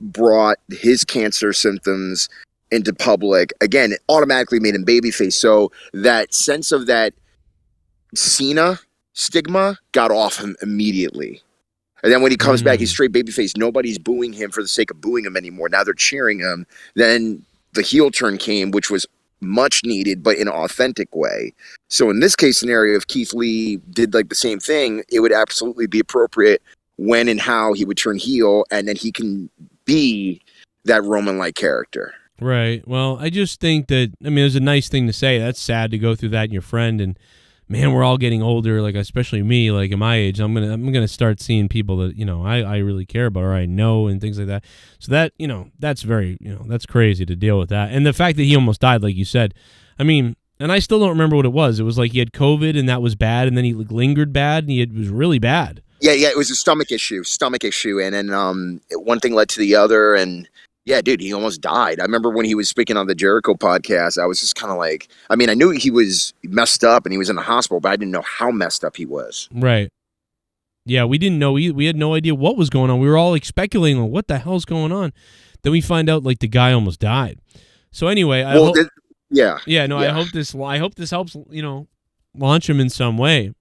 brought his cancer symptoms into public, again, it automatically made him babyface. So that sense of that Cena stigma got off him immediately. And then when he comes back, he's straight babyface. Nobody's booing him for the sake of booing him anymore. Now they're cheering him. Then the heel turn came, which was much needed, but in an authentic way. So in this case scenario, if Keith Lee did like the same thing, it would absolutely be appropriate when and how he would turn heel, and then he can be that Roman-like character. Right. Well, I just think that, I mean, it was a nice thing to say. That's sad to go through that in your friend, and man, we're all getting older, like especially me, like at my age, I'm gonna start seeing people that, I really care about or I know and things like that. So that, that's very, that's crazy to deal with that. And the fact that he almost died, like you said, I mean, and I still don't remember what it was. It was like he had COVID and that was bad, and then he lingered bad and it was really bad. Yeah, it was a stomach issue, and then one thing led to the other, and yeah, dude, he almost died. I remember when he was speaking on the Jericho podcast, I was just kind of like, I mean, I knew he was messed up and he was in the hospital, but I didn't know how messed up he was. Right. Yeah, we didn't know. We had no idea what was going on. We were all like speculating, like, what the hell's going on? Then we find out like the guy almost died. So anyway, I hope this helps, launch him in some way.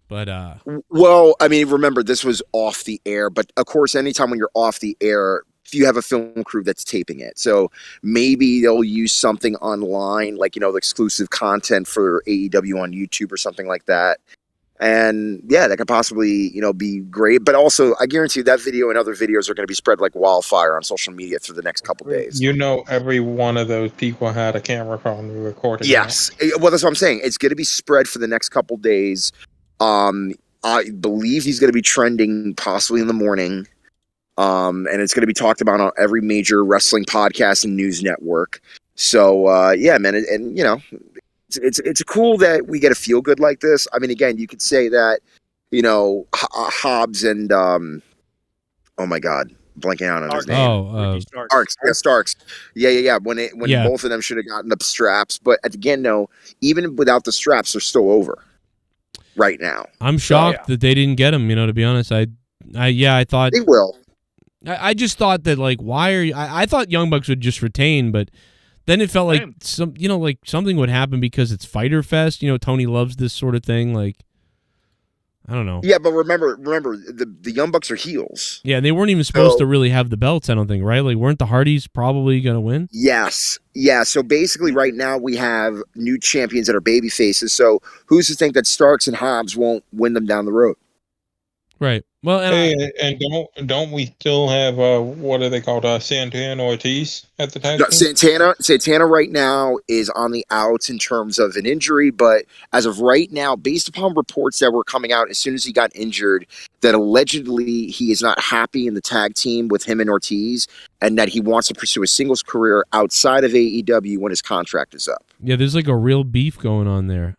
But well, I mean, remember, this was off the air, but of course, anytime when you're off the air, you have a film crew that's taping it. So maybe they'll use something online, like, the exclusive content for AEW on YouTube or something like that. And yeah, that could possibly, be great. But also, I guarantee that video and other videos are going to be spread like wildfire on social media through the next couple days. Every one of those people had a camera phone recording. Yes. Well, that's what I'm saying. It's going to be spread for the next couple days. I believe he's going to be trending possibly in the morning. And it's going to be talked about on every major wrestling podcast and news network. So, yeah, man. And it's cool that we get a feel good like this. I mean, again, you could say that, Hobbs and, oh my God, blanking out on his name. Starks. Yeah. When both of them should have gotten the straps. But again, no, even without the straps, they're still over right now. I'm shocked that they didn't get him, to be honest. I thought they will. I just thought that, like, why are you? I thought Young Bucks would just retain, but then it felt like something would happen because it's Fyter Fest. Tony loves this sort of thing. Like, I don't know. Yeah, but remember, the Young Bucks are heels. Yeah, and they weren't even supposed to really have the belts, I don't think, right? Like, weren't the Hardys probably going to win? Yes. Yeah, so basically right now we have new champions that are baby faces. So who's to think that Starks and Hobbs won't win them down the road? Right. Well, and don't we still have what are they called? Santana Ortiz at the tag No, team? Santana right now is on the outs in terms of an injury, but as of right now, based upon reports that were coming out as soon as he got injured, that allegedly he is not happy in the tag team with him and Ortiz, and that he wants to pursue a singles career outside of AEW when his contract is up. Yeah, there's like a real beef going on there.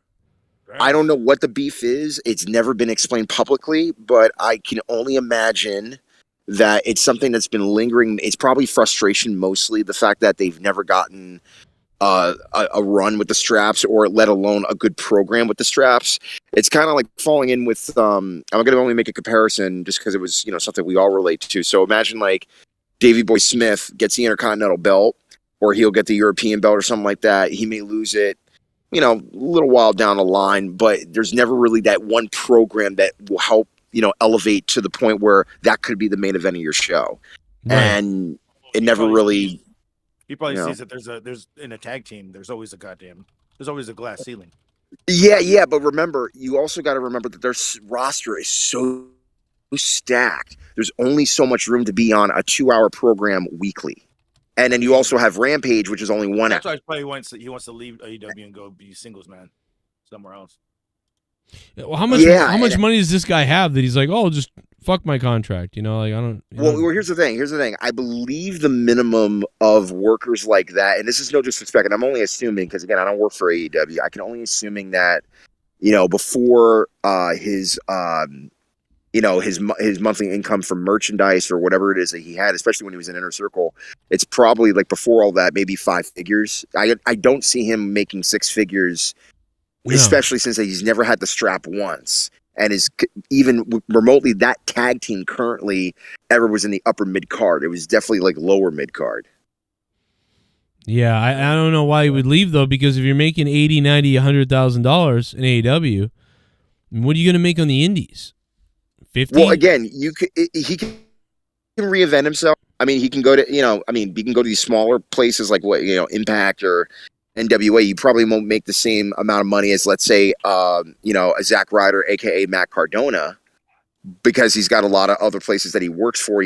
I don't know what the beef is. It's never been explained publicly, but I can only imagine that it's something that's been lingering. It's probably frustration, mostly the fact that they've never gotten a run with the straps, or let alone a good program with the straps. It's kind of like falling in with. I'm going to only make a comparison just because it was something we all relate to. So imagine like Davey Boy Smith gets the Intercontinental belt, or he'll get the European belt or something like that. He may lose it, a little while down the line, but there's never really that one program that will help, elevate to the point where that could be the main event of your show. Right. And it never really. He probably sees that there's in a tag team, there's always a glass ceiling. Yeah, but remember, you also got to remember that their roster is so stacked. There's only so much room to be on a 2-hour program weekly. And then you also have Rampage, which is only 1 hour. That's why he wants to leave AEW and go be singles man somewhere else. Well, how much money does this guy have that he's like, oh, just fuck my contract? I don't. Well, here's the thing. I believe the minimum of workers like that, and this is no disrespect, and I'm only assuming because again, I don't work for AEW. I can only assuming that, before his monthly income from merchandise or whatever it is that he had, especially when he was in Inner Circle, it's probably like before all that, maybe 5 figures. I don't see him making 6 figures, especially since he's never had the strap once. And is even remotely that tag team currently ever was in the upper mid card. It was definitely like lower mid card. Yeah, I don't know why he would leave though, because if you're making $80,000, $90,000, $100,000 in AEW, what are you going to make on the indies? 50? Well, again, he can reinvent himself. I mean, he can go to he can go to these smaller places like Impact or NWA. You probably won't make the same amount of money as, let's say, a Zack Ryder, aka Matt Cardona, because he's got a lot of other places that he works for.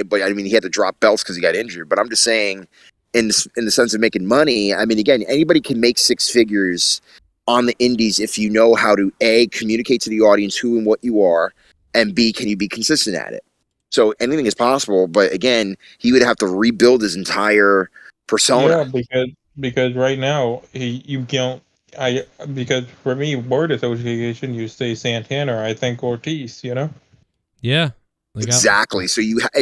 But I mean, he had to drop belts because he got injured. But I'm just saying, in the sense of making money, I mean, again, anybody can make 6 figures on the indies if you know how to A, communicate to the audience who and what you are, and B, can you be consistent at it? So anything is possible, but again, he would have to rebuild his entire persona. Yeah, because right now because for me, word association, you say Santana, I think Ortiz, Yeah. Exactly. So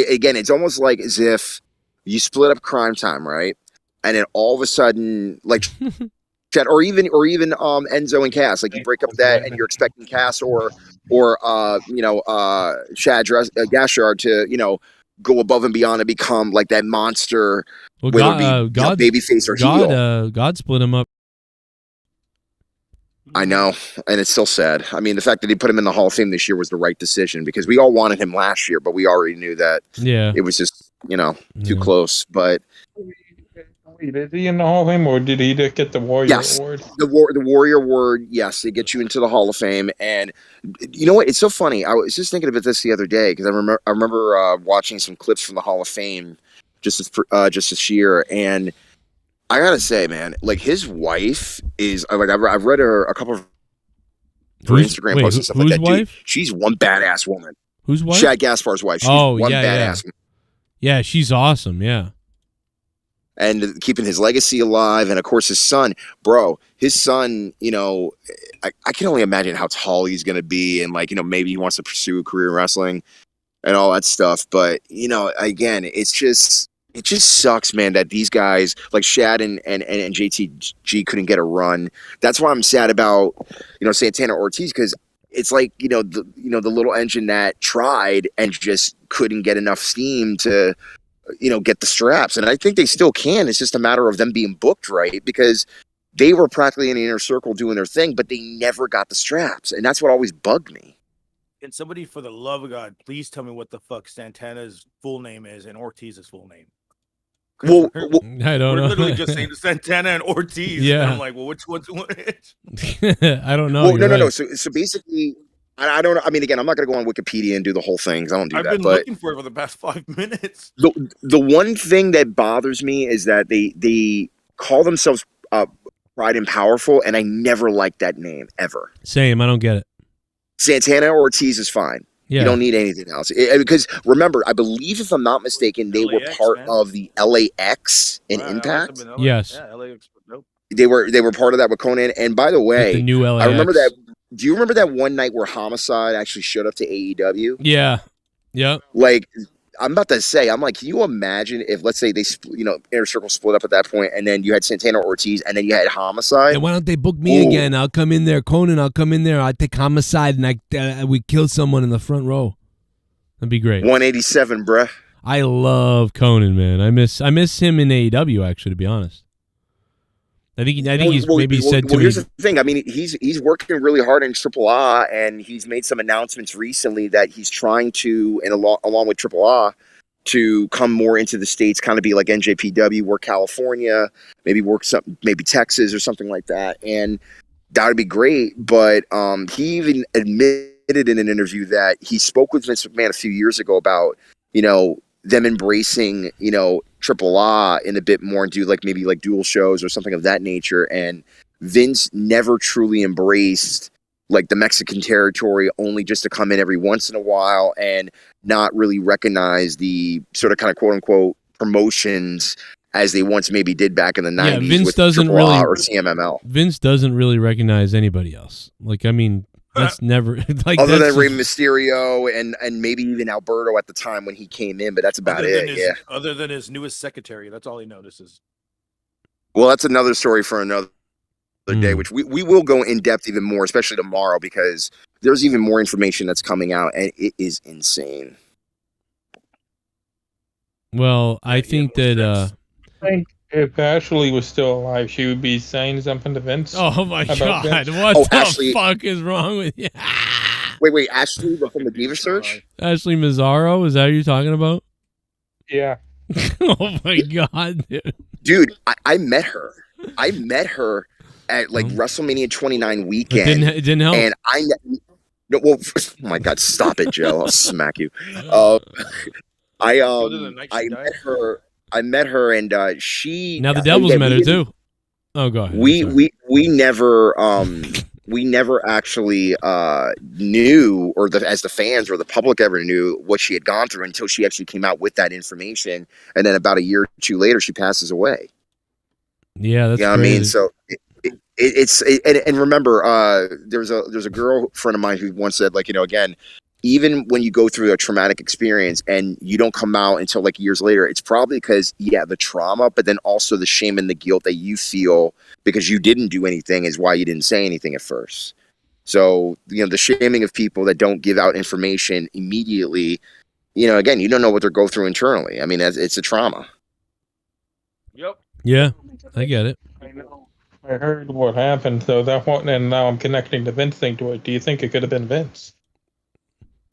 again, it's almost like as if you split up Crime Time, right? And then all of a sudden, like or even Enzo and Cass, like you break up that and you're expecting Cass or Shad Gashard to go above and beyond and become like that monster, well, whether it be babyface or heel. God split him up. I know, and it's still sad. I mean, the fact that he put him in the Hall of Fame this year was the right decision because we all wanted him last year, but we already knew that it was just too close. But wait, is he in the Hall of Fame, or did he just get the Warrior Award? The Warrior Award, yes, it gets you into the Hall of Fame. And you know what? It's so funny. I was just thinking about this the other day because I remember watching some clips from the Hall of Fame just this year, and I gotta say, man, like his wife is like I've read a couple of her Instagram posts and stuff like that. Dude, she's one badass woman. Whose wife? Shad Gaspar's wife. She's one badass. Yeah, she's awesome. Yeah. And keeping his legacy alive, and of course his son, his son, I can only imagine how tall he's gonna be, and maybe he wants to pursue a career in wrestling and all that stuff. But again, it just sucks, man, that these guys like Shad and JTG couldn't get a run. That's why I'm sad about Santana Ortiz, because it's like the little engine that tried and just couldn't get enough steam to get the straps. And I think they still can. It's just a matter of them being booked right, because they were practically in the Inner Circle doing their thing, but they never got the straps. And that's what always bugged me. Can somebody, for the love of God, please tell me what the fuck Santana's full name is and Ortiz's full name? Well, I don't know. We're literally just saying Santana and Ortiz. Yeah. And I'm like, well, which one's which? I don't know. Well, no. Right. So basically, I don't know. I mean, again, I'm not going to go on Wikipedia and do the whole thing. 'Cause I don't do I've that. been But looking for it for the past 5 minutes. the one thing that bothers me is that they call themselves Pride and Powerful, and I never liked that name ever. Same. I don't get it. Santana or Ortiz is fine. Yeah. You don't need anything else. Because remember, I believe, if I'm not mistaken, they were part of the LAX in Impact. Yes. Yeah, LAX. Nope. They were part of that with Conan. And by the way, the new LAX. I remember that. Do you remember that one night where Homicide actually showed up to AEW? Yeah. Yep. Like, I'm about to say, I'm like, can you imagine if, let's say, they, Inner Circle split up at that point, and then you had Santana Ortiz, and then you had Homicide? And why don't they book me again? I'll come in there, Conan. I'll come in there. I'll take Homicide, and we kill someone in the front row. That'd be great. 187, bruh. I love Conan, man. I miss him in AEW. Actually, to be honest, I think he's maybe said to me. Here's the thing. I mean, he's working really hard in AAA, and he's made some announcements recently that he's trying to, and along with AAA, to come more into the States, kind of be like NJPW, work California, maybe work maybe Texas or something like that, and that would be great. But he even admitted in an interview that he spoke with Vince McMahon a few years ago about them embracing AAA in a bit more and do maybe dual shows or something of that nature. And Vince never truly embraced the Mexican territory, only just to come in every once in a while and not really recognize the sort of kind of quote unquote promotions as they once maybe did back in the 90s. Yeah, Vince with doesn't AAA really or CMML. Vince doesn't really recognize anybody else. That's never other than Rey Mysterio and maybe even Alberto at the time when he came in, but that's about it. Other than his newest secretary, that's all he notices. Well, that's another story for another day, which we will go in depth even more, especially tomorrow, because there's even more information that's coming out, and it is insane. Well, I think that I think if Ashley was still alive, she would be saying something to Vince. Oh my about God! Vince. What the Ashley, fuck is wrong with you? Wait, Ashley from the Diva Search? Ashley Mazzaro? Is that who you're talking about? Yeah. Oh my God, dude! I met her. I met her at WrestleMania 29 weekend. It didn't help. And oh my God, stop it, Joe! I'll smack you. I met her, and she. Now the Devils met her too. Oh, go ahead. We never actually knew, or as the fans or the public ever knew, what she had gone through until she actually came out with that information, and then about a year or two later, she passes away. Yeah, that's. I mean, so and remember, there's a girl friend of mine who once said, again, even when you go through a traumatic experience and you don't come out until years later, it's probably because, the trauma, but then also the shame and the guilt that you feel because you didn't do anything is why you didn't say anything at first. So, the shaming of people that don't give out information immediately, again, you don't know what they're going through internally. I mean, it's a trauma. Yep. Yeah, I get it. I know. I heard what happened, so and now I'm connecting the Vince thing to it. Do you think it could have been Vince?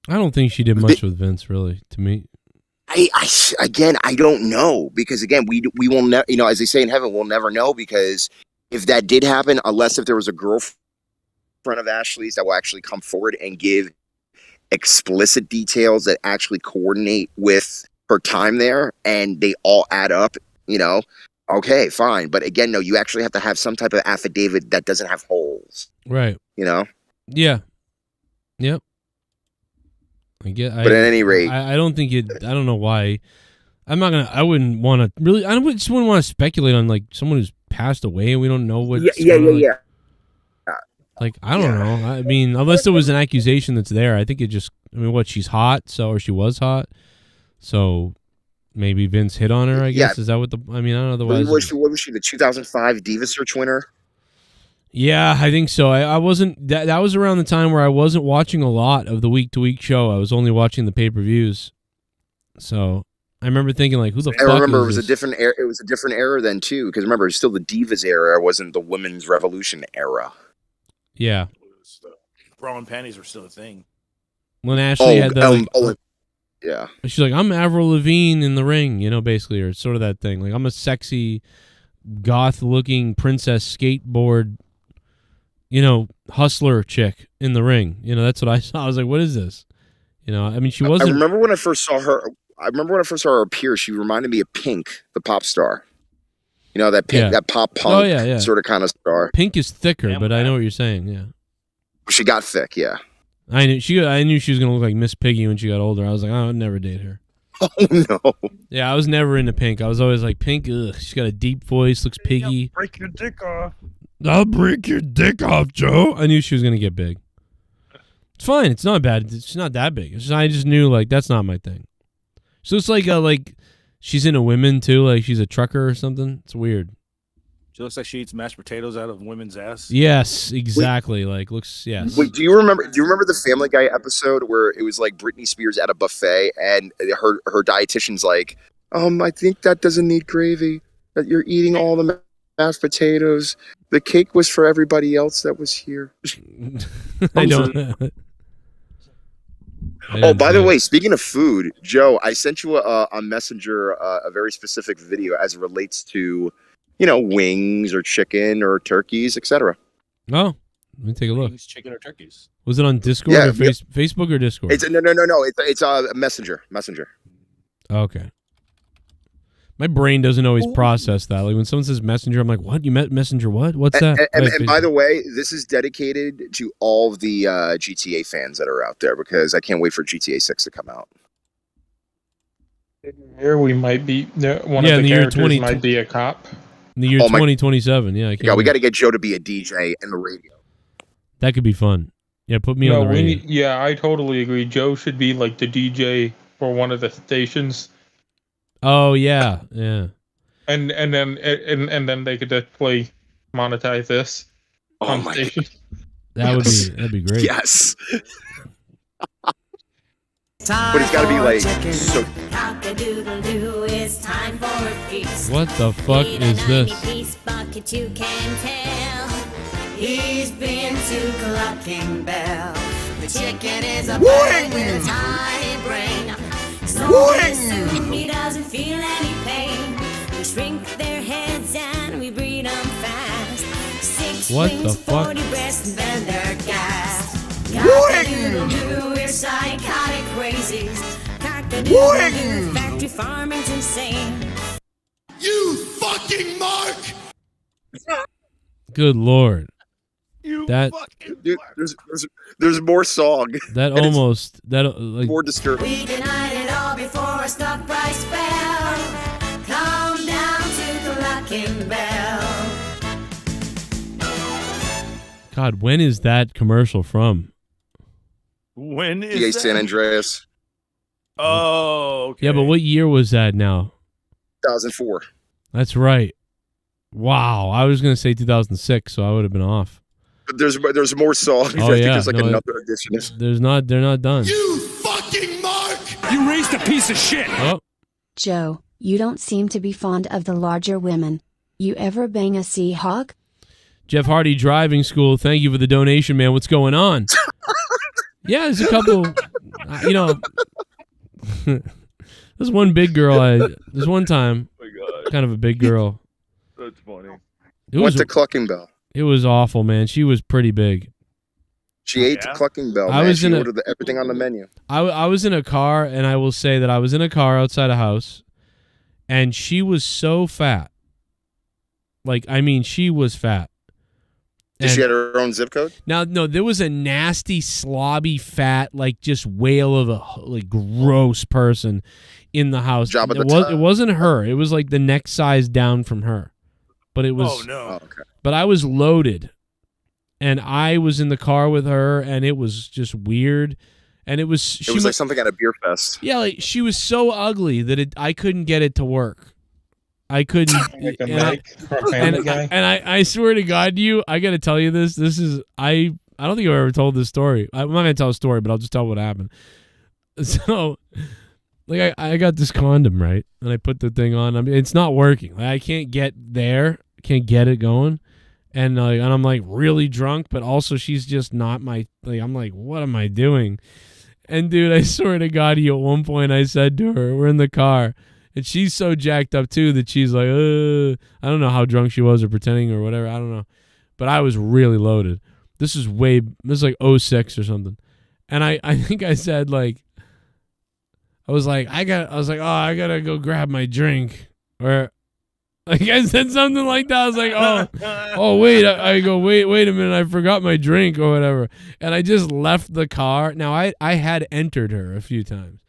I don't think she did much with Vince, really, to me. I don't know, because again, we will never, as they say in heaven, we'll never know, because if that did happen, unless if there was a girlfriend of Ashley's that will actually come forward and give explicit details that actually coordinate with her time there, and they all add up, okay, fine. But again, no, you actually have to have some type of affidavit that doesn't have holes. Right. Yeah. Yep. But at any rate, I don't think it. I don't know why. I wouldn't want to really. Just wouldn't want to speculate on someone who's passed away and we don't know what. Yeah. I don't know. I mean, unless there was an accusation that's there, I think it just. I mean, she's hot, or she was hot, so maybe Vince hit on her. I guess is that what the. I mean, I don't know. Otherwise, what was she? The 2005 Diva Search winner. Yeah, I think so. I wasn't. That was around the time where I wasn't watching a lot of the week-to-week show. I was only watching the pay-per-views. So I remember thinking, who the fuck? I remember is it was a different era. It was a different era then too, because remember, it was still the Divas era. It wasn't the Women's Revolution era. Yeah. Bra and panties were still a thing. When Ashley had the yeah. She's like, I'm Avril Lavigne in the ring, you know, basically, or sort of that thing. Like, I'm a sexy, goth-looking princess skateboard, you know, hustler chick in the ring. You know, that's what I saw. I was like, what is this? You know, I mean, she wasn't. I remember when I first saw her appear, she reminded me of Pink, the pop star. You know, that Pink, that pop punk sort of kind of star. Pink is thicker, but I know what you're saying, yeah. She got thick, yeah. I knew she was gonna look like Miss Piggy when she got older. I was like, I would never date her. Oh no. Yeah, I was never into Pink. I was always like, Pink, ugh, she's got a deep voice, looks piggy. Break your dick off. I'll break your dick off, Joe. I knew she was gonna get big. It's fine. It's not bad. It's not that big. It's just, I just knew like that's not my thing. So it's like she's into women too. Like she's a trucker or something. It's weird. She looks like she eats mashed potatoes out of women's ass. Yes, exactly. Yes. Wait, do you remember the Family Guy episode where it was like Britney Spears at a buffet and her dietitian's like, I think that doesn't need gravy. That you're eating all the mashed potatoes. The cake was for everybody else that was here. I don't. Oh, by the way, speaking of food, Joe, I sent you on Messenger a very specific video as it relates to, you know, wings or chicken or turkeys, etc. Oh, let me take a look. Wings, chicken, or turkeys? Was it on Discord or Facebook or Discord? It's no. It's Messenger. Okay. My brain doesn't always process that. Like when someone says Messenger, I'm like, what? You met Messenger? What? What's that? And by the way, this is dedicated to all of the GTA fans that are out there because I can't wait for GTA 6 to come out. Here we might be one in of the the year characters might be a cop. In the year 2027, yeah. We got to get Joe to be a DJ in the radio. That could be fun. Yeah, put me on the radio. I totally agree. Joe should be like the DJ for one of the stations. Oh yeah. And then they could just play monetize this on station. That'd be great. Yes. But it's got to be like so. What the fuck is this? He's been to Clucking Bell. The chicken is a bird with a tiny brain. So soon he doesn't feel any pain. We shrink their heads and we breed them fast. 6 what wings, the fuck? 40 breasts, and then they're gassed. Cock-a-doodle-doo, we're psychotic crazies. Cock-a-doodle-doo, factory farming's insane. You fucking Mark! Good Lord. Dude, there's more song. More disturbing. We denied it all before our stock price fell. Come down to Clucking Bell. God, when is that commercial from? When is PA that? San Andreas. Oh, okay. Yeah, but what year was that now? 2004. That's right. Wow, I was gonna say 2006, so I would have been off. But there's more songs. Oh, I think yeah. there's like No, another edition. They're not done. You fucking Mark! You raised a piece of shit. Oh. Joe, you don't seem to be fond of the larger women. You ever bang a Seahawk? Jeff Hardy Driving School, thank you for the donation, man. What's going on? Yeah, there's a couple. You know, there's one big girl. There's one time, kind of a big girl. That's funny. Went to Clucking Bell. It was awful, man. She was pretty big. She ate the Clucking Bell. Man. She ordered everything on the menu. I was in a car, and I will say that I was in a car outside a house, and she was so fat. Like, I mean, she was fat. Did she have her own zip code? No, there was a nasty, slobby, fat, like just whale of a like gross person in the house. It wasn't her. It was like the next size down from her. But it was. Oh no. Okay. But I was loaded, and I was in the car with her, and it was just weird. And it was. It was like something at a beer fest. Yeah, like she was so ugly that I couldn't get it to work. I couldn't. I swear to God, I got to tell you this. This is I don't think I've ever told this story. I'm not gonna tell a story, but I'll just tell what happened. So, like I got this condom, right, and I put the thing on. I mean, it's not working. Like, I can't get there. Can't get it going. And I'm like really drunk, but also she's just not my. Like I'm like, what am I doing? And dude, I swear to God, at one point I said to her, we're in the car, and she's so jacked up too that she's like, I don't know how drunk she was or pretending or whatever. I don't know. But I was really loaded. This is like 06 or something. And I think I said like, I was like, I gotta go grab my drink. Or like I said something like that. I was like, wait. I go, wait a minute. I forgot my drink or whatever. And I just left the car. Now I had entered her a few times.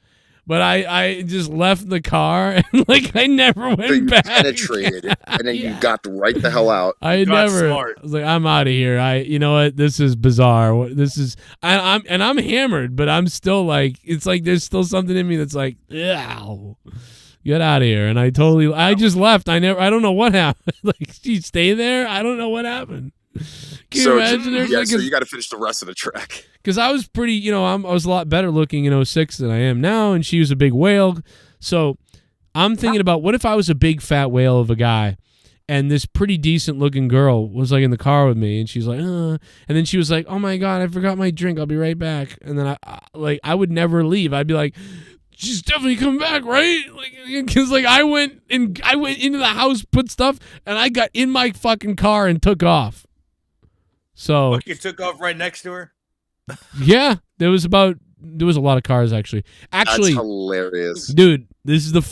But I just left the car and like I never went back. Penetrated it, and then you got right the hell out. I was like, I'm out of here. You know what? This is bizarre. This is I'm hammered, but I'm still like, it's like there's still something in me that's like, ew, get out of here. And I just left. I don't know what happened. Like, she stay there. I don't know what happened. Can you imagine her? Yeah, so you got to finish the rest of the track. Because I was pretty, I was a lot better looking in 06 than I am now, and she was a big whale. So I'm thinking about, what if I was a big fat whale of a guy, and this pretty decent looking girl was like in the car with me, and she's like, and then she was like, oh my God, I forgot my drink. I'll be right back. And then I would never leave. I'd be like, she's definitely coming back, right? Like, because like I went into the house, put stuff, and I got in my fucking car and took off. So Look, you took off right next to her? Yeah, there was a lot of cars actually. That's hilarious, dude. This is the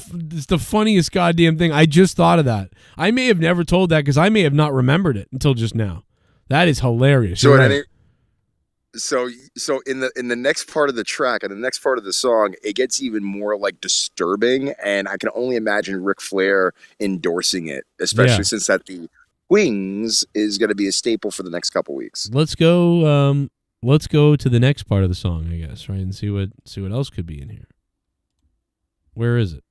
funniest goddamn thing. I just thought of that. I may have never told that because I may have not remembered it until just now. That is hilarious. So in the next part of the track and the next part of the song, it gets even more like disturbing, and I can only imagine Ric Flair endorsing it, especially since that the Wings is going to be a staple for the next couple weeks. Let's go. Let's go to the next part of the song, I guess, right, and see what else could be in here. Where is it?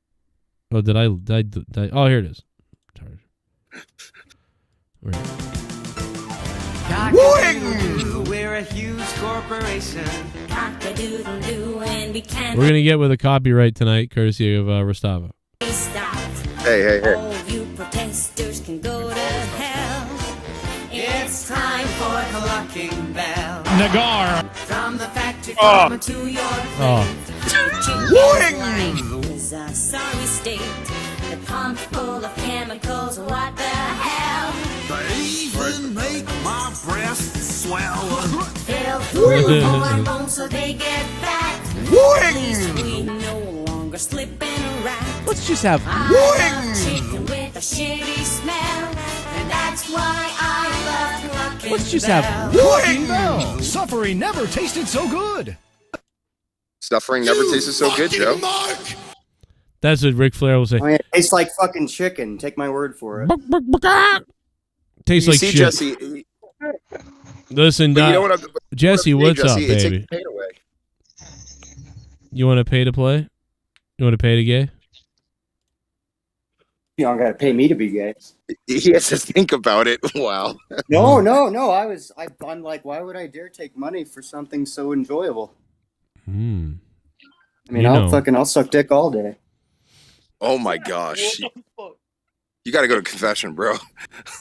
Oh, did I oh, here it is. We're a huge corporation. We're gonna get with a copyright tonight, courtesy of Rostava. Hey. All you protesters can go to hell. It's time for Clucking Bell. Nagar. From the factory farmer to your plate. Is a sorry state. The pump full of chemicals. What the hell? They even make my breasts swell. Fill full of hormones so they get fat. At least we no longer slip in a rat. Let's just have chicken with a shitty smell, and that's why I love Clucking Let's just have Clucking Bell. Suffering never tasted so good. Suffering never tasted so good, Joe. That's what Ric Flair will say. Oh, yeah, it tastes like fucking chicken. Take my word for it. Tastes like shit. Jesse, Listen, you know what Jesse, what's up, Jesse, baby? Take away. You want to pay to play? You want to pay to gay? You don't got to pay me to be gay. He has to think about it. Wow. No. I'm like, why would I dare take money for something so enjoyable? I mean, I'll suck dick all day. Oh my gosh. You got to go to confession, bro.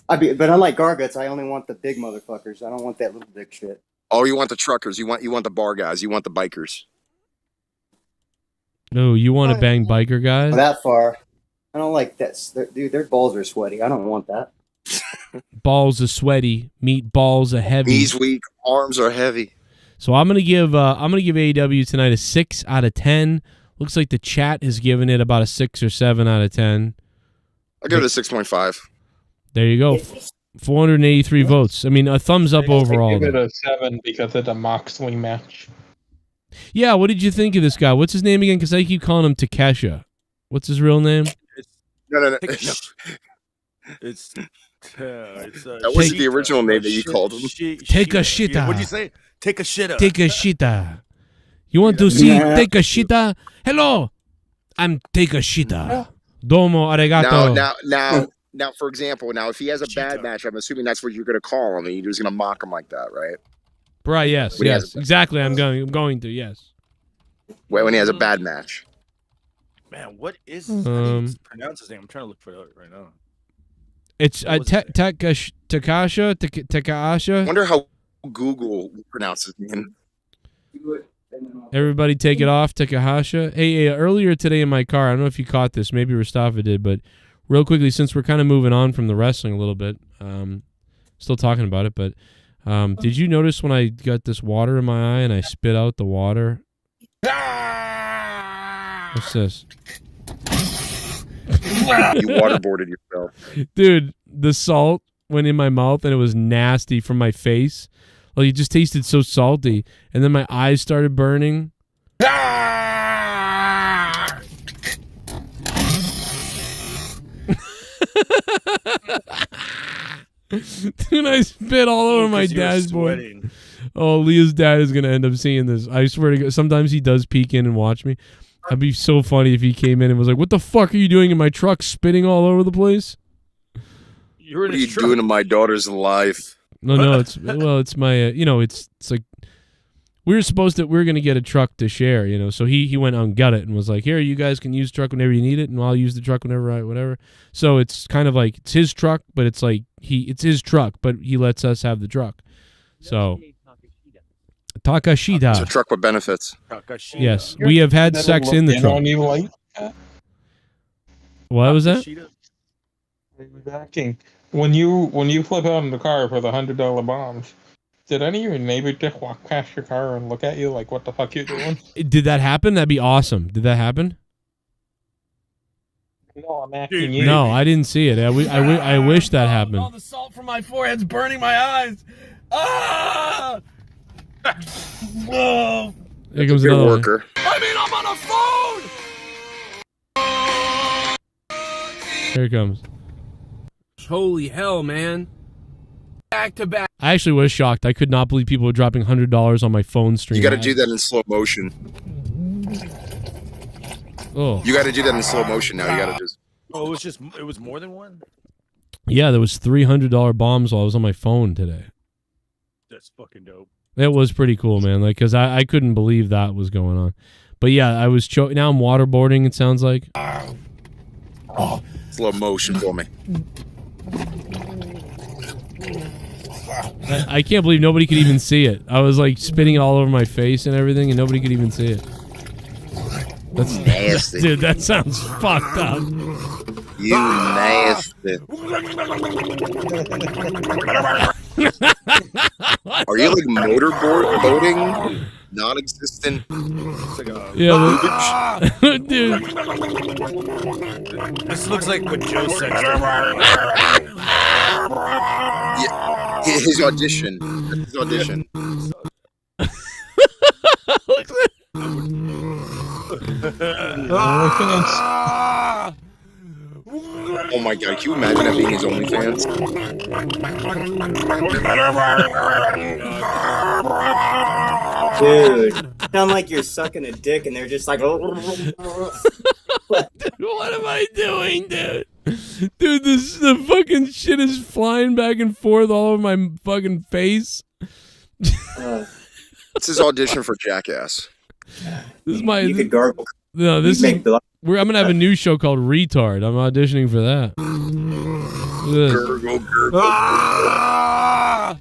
But unlike Garguts, I only want the big motherfuckers. I don't want that little dick shit. Oh, you want the truckers. You want the bar guys. You want the bikers. No, you want to bang biker guys? That far. I don't like that. Dude, their balls are sweaty. I don't want that. Balls are sweaty. Meat balls are heavy. Knees weak. Arms are heavy. So I'm gonna give AEW tonight a 6 out of 10. Looks like the chat has given it about a 6 or 7 out of 10. I'll give it a 6.5. There you go. 483 votes. I mean, a thumbs up overall. Give it a 7 because of the Moxley match. Yeah, what did you think of this guy? What's his name again? Because I keep calling him Takesha. What's his real name? No. It's that wasn't the original name that you called him. Take a shita. What'd you say? Take a shita. Take a shita. You want to see Take a shita? Hello, I'm Take a shita. Domo arigato. Now, for example, if he has a bad match, I'm assuming that's what you're going to call him, and you're just going to mock him like that, right? Right. Yes. Exactly. I'm going to. Yes. When he has a bad match. Man, what is how do you pronounce his name? I'm trying to look for it right now. It's Takasha. I wonder how Google pronounces his name. Everybody take it off, Takahasha. Hey, earlier today in my car, I don't know if you caught this, maybe Rastava did, but real quickly, since we're kind of moving on from the wrestling a little bit, still talking about it, but did you notice when I got this water in my eye and I spit out the water? What's this? You waterboarded yourself. Dude, the salt went in my mouth and it was nasty from my face. Like, it just tasted so salty. And then my eyes started burning. Dude, I spit all over my dashboard. Oh, Leah's dad is going to end up seeing this. I swear to God, sometimes he does peek in and watch me. That'd be so funny if he came in and was like, "What the fuck are you doing in my truck, spitting all over the place?" What are you doing to my daughter's life? No, it's my it's like we were gonna get a truck to share, so he went out and got it and was like, "Here, you guys can use the truck whenever you need it, and I'll use the truck whenever whatever." So it's kind of like it's his truck, but it's like it's his truck, but he lets us have the truck. So Takashita. It's a truck with benefits. Yes, we have had sex in the truck. What was that? When you flip out in the car for the $100 bombs, did any of your neighbors just walk past your car and look at you like, "What the fuck you doing?" Did that happen? That'd be awesome. Did that happen? No, I'm asking you. No, I didn't see it. I wish that happened. All the salt from my forehead's burning my eyes. Ah! Whoa! Here comes another one. I mean, I'm on a phone. Here it comes. Holy hell, man. Back to back. I actually was shocked. I could not believe people were dropping $100 on my phone stream. You got to do that in slow motion. Oh. You got to do that in slow motion now. You got to just. Oh, it was more than one? Yeah, there was $300 bombs while I was on my phone today. That's fucking dope. It was pretty cool, man. Like, because I couldn't believe that was going on. But yeah, I was now I'm waterboarding, it sounds like. Oh, slow motion for me. I can't believe nobody could even see it. I was like spitting it all over my face and everything, and nobody could even see it. That's nasty. Dude, that sounds fucked up. You nasty. Are you like motorboating? Non-existent. Yeah, dude. This looks like what Joe said. Yeah, his audition. His audition. Oh my god, can you imagine that being his OnlyFans? Dude, sound like you're sucking a dick and they're just like... What am I doing, dude? Dude, the fucking shit is flying back and forth all over my fucking face. It's his audition for Jackass. This is my... You could gargle. No, this is... I'm going to have a new show called Retard. I'm auditioning for that. Gurgle, gurgle. Ah!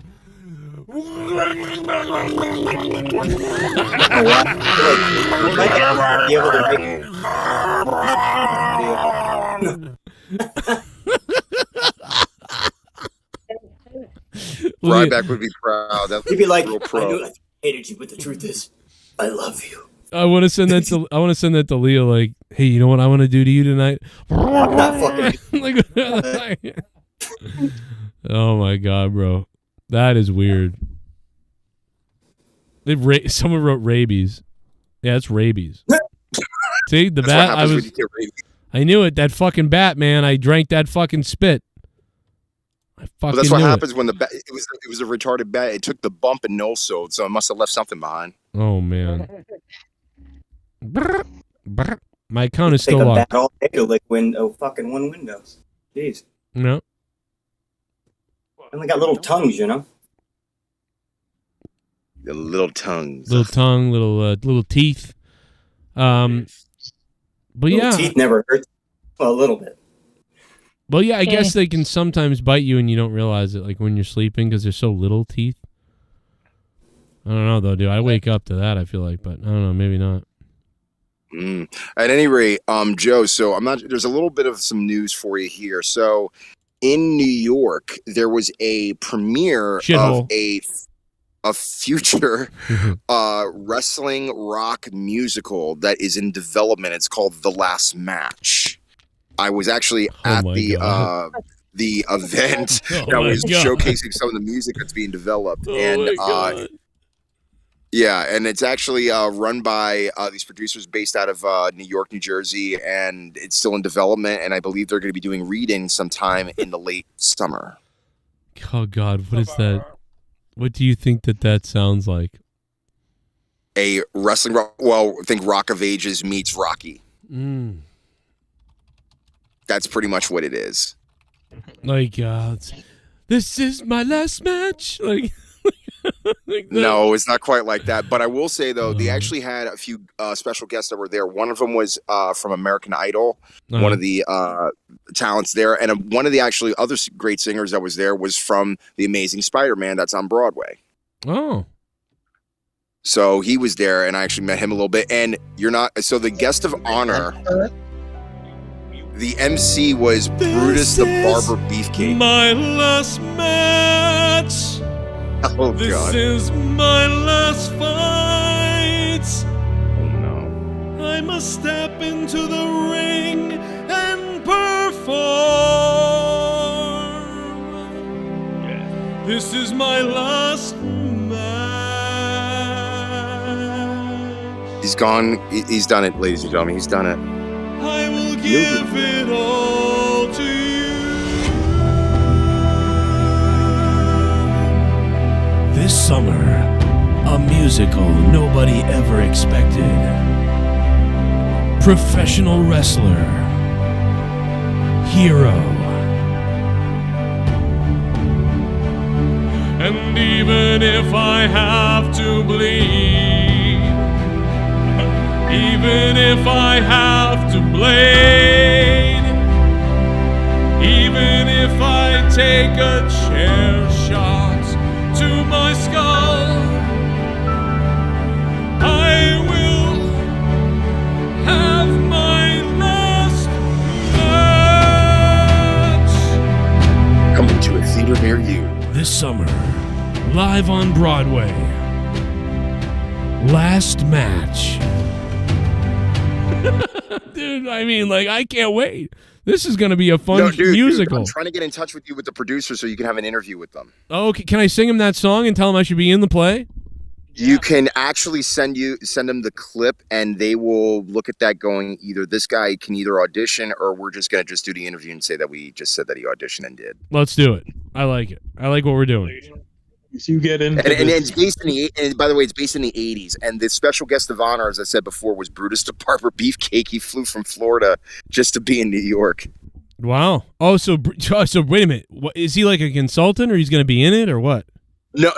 Ryback would be proud. He'd be like, real "I pro. knew I hated you, but the truth is, I love you." I want to send that to Leah. Like, hey, you know what I want to do to you tonight? I'm not fucking. Like, oh my god, bro, that is weird. Someone wrote rabies. Yeah, it's rabies. See the bat. I knew it. That fucking bat, man. I drank that fucking spit. But that's what happens when the bat. It was a retarded bat. It took the bump and no sold, so it must have left something behind. Oh man. My account is still locked. Take a bat all day to lick fucking one window. Jeez. No. Only got little tongues, you know. The little tongues. Little tongue, little teeth. But little yeah, teeth never hurt. Well, a little bit. Well, yeah, I guess they can sometimes bite you and you don't realize it, like when you're sleeping, because they're so little teeth. I don't know though, dude. I wake up to that. I feel like, but I don't know. Maybe not. At any rate, Joe. So I'm not. There's a little bit of some news for you here. So in New York, there was a premiere of a future wrestling rock musical that is in development. It's called The Last Match. I was actually at the event that was showcasing some of the music that's being developed, yeah, and it's actually run by these producers based out of New York, New Jersey, and it's still in development. And I believe they're going to be doing readings sometime in the late summer. Oh God, what is that? What do you think that sounds like? A wrestling rock. Well, I think Rock of Ages meets Rocky. That's pretty much what it is. Like, this is my last match. Like no, it's not quite like that. But I will say though, they actually had a few special guests that were there. One of them was from American Idol, one of the talents there, and one of the actually other great singers that was there was from The Amazing Spider-Man that's on Broadway. Oh. So he was there, and I actually met him a little bit. And so the guest of honor, the MC was Brutus the Barber Beefcake. My last match. Oh, this God. is my last fight. Oh, no. I must step into the ring and perform. This is my last match. He's gone. He's done it, ladies and gentlemen. He's done it. I will give it all to you. This summer, a musical nobody ever expected. Professional wrestler. Hero. And even if I have to bleed, even if I have to blade, even if I take a chair shot to my skull, I will have my last match. Coming to a theater near you. This summer, live on Broadway. Last Match. Dude, I mean, like, I can't wait. This is going to be a fun musical. Dude, I'm trying to get in touch with you with the producer so you can have an interview with them. Oh, okay. Can I sing him that song and tell him I should be in the play? You can actually send them the clip, and they will look at that going, either this guy can either audition, or we're just going to just do the interview and say that we just said that he auditioned and did. Let's do it. I like it. I like what we're doing. You get in, and it's based in and by the way, it's based in the 80s. And the special guest of honor, as I said before, was Brutus the Barber Beefcake. He flew from Florida just to be in New York. Wow. Oh, so wait a minute. What, is he like a consultant, or he's going to be in it, or what? No.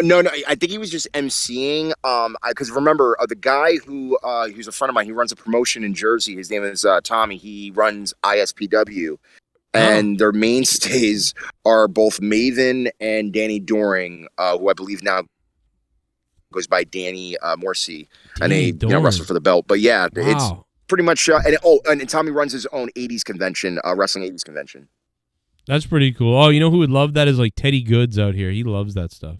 I think he was just emceeing. Because remember, the guy who's a friend of mine, he runs a promotion in Jersey. His name is Tommy. He runs ISPW. And their mainstays are both Maven and Danny Doring, who I believe now goes by Danny Morsi, and a wrestler for the belt. But yeah, it's pretty much. And Tommy runs his own 80s convention, wrestling 80s convention. That's pretty cool. Oh, you know who would love that is like Teddy Goods out here. He loves that stuff.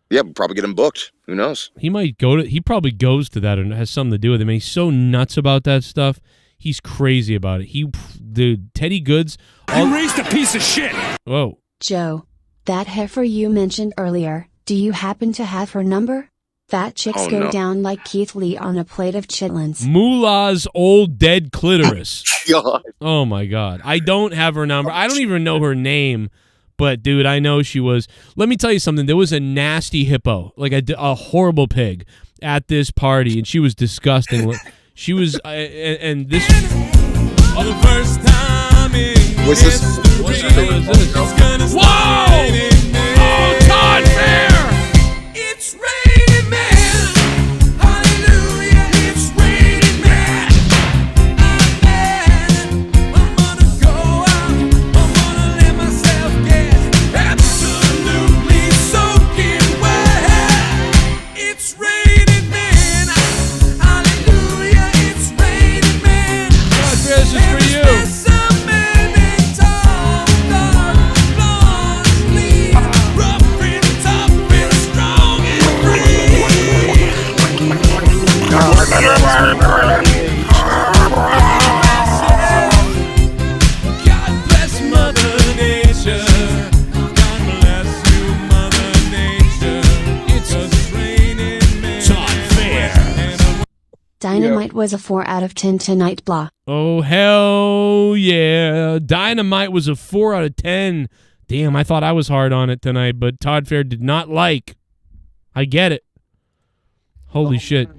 Yeah, we'll probably get him booked. Who knows? He might go to. He probably goes to that and has something to do with it. I mean, he's so nuts about that stuff. He's crazy about it. Dude, Teddy Goods. You raised a piece of shit. Whoa. Joe, that heifer you mentioned earlier, do you happen to have her number? Fat chicks go down like Keith Lee on a plate of chitlins. Moolah's old dead clitoris. God. Oh my God. I don't have her number. I don't even know her name. But, dude, I know she was. Let me tell you something. There was a nasty hippo, like a horrible pig, at this party, and she was disgusting. She was, and this. For the first time in was this? Whoa! Oh, Todd Fair! It's raining man! Hallelujah! It's raining man! I'm gonna go out. I'm gonna let myself get absolutely soaking wet. was a 4 out of 10 tonight, blah. Oh, hell yeah. Dynamite was a 4 out of 10. Damn, I thought I was hard on it tonight, but Todd Fair did not like. I get it. Holy shit.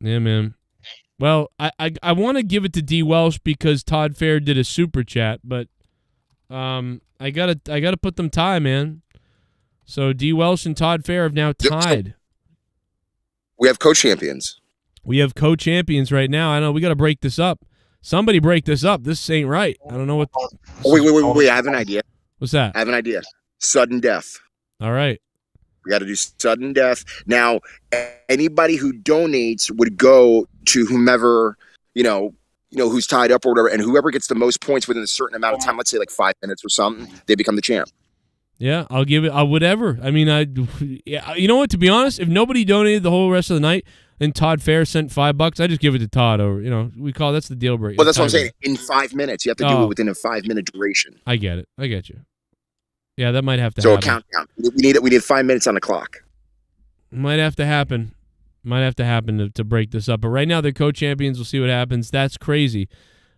Yeah, man. Well, I want to give it to DWELSH because Todd Fair did a super chat, but I gotta put them tie, man. So DWELSH and Todd Fair have now tied. We have co-champions. We have co-champions right now. I know we got to break this up. Somebody break this up. This ain't right. I don't know what. Wait. I have an idea. What's that? I have an idea. Sudden death. All right. We got to do sudden death. Now, anybody who donates would go to whomever, who's tied up or whatever, and whoever gets the most points within a certain amount of time, let's say like 5 minutes or something, they become the champ. Yeah, I'll give it whatever. I mean, you know what? To be honest, if nobody donated the whole rest of the night and Todd Fair sent $5, I just give it to Todd. Or that's the deal breaker. Well, that's what I'm saying. In 5 minutes, you have to do it within a 5-minute duration. I get it. I get you. Yeah, that might have to happen. So a countdown. We need 5 minutes on the clock. Might have to happen. To break this up. But right now they're co-champions. We'll see what happens. That's crazy.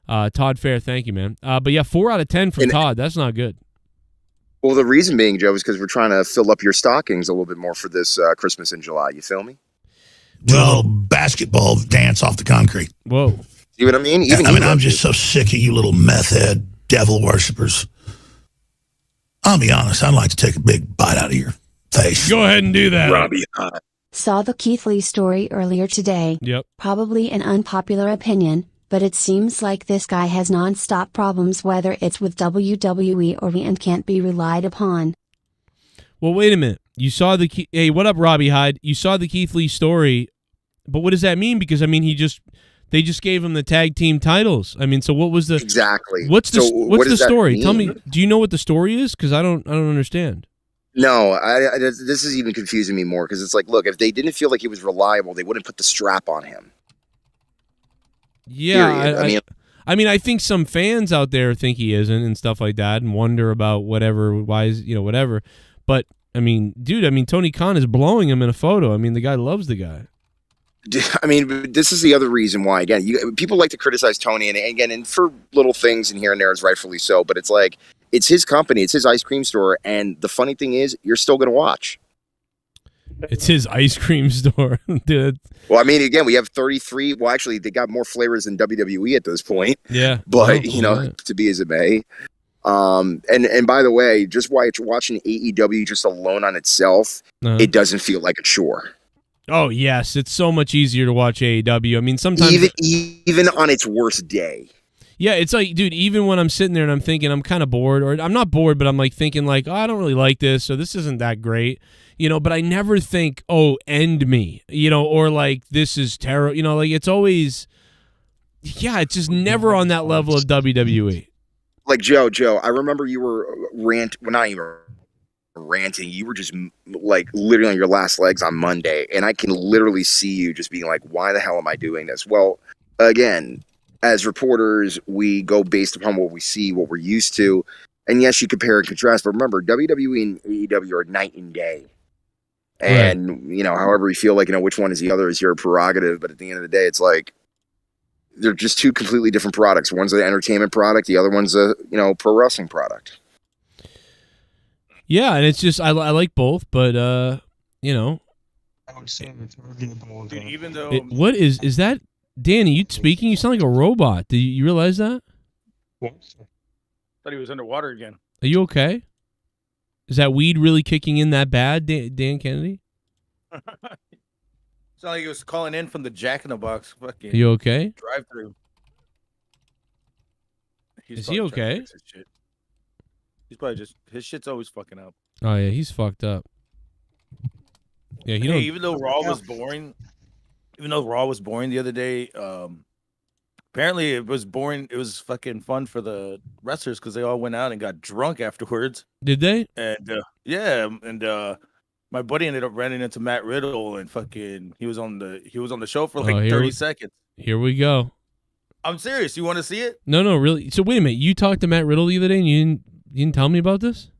Todd Fair, thank you, man. But yeah, 4 out of 10 from Todd. That's not good. Well, the reason being, Joe, is because we're trying to fill up your stockings a little bit more for this Christmas in July. You feel me? Do a little basketball dance off the concrete. Whoa. See what I mean? I'm just so sick of you little meth head devil worshippers. I'll be honest, I'd like to take a big bite out of your face. Go ahead and do that. Robbie. Saw the Keith Lee story earlier today. Yep. Probably an unpopular opinion, but it seems like this guy has non-stop problems whether it's with WWE or and can't be relied upon. Well, wait a minute. You saw hey, what up, Robbie Hyde? You saw the Keith Lee story, but what does that mean? Because I mean, they just gave him the tag team titles. I mean, so what was the exactly? What's the story? Mean? Tell me. Do you know what the story is? Because I don't understand. No, this is even confusing me more because it's like, look, if they didn't feel like he was reliable, they wouldn't put the strap on him. Yeah, I mean, I think some fans out there think he isn't and stuff like that, and wonder about whatever. Why is whatever? But I mean, dude, Tony Khan is blowing him in a photo. I mean, the guy loves the guy. I mean, this is the other reason why. Again, people like to criticize Tony, and for little things and here and there is rightfully so. But it's like it's his company, it's his ice cream store, and the funny thing is, you're still going to watch. It's his ice cream store, dude. Well, I mean, again, we have 33. Well, actually, they got more flavors than WWE at this point. Yeah, but to be as it may. And by the way, just watching AEW just alone on itself, it doesn't feel like a chore. Oh yes, it's so much easier to watch AEW. I mean, sometimes even on its worst day. Yeah, it's like, dude, even when I'm sitting there and I'm thinking I'm kind of bored, or I'm not bored, but I'm like thinking like, oh, I don't really like this, or this isn't that great, but I never think, oh, end me, or like this is terrible, like it's always, it's just never on that level of WWE. Like Joe, I remember you were not even ranting, you were just like literally on your last legs on Monday, and I can literally see you just being like, why the hell am I doing this? Well, again, as reporters, we go based upon what we see, what we're used to. And yes, you compare and contrast, but remember, WWE and AEW are night and day. And, however you feel like, which one is the other is your prerogative. But at the end of the day, it's like, they're just two completely different products. One's an entertainment product. The other one's a, pro wrestling product. Yeah. And it's just, I like both, but, I would say it's arguable. Dude, even though what is that? Danny, you speaking? You sound like a robot. Do you realize that? Thought he was underwater again. Are you okay? Is that weed really kicking in that bad, Dan Kennedy? Sound like he was calling in from the Jack in the Box. Fucking. Are you okay? Drive through. Is he okay? He's probably just his shit's always fucking up. Oh yeah, he's fucked up. Yeah, even though Raw was boring. Even though Raw was boring the other day, apparently it was boring. It was fucking fun for the wrestlers because they all went out and got drunk afterwards. Did they? And my buddy ended up running into Matt Riddle and fucking he was on the show for like 30 seconds. Here we go. I'm serious. You want to see it? No, really. So wait a minute. You talked to Matt Riddle the other day and you didn't tell me about this?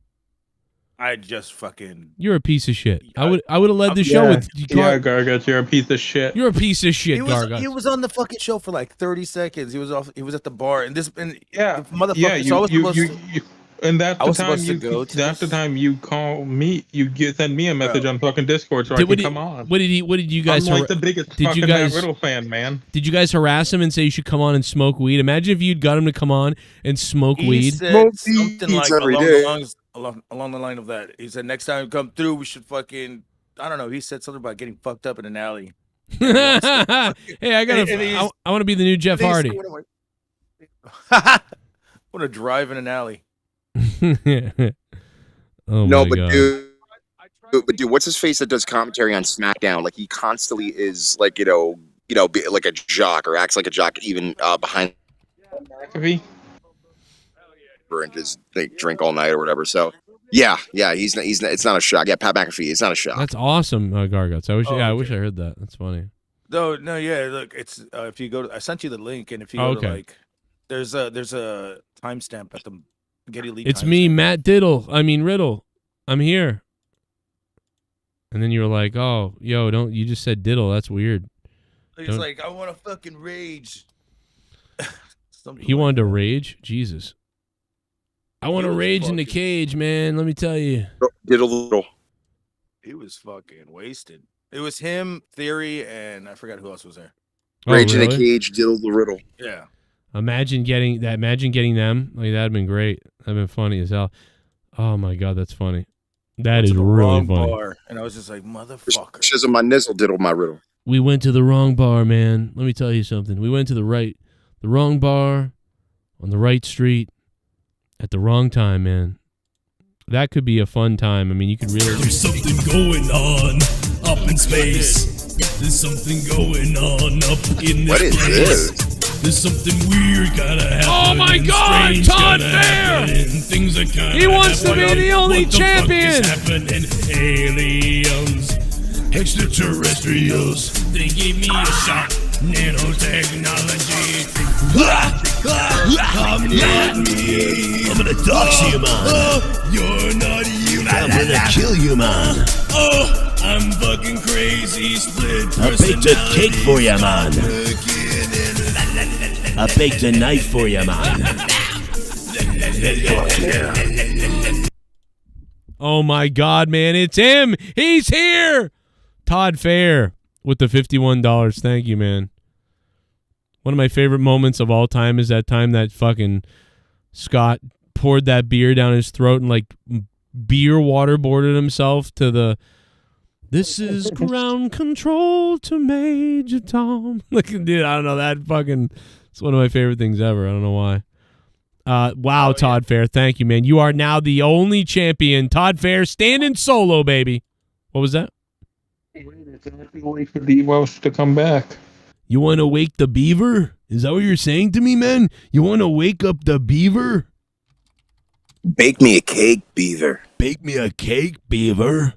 I just fucking. You're a piece of shit. I would have led the show with. Garguts, you're a piece of shit. You're a piece of shit, He Garguts. was on the fucking show for like 30 seconds. He was off. He was at the bar, and the motherfucker. Yeah, so I was supposed to. and that's I the was time supposed to go to that's the time you call me. Send me a message on fucking Discord so I can come on. What did you guys? I'm like the biggest did fucking you guys, Matt Riddle fan, man. Did you guys harass him and say you should come on and smoke weed? Imagine if you'd got him to come on and smoke He weed. said something like along the line of that. He said next time you come through, we should fucking. I don't know. He said something about getting fucked up in an alley. Hey, I want to be the new Jeff Hardy. I want to drive in an alley. Oh no, my but God. dude, what's his face that does commentary on SmackDown? Like he constantly is like like a jock or acts like a jock even behind and just drink all night or whatever. So yeah, he's not, it's not a shock. Yeah, Pat McAfee, it's not a shock. That's awesome, Garguts. I wish I heard that. That's funny. No, yeah. Look, it's if you go to, I sent you the link, and if you go to like, there's a timestamp at the Getty League. It's me, Matt Riddle. I'm here. And then you were like, "Oh, yo, you just said diddle. That's weird." He's like, "I want to fucking rage." He wanted to rage? Jesus. I want to rage in the cage, man. Let me tell you. Diddle. He was fucking wasted. It was him, Theory, and I forgot who else was there. Rage in a cage, diddle the riddle. Yeah. Imagine getting them. Like that'd been great. That'd been funny as hell. Oh my God, that's funny. That is really funny. Bar, and I was just like, motherfucker. Chisel my nizzle, diddle my riddle. We went to the wrong bar, man. Let me tell you something. We went to the wrong bar on the right street at the wrong time, man. That could be a fun time. I mean, you could really. There's something going on up in space. There's something going on up in this What is place. this? There's something weird gotta happen. Oh my God, Todd Fair! Things are kinda He wants to be happening. the only What the champion. fuck is happening? Aliens, extraterrestrials. They gave me a shot. Nanotechnology. I'm not me. I'm gonna dox you, man. You're not you. I'm gonna kill you, man. I'm fucking crazy. Split I baked a cake for you, man. I baked a knife for you, man. Oh my God, man. It's him. He's here. Todd Fair with the $51. Thank you, man. One of my favorite moments of all time is that time that fucking Scott poured that beer down his throat and like beer waterboarded himself to the "This is ground control to Major Tom." Like, dude, I don't know, that fucking, it's one of my favorite things ever. I don't know why. Wow, Todd Fair, thank you, man. You are now the only champion. Todd Fair standing solo, baby. What was that? Wait for DWELSH to come back. You want to wake the beaver? Is that what you're saying to me, man? You want to wake up the beaver? Bake me a cake, beaver. Bake me a cake, beaver.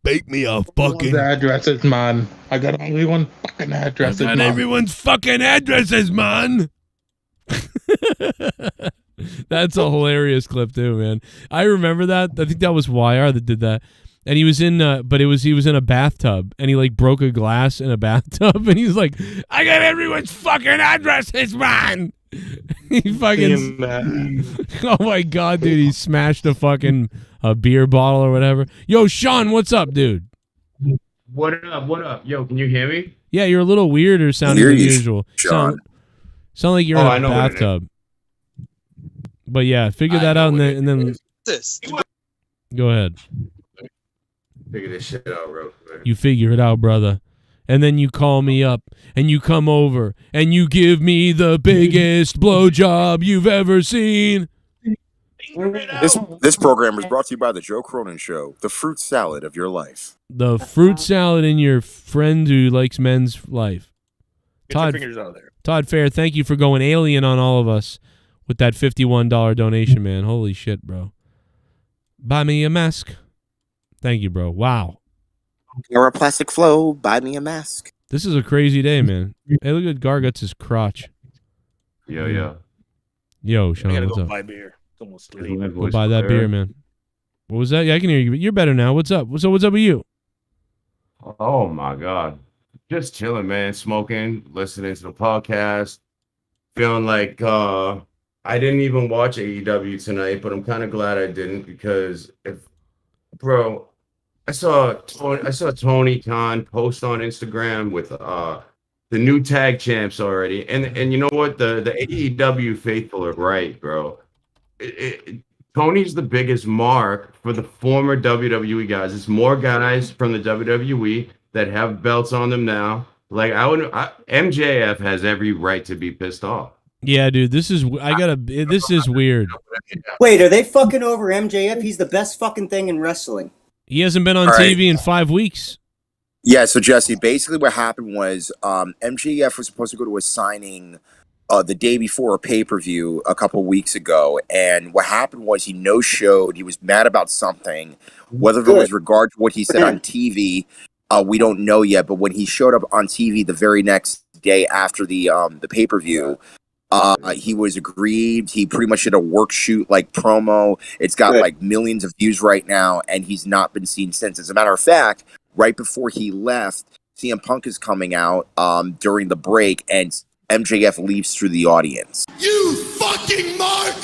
Bake me a fucking... The addresses, man. I got everyone's fucking addresses, I got everyone's fucking addresses, man. That's a hilarious clip too, man. I remember that. I think that was YR that did that. And he was in, he was in a bathtub, and he like broke a glass in a bathtub, and he's like, "I got everyone's fucking addresses, man." He fucking, oh my God, dude, he smashed a fucking beer bottle or whatever. Yo, Sean, what's up, dude? What up? What up? Yo, can you hear me? Yeah, you're a little weirder sounding than usual. Sean. Sound like you're I in a know what it bathtub. But yeah, figure that out, and then go ahead. Figure this shit out real quick. You figure it out, brother. And then you call me up, and you come over, and you give me the biggest blowjob you've ever seen. This program is brought to you by the Joe Cronin Show, the fruit salad of your life. The fruit salad in your friend who likes men's life. Get your fingers out of there. Todd Fair, thank you for going alien on all of us with that $51 donation, man. Holy shit, bro. Buy me a mask. Thank you, bro. Wow. Or a plastic flow, buy me a mask. This is a crazy day, man. Hey, look at Garguts' crotch. Yo. Yo, Sean, I gotta what's go up? buy beer. It's almost Go buy that beer, man. What was that? Yeah, I can hear you. You're better now. What's up? What's up with you? Oh my God. Just chilling, man. Smoking, listening to the podcast. Feeling like I didn't even watch AEW tonight, but I'm kind of glad I didn't because I saw Tony Khan post on Instagram with the new tag champs already. And you know what? The AEW faithful are right, bro. Tony's the biggest mark for the former WWE guys. It's more guys from the WWE that have belts on them now. Like MJF has every right to be pissed off. Yeah, dude, this is weird. Wait, are they fucking over MJF? He's the best fucking thing in wrestling. He hasn't been on TV in 5 weeks. Yeah, so Jesse, basically what happened was MJF was supposed to go to a signing the day before a pay-per-view a couple weeks ago, and what happened was he no-showed. He was mad about something, whether it was regard to what he said on TV, we don't know yet, but when he showed up on TV the very next day after the pay-per-view, he was aggrieved. He pretty much did a work shoot like promo. It's got like millions of views right now, and he's not been seen since. As a matter of fact, right before he left, CM Punk is coming out during the break, and MJF leaves through the audience. You fucking mark!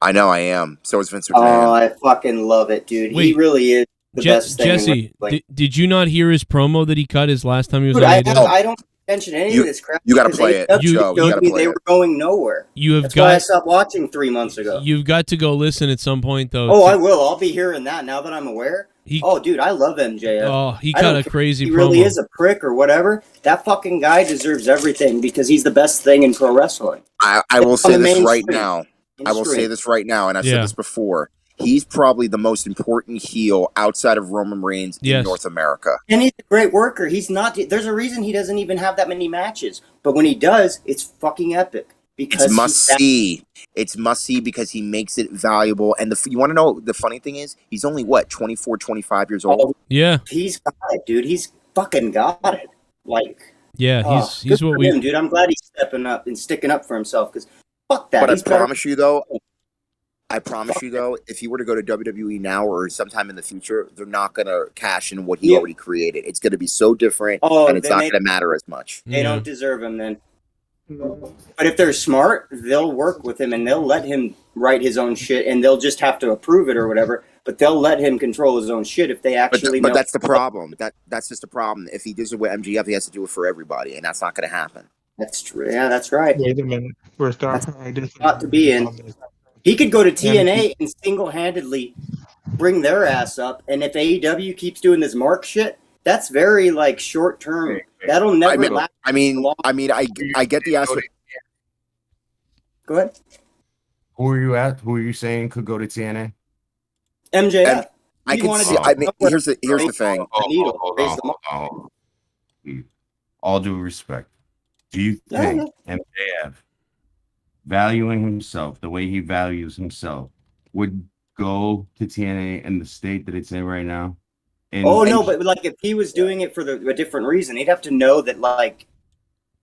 I know I am. So is Vince McMahon. Oh, I fucking love it, dude. He really is the best thing. Jesse, did you not hear his promo that he cut his last time he was Dude, on I AEW? don't mention any of this crap. You got to play it. Joe, they were going nowhere. That's why I stopped watching 3 months ago. You've got to go listen at some point, though. Oh, I will. I'll be hearing that now that I'm aware. Dude, I love MJF. Oh, he cut a crazy promo. He really is a prick or whatever. That fucking guy deserves everything because he's the best thing in pro wrestling. I will say this right now. I will say this right now, and I've said this before. He's probably the most important heel outside of Roman Reigns in North America. And he's a great worker. He's not. There's a reason he doesn't even have that many matches. But when he does, it's fucking epic. Because it's must see. It's must see because he makes it valuable. And you want to know the funny thing is, he's only 24, 25 years old. Yeah, he's got it, dude. He's fucking got it. Like, yeah, he's what we. Dude, I'm glad he's stepping up and sticking up for himself because fuck that. But I promise you though, if he were to go to WWE now or sometime in the future, they're not going to cash in what he already created. It's going to be so different, and it's not going to matter as much. They don't deserve him then. But if they're smart, they'll work with him and they'll let him write his own shit, and they'll just have to approve it or whatever. But they'll let him control his own shit if they actually. But that's the problem. That's just the problem. If he does it with MJF, he has to do it for everybody, and that's not going to happen. That's true. Yeah, that's right. Wait a minute. First off, not to be in. He could go to TNA and single-handedly bring their ass up, and if AEW keeps doing this mark shit, that's very like short term. That'll never last. I get the aspect. Go ahead. Who are you saying could go to TNA? MJF. I can see. Here's the thing. All due respect, do you think MJF, valuing himself the way he values himself, would go to TNA in the state that it's in right now? But like if he was doing it for a different reason, he'd have to know that like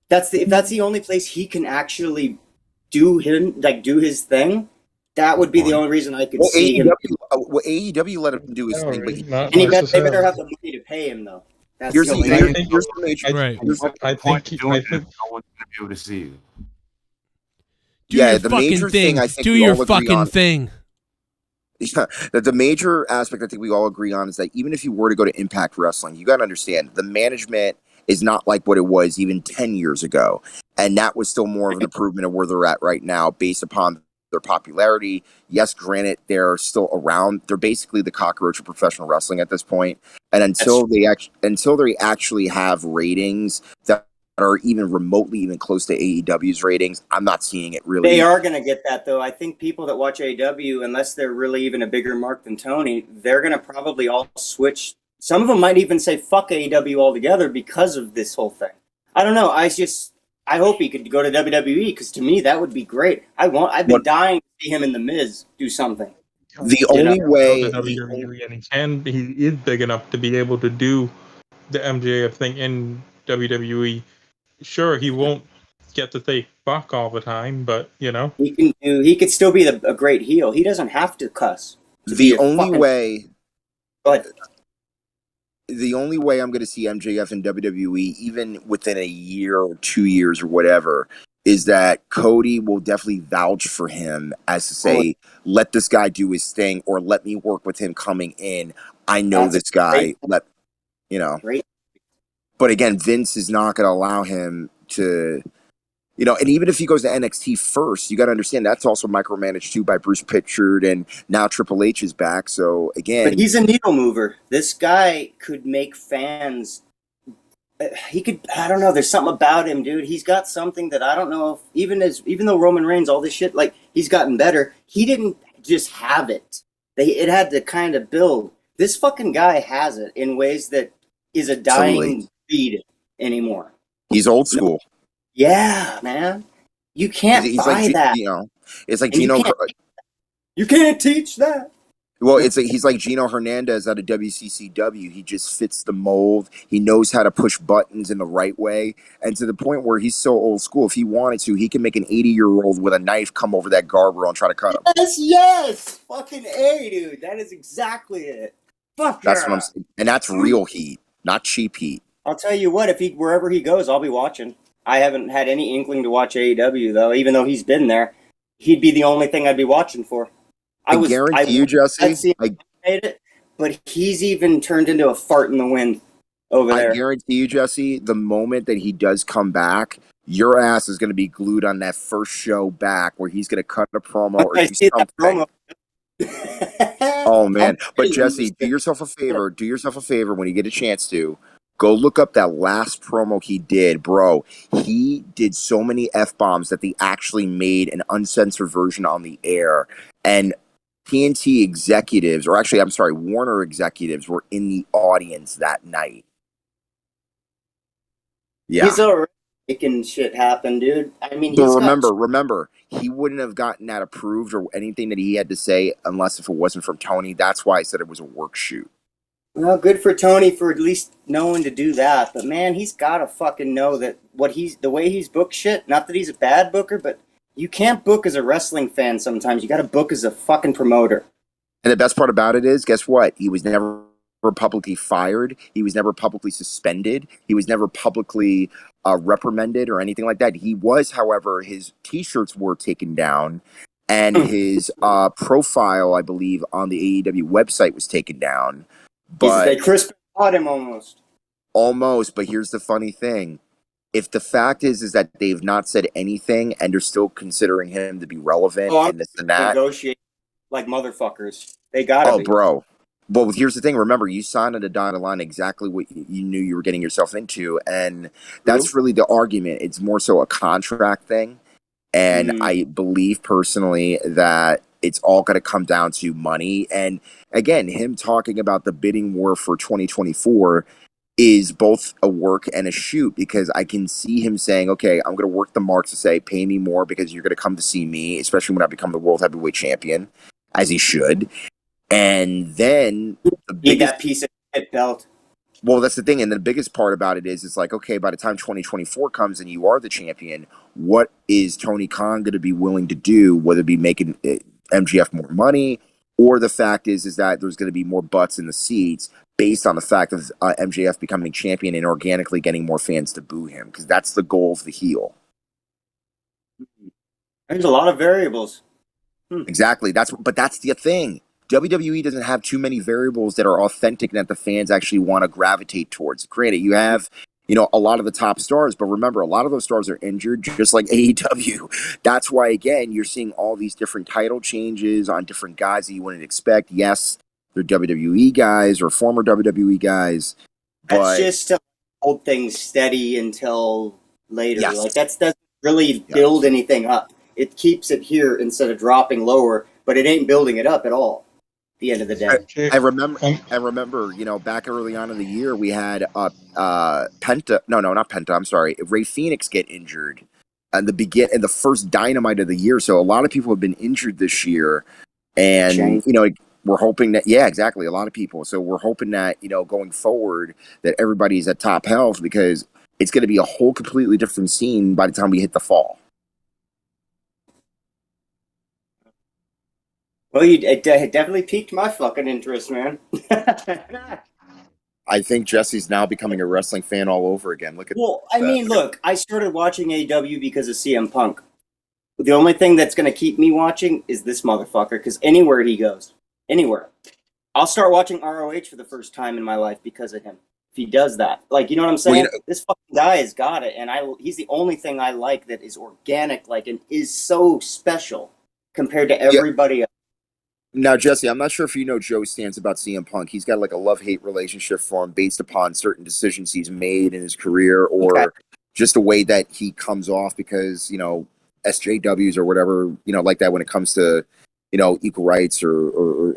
if that's the only place he can actually do his thing. That would be the only reason I could see him. AEW let him do his thing, but they better have the money to pay him though. That's here's the major. Right. I think no one's going to be able to see you. The major thing I think do your fucking thing. Yeah, the major aspect I think we all agree on is that even if you were to go to Impact Wrestling, you got to understand the management is not like what it was even 10 years ago. And that was still more of an improvement of where they're at right now based upon their popularity. Yes, granted, they're still around. They're basically the cockroach of professional wrestling at this point. And until they actually have ratings that are even remotely even close to AEW's ratings, I'm not seeing it really. They are going to get that though. I think people that watch AEW, unless they're really even a bigger mark than Tony, they're going to probably all switch. Some of them might even say fuck AEW altogether because of this whole thing. I don't know. I hope he could go to WWE because to me that would be great. I've been dying to see him in the Miz do something. The only way he is big enough to be able to do the MJF thing in WWE. Sure, he won't get to say fuck all the time, but you know he could still be a great heel. He doesn't have to cuss. The only way. But the only way I'm going to see MJF in WWE, even within a year or 2 years or whatever, is that Cody will definitely vouch for him as to say, let this guy do his thing, or let me work with him coming in. I know this guy. Let you know. But again, Vince is not going to allow him to, you know, and even if he goes to NXT first, you got to understand that's also micromanaged too by Bruce Pritchard, and now Triple H is back. So again, But he's a needle mover. This guy could make fans. He could. I don't know. There's something about him, dude. He's got something that I don't know if even though Roman Reigns, all this shit, like he's gotten better. He didn't just have it. It had to kind of build. This fucking guy has it in ways that is a dying breed anymore. he's old school. Yeah, man. You can't He's buy like, that. you know, it's like And Gino. You can't teach that. Well, it's like he's like Gino Hernandez out of WCCW. He just fits the mold. He knows how to push buttons in the right way, and to the point where he's so old school. If he wanted to, he can make an 80-year-old with a knife come over that guardrail and try to cut him. Yes, fucking A, dude. That is exactly it. Fuck That's yeah. what I'm saying, and that's real heat, not cheap heat. I'll tell you what. If he wherever he goes, I'll be watching. I haven't had any inkling to watch AEW though. Even though he's been there, he'd be the only thing I'd be watching for. I guarantee you, Jesse. I made it, but he's even turned into a fart in the wind over there. I guarantee you, Jesse, the moment that he does come back, your ass is going to be glued on that first show back where he's going to cut a promo or I do see that something. promo. Oh, man. But, Jesse, do yourself a favor. Do yourself a favor when you get a chance to. Go look up that last promo he did, bro. He did so many F-bombs that they actually made an uncensored version on the air. And TNT executives, or actually, I'm sorry, Warner executives were in the audience that night. Yeah. He's already making shit happen, dude. I mean, But he's remember, he wouldn't have gotten that approved or anything that he had to say unless if it wasn't from Tony. That's why I said it was a work shoot. Well, good for Tony for at least knowing to do that. But man, he's got to fucking know that the way he's booked shit. Not that he's a bad booker, but you can't book as a wrestling fan sometimes. You got to book as a fucking promoter. And the best part about it is, guess what? He was never publicly fired. He was never publicly suspended. He was never publicly reprimanded or anything like that. He was, however, his T-shirts were taken down, and his profile, I believe, on the AEW website was taken down. But They crisped him almost. Almost, but here's the funny thing. If the fact is that they've not said anything and they're still considering him to be relevant and this and that. Negotiate like motherfuckers. They gotta be. Bro. Well, here's the thing. Remember, you signed on the dotted line exactly what you knew you were getting yourself into. And that's really the argument. It's more so a contract thing. And I believe personally that it's all going to come down to money. And again, him talking about the bidding war for 2024 is both a work and a shoot, because I can see him saying, okay, I'm going to work the marks to say, pay me more because you're going to come to see me, especially when I become the world heavyweight champion, as he should. And then that piece of shit belt. Well, that's the thing. And the biggest part about it is, it's like, okay, by the time 2024 comes and you are the champion, what is Tony Khan going to be willing to do, whether it be making MGF more money, or the fact is that there's going to be more butts in the seats based on the fact of MJF becoming champion and organically getting more fans to boo him, because that's the goal of the heel. There's a lot of variables. Exactly. But that's the thing. WWE doesn't have too many variables that are authentic and that the fans actually want to gravitate towards. Granted, you have, a lot of the top stars, but remember, a lot of those stars are injured, just like AEW. That's why, again, you're seeing all these different title changes on different guys that you wouldn't expect. Yes, they're WWE guys or former WWE guys, but That's just to hold things steady until later. Yes. Like that doesn't really build anything up. It keeps it here instead of dropping lower, but it ain't building it up at all. At the end of the day, I remember, back early on in the year, we had Penta. No, not Penta. I'm sorry, Ray Phoenix get injured in the first Dynamite of the year. So a lot of people have been injured this year, and we're hoping that exactly, a lot of people. So we're hoping that going forward that everybody's at top health, because it's going to be a whole completely different scene by the time we hit the fall. Well, it definitely piqued my fucking interest, man. I think Jesse's now becoming a wrestling fan all over again. Look at I mean, look, I started watching AEW because of CM Punk. The only thing that's going to keep me watching is this motherfucker, because anywhere he goes, anywhere, I'll start watching ROH for the first time in my life because of him. If he does that, like, you know what I'm saying? Well, this fucking guy has got it, and he's the only thing I like that is organic, like, and is so special compared to everybody else. Now, Jesse, I'm not sure if you know Joe's stance about CM Punk. He's got like a love-hate relationship for him based upon certain decisions he's made in his career, or just the way that he comes off because, you know, SJWs or whatever, you know, like that when it comes to, you know, equal rights or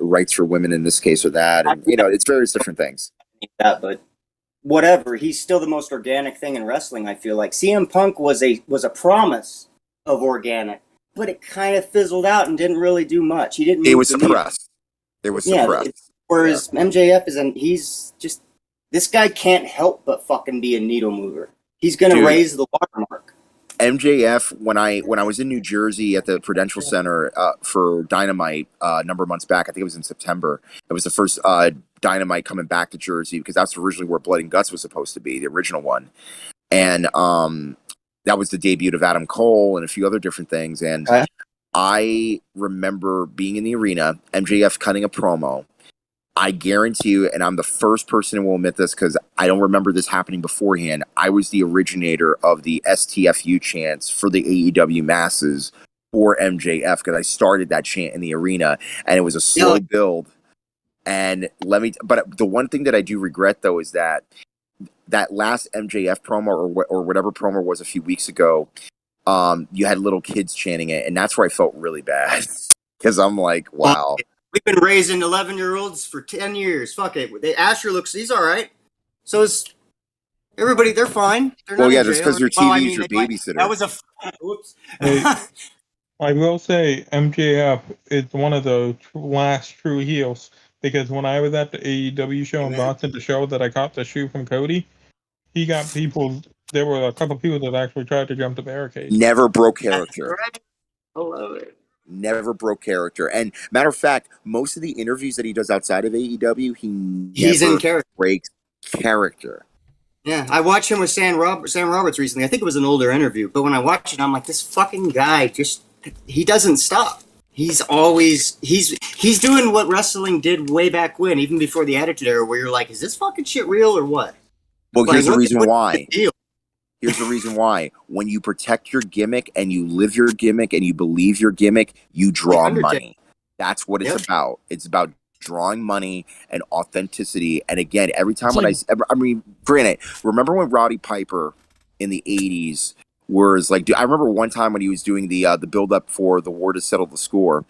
rights for women in this case or that. And, you know, it's various different things. That, but whatever, he's still the most organic thing in wrestling, I feel like. CM Punk was a promise of organic, but it kind of fizzled out and didn't really do much. He didn't. It was suppressed. It was suppressed. Whereas MJF he's just, this guy can't help but fucking be a needle mover. He's gonna raise the watermark. MJF, when I was in New Jersey at the Prudential Center for Dynamite a number of months back, I think it was in September. It was the first Dynamite coming back to Jersey because that's originally where Blood and Guts was supposed to be, the original one. And that was the debut of Adam Cole and a few other different things. And I remember being in the arena, MJF cutting a promo. I guarantee you, and I'm the first person who will admit this because I don't remember this happening beforehand, I was the originator of the STFU chants for the AEW masses for MJF because I started that chant in the arena, and it was a slow build. And but the one thing that I do regret, though, is that last MJF promo or whatever promo was a few weeks ago, you had little kids chanting it, and that's where I felt really bad because I'm like, wow. We've been raising 11-year-olds for 10 years. Fuck it. Asher he's all right. So is everybody. They're fine. They're not just because your TV is your babysitter. That was whoops. Hey, I will say MJF is one of the last true heels because when I was at the AEW show in Boston, the show that I caught the shoe from Cody, he got people. There were a couple people that actually tried to jump the barricade. Never broke character. I love it. Never broke character. And matter of fact, most of the interviews that he does outside of AEW, he's in character. Breaks character. Yeah, I watched him with Sam Roberts recently. I think it was an older interview, but when I watched it, I'm like, this fucking guy he doesn't stop. He's always he's doing what wrestling did way back when, even before the Attitude Era, where you're like, is this fucking shit real or what? Well, here's the reason why. Here's the reason why. When you protect your gimmick and you live your gimmick and you believe your gimmick, you draw money. That's what it's about. It's about drawing money and authenticity. And again, every time granted, remember when Roddy Piper in the 80s was like, I remember one time when he was doing the build up for the war to settle the score.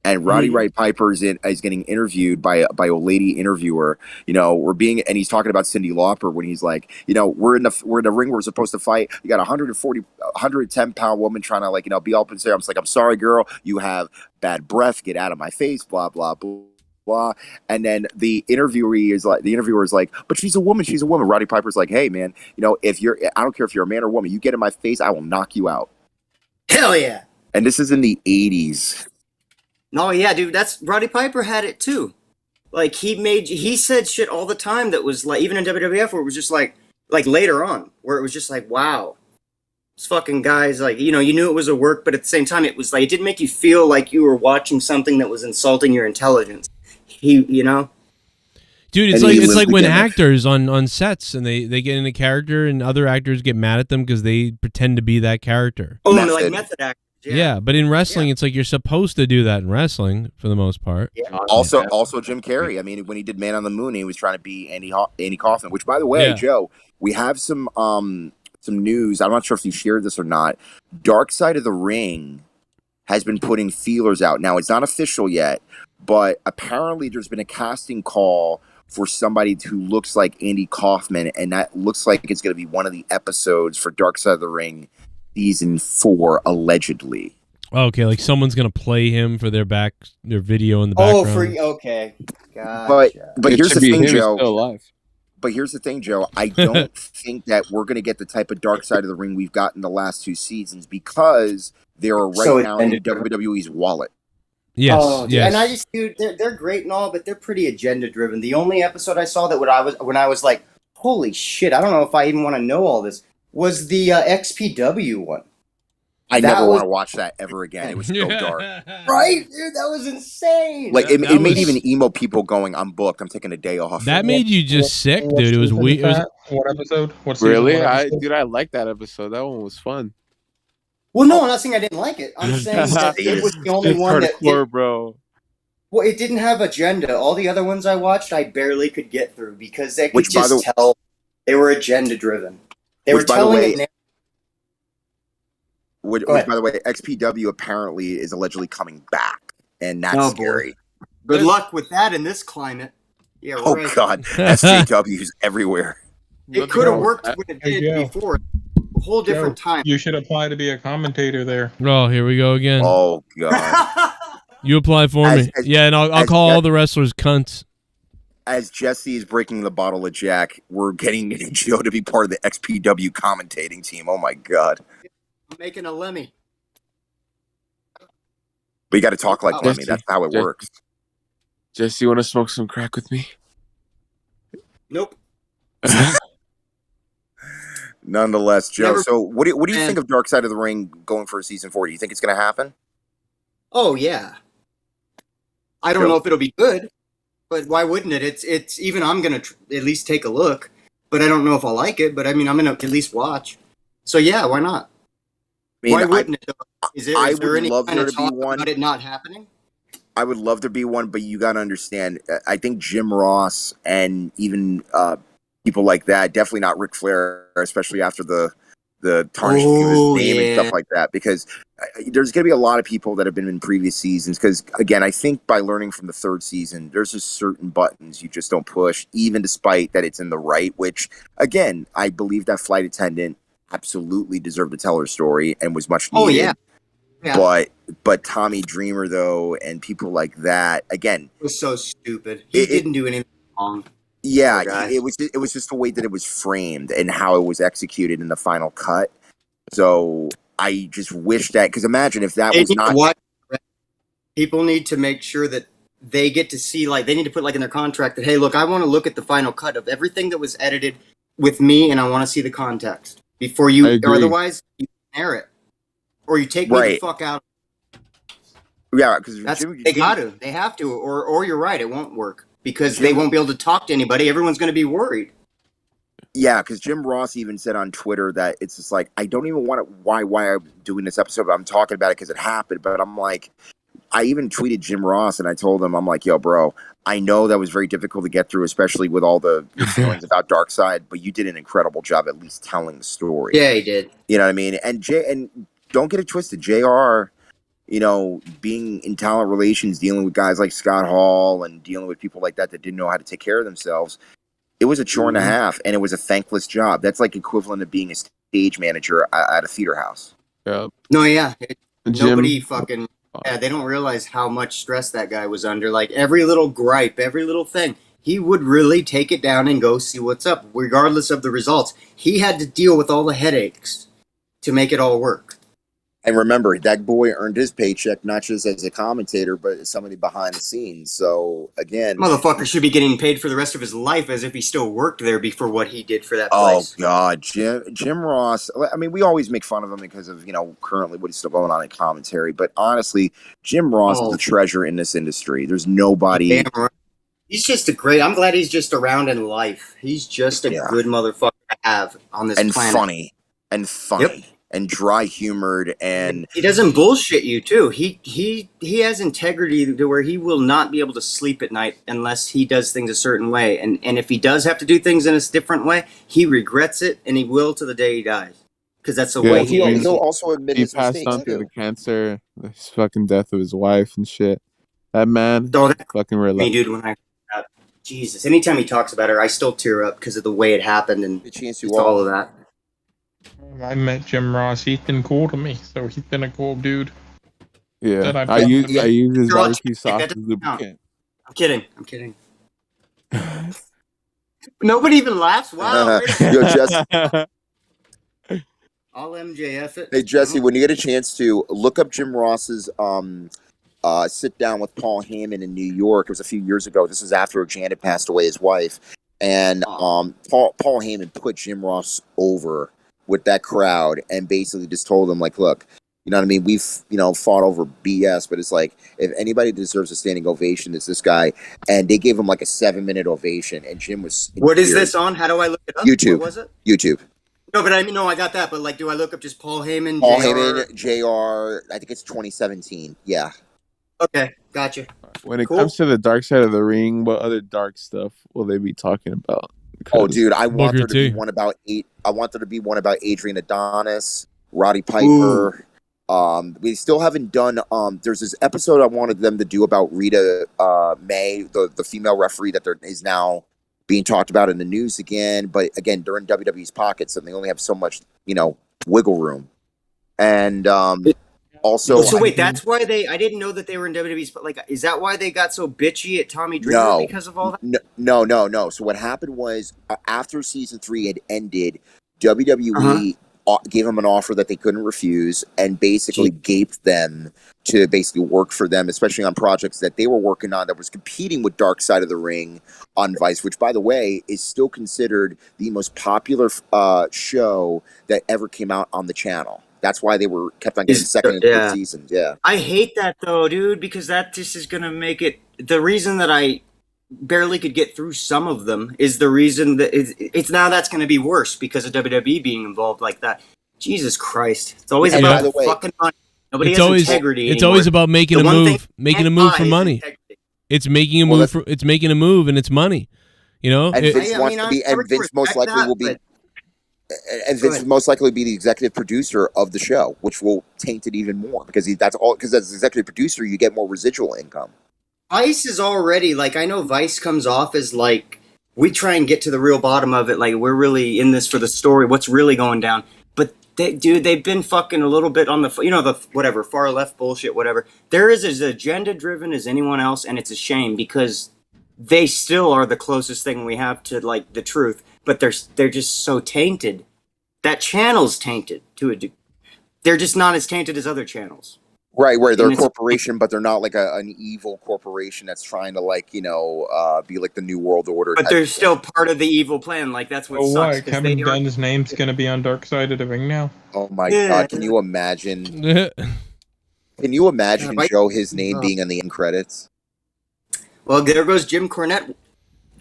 And Roddy Wright Piper is getting interviewed by a lady interviewer. You know, and he's talking about Cyndi Lauper when he's like, you know, we're in the ring, we're supposed to fight. You got 110-pound woman trying to, like, you know, be up and say, I'm like, I'm sorry, girl, you have bad breath, get out of my face, blah blah blah blah. And then the interviewer is like, but she's a woman. Roddy Piper's like, hey man, you know, I don't care if you're a man or woman, you get in my face, I will knock you out. Hell yeah. And this is in the 80s. No, yeah, dude, Roddy Piper had it too. Like he said shit all the time that was like, even in WWF, where it was just like later on, where it was just like, wow, this fucking guy's like, you know, you knew it was a work, but at the same time, it was like, it didn't make you feel like you were watching something that was insulting your intelligence. You know? Dude, it's like when actors on sets and they get into character and other actors get mad at them because they pretend to be that character. Oh, and like method actors. Yeah, but in wrestling, it's like you're supposed to do that in wrestling for the most part. Yeah. Also Jim Carrey. I mean, when he did Man on the Moon, he was trying to be Andy Kaufman. Which, by the way, Joe, we have some news. I'm not sure if you shared this or not. Dark Side of the Ring has been putting feelers out. Now, it's not official yet, but apparently there's been a casting call for somebody who looks like Andy Kaufman, and that looks like it's going to be one of the episodes for Dark Side of the Ring season 4, allegedly. Okay, like someone's gonna play him for their video in the background. Okay. Gotcha. But here's the thing, Joe. Still alive. But here's the thing, Joe. I don't think that we're gonna get the type of Dark Side of the Ring we've got in the last 2 seasons because they are now in WWE's wallet. Yes, Oh, dude, yes. and I just, dude, they're great and all, but they're pretty agenda driven. The only episode I saw that when I was like, holy shit, I don't know if I even want to know all this, was the XPW one. I That never was- want to watch that ever again. It was so dark. Right, dude, that was insane. Like it that made was- even emo people going, "I'm booked. I'm taking a day off." That made you just sick, dude. It was weird. It was, What episode? What season? Really? What episode? Dude, I like that episode. That one was fun. Well, no, I'm not saying I didn't like it. I'm saying that it was the only It's one that hardcore, bro. Well, it didn't have agenda. All the other ones I watched, I barely could get through because they could Which, by just the- tell they were agenda driven. They were Which, by the telling way- it. Which, Go ahead. by the way, XPW apparently is allegedly coming back, and that's Oh, boy. scary. Good luck with that in this climate. Yeah, Oh right. God, SJW's everywhere. It could have worked when it Hey, did Joe. before. A whole different Joe, time. You should apply to be a commentator there. oh, here we go again. Oh God. You apply for me. Yeah, and I'll call all the wrestlers cunts. As Jesse is breaking the bottle of Jack, we're getting Joe to be part of the XPW commentating team. Oh my God. I'm making a Lemmy. But you got to talk like Oh, Lemmy. That's how it Jesse. works. Jesse, you want to smoke some crack with me? Nope. Nonetheless, Joe. Never- So, what do you Man. think of Dark Side of the Ring going for season 4? Do you think it's going to happen? Oh yeah. I don't Joe. know if it'll be good, but why wouldn't it? It's even I'm gonna at least take a look, but I don't know if I'll like it. But I mean, I'm gonna at least watch. So yeah, why not? I mean, Why wouldn't it? Is I there would any love kind there of to be talk one. about it not happening? I would love to be one, but you got to understand. I think Jim Ross and even people like that, definitely not Ric Flair, especially after the tarnishing of Oh, his name and yeah. stuff like that. Because there's going to be a lot of people that have been in previous seasons. Because again, I think by learning from the third season, there's just certain buttons you just don't push, even despite that it's in the right. Which again, I believe that flight attendant absolutely deserved to tell her story and was much needed. Oh yeah. Yeah. But Tommy Dreamer though, and people like that, again, It was so stupid. He didn't do anything wrong. yeah, Poor guy. it was just the way that it was framed and how it was executed in the final cut. So I just wish that, because imagine if that They was need to not. watch- People need to make sure that they get to see, like, they need to put like in their contract that, hey, look, I want to look at the final cut of everything that was edited with me, and I want to see the context before you. I agree. Otherwise, you air it, or you take me the Right. fuck out. Yeah, because They got to. They have to, or you're right, it won't work because they won't be able to talk to anybody. Everyone's going to be worried. Yeah, because Jim Ross even said on Twitter that it's just like, I don't even want to, why I'm doing this episode, but I'm talking about it because it happened. But I'm like, I even tweeted Jim Ross and I told him, I'm like, yo, bro, I know that was very difficult to get through, especially with all the feelings about Dark Side, but you did an incredible job at least telling the story. Yeah, he did. You know what I mean? And don't get it twisted, JR, you know, being in talent relations, dealing with guys like Scott Hall and dealing with people like that didn't know how to take care of themselves. It was a chore and a half, and it was a thankless job. That's like equivalent of being a stage manager at a theater house. Yeah. No, yeah. Jim- Nobody fucking. Yeah, they don't realize how much stress that guy was under. Like, every little gripe, every little thing, he would really take it down and go see what's up, regardless of the results. He had to deal with all the headaches to make it all work. And remember, that boy earned his paycheck not just as a commentator, but as somebody behind the scenes. So, again... Motherfucker should be getting paid for the rest of his life as if he still worked there before what he did for that Oh place. God, Jim Ross. I mean, we always make fun of him because of, you know, currently what is still going on in commentary. But honestly, Jim Ross is a treasure in this industry. There's nobody. Damn right. He's just a great. I'm glad he's just around in life. He's just a good motherfucker to have on this and planet. funny and dry humored, and He doesn't bullshit you too. He has integrity to where he will not be able to sleep at night unless he does things a certain way. And if he does have to do things in a different way, he regrets it, and he will to the day he dies. Because that's the way he is. he'll also admit He his passed mistakes, on through the too. cancer, his fucking death of his wife and shit. That man, fucking Me, relentless. dude, when Jesus, anytime he talks about her, I still tear up because of the way it happened and just all of that. I met Jim Ross. He's been cool to me, so he's been a cool dude. Yeah, That I use his You're all barbecue sauce that as doesn't count. lubricant. I'm kidding. Nobody even laughs. Wow. Yo, Jesse. I'll MJF it. Hey Jesse, when you get a chance to look up Jim Ross's sit down with Paul Heyman in New York. It was a few years ago. This is after Janet passed away, his wife. And Paul Heyman put Jim Ross over with that crowd and basically just told him, like, look, you know what I mean? We've, fought over BS, but it's like, if anybody deserves a standing ovation, it's this guy. And they gave him like a 7-minute ovation, and Jim was... What is this on? How do I look it up? YouTube. What was it? YouTube. No, but I got that. But like, do I look up just Paul Heyman? Paul JR? Heyman, JR, I think it's 2017. Yeah. Okay, gotcha. When it comes to the dark side of the ring, what other dark stuff will they be talking about? Oh, dude, I want there to be one about Adrian Adonis, Roddy Piper. We still haven't done. There's this episode I wanted them to do about Rita May, the female referee that is now being talked about in the news again. But again, they're in WWE's pockets, and they only have so much, wiggle room. And also, so wait, that's why I didn't know that they were in WWE's. But like, is that why they got so bitchy at Tommy Dreamer because of all that? No. So what happened was after season 3 had ended, WWE gave them an offer that they couldn't refuse, and basically gaped them to basically work for them, especially on projects that they were working on that was competing with Dark Side of the Ring on Vice, which, by the way, is still considered the most popular show that ever came out on the channel. That's why they kept on getting second and third seasons. Yeah, I hate that though, dude, because that just is gonna make it. The reason that I barely could get through some of them is the reason that it's now that's going to be worse because of WWE being involved like that. Jesus Christ. It's always about the fucking money. Nobody has integrity It's anymore. always about making a move for money. It's making a move it's making a move, and it's money. And Vince most likely will be and Vince most likely be the executive producer of the show, which will taint it even more because as executive producer you get more residual income. Vice is already, like, I know Vice comes off as, like, we try and get to the real bottom of it, like, we're really in this for the story, what's really going down. But, they've been fucking a little bit on the, the far left bullshit, whatever. They're as agenda-driven as anyone else, and it's a shame, because they still are the closest thing we have to, like, the truth, but they're just so tainted. That channel's tainted to a degree. They're just not as tainted as other channels. Right, they're a corporation, but they're not like an evil corporation that's trying to be like the New World Order. But they're still part of the evil plan. Like that's what sucks. What? Kevin Dunn's name's gonna be on Dark Side of the Ring now. Oh my God! Can you imagine? Can you imagine, Joe, his name being in the end credits? Well, there goes Jim Cornette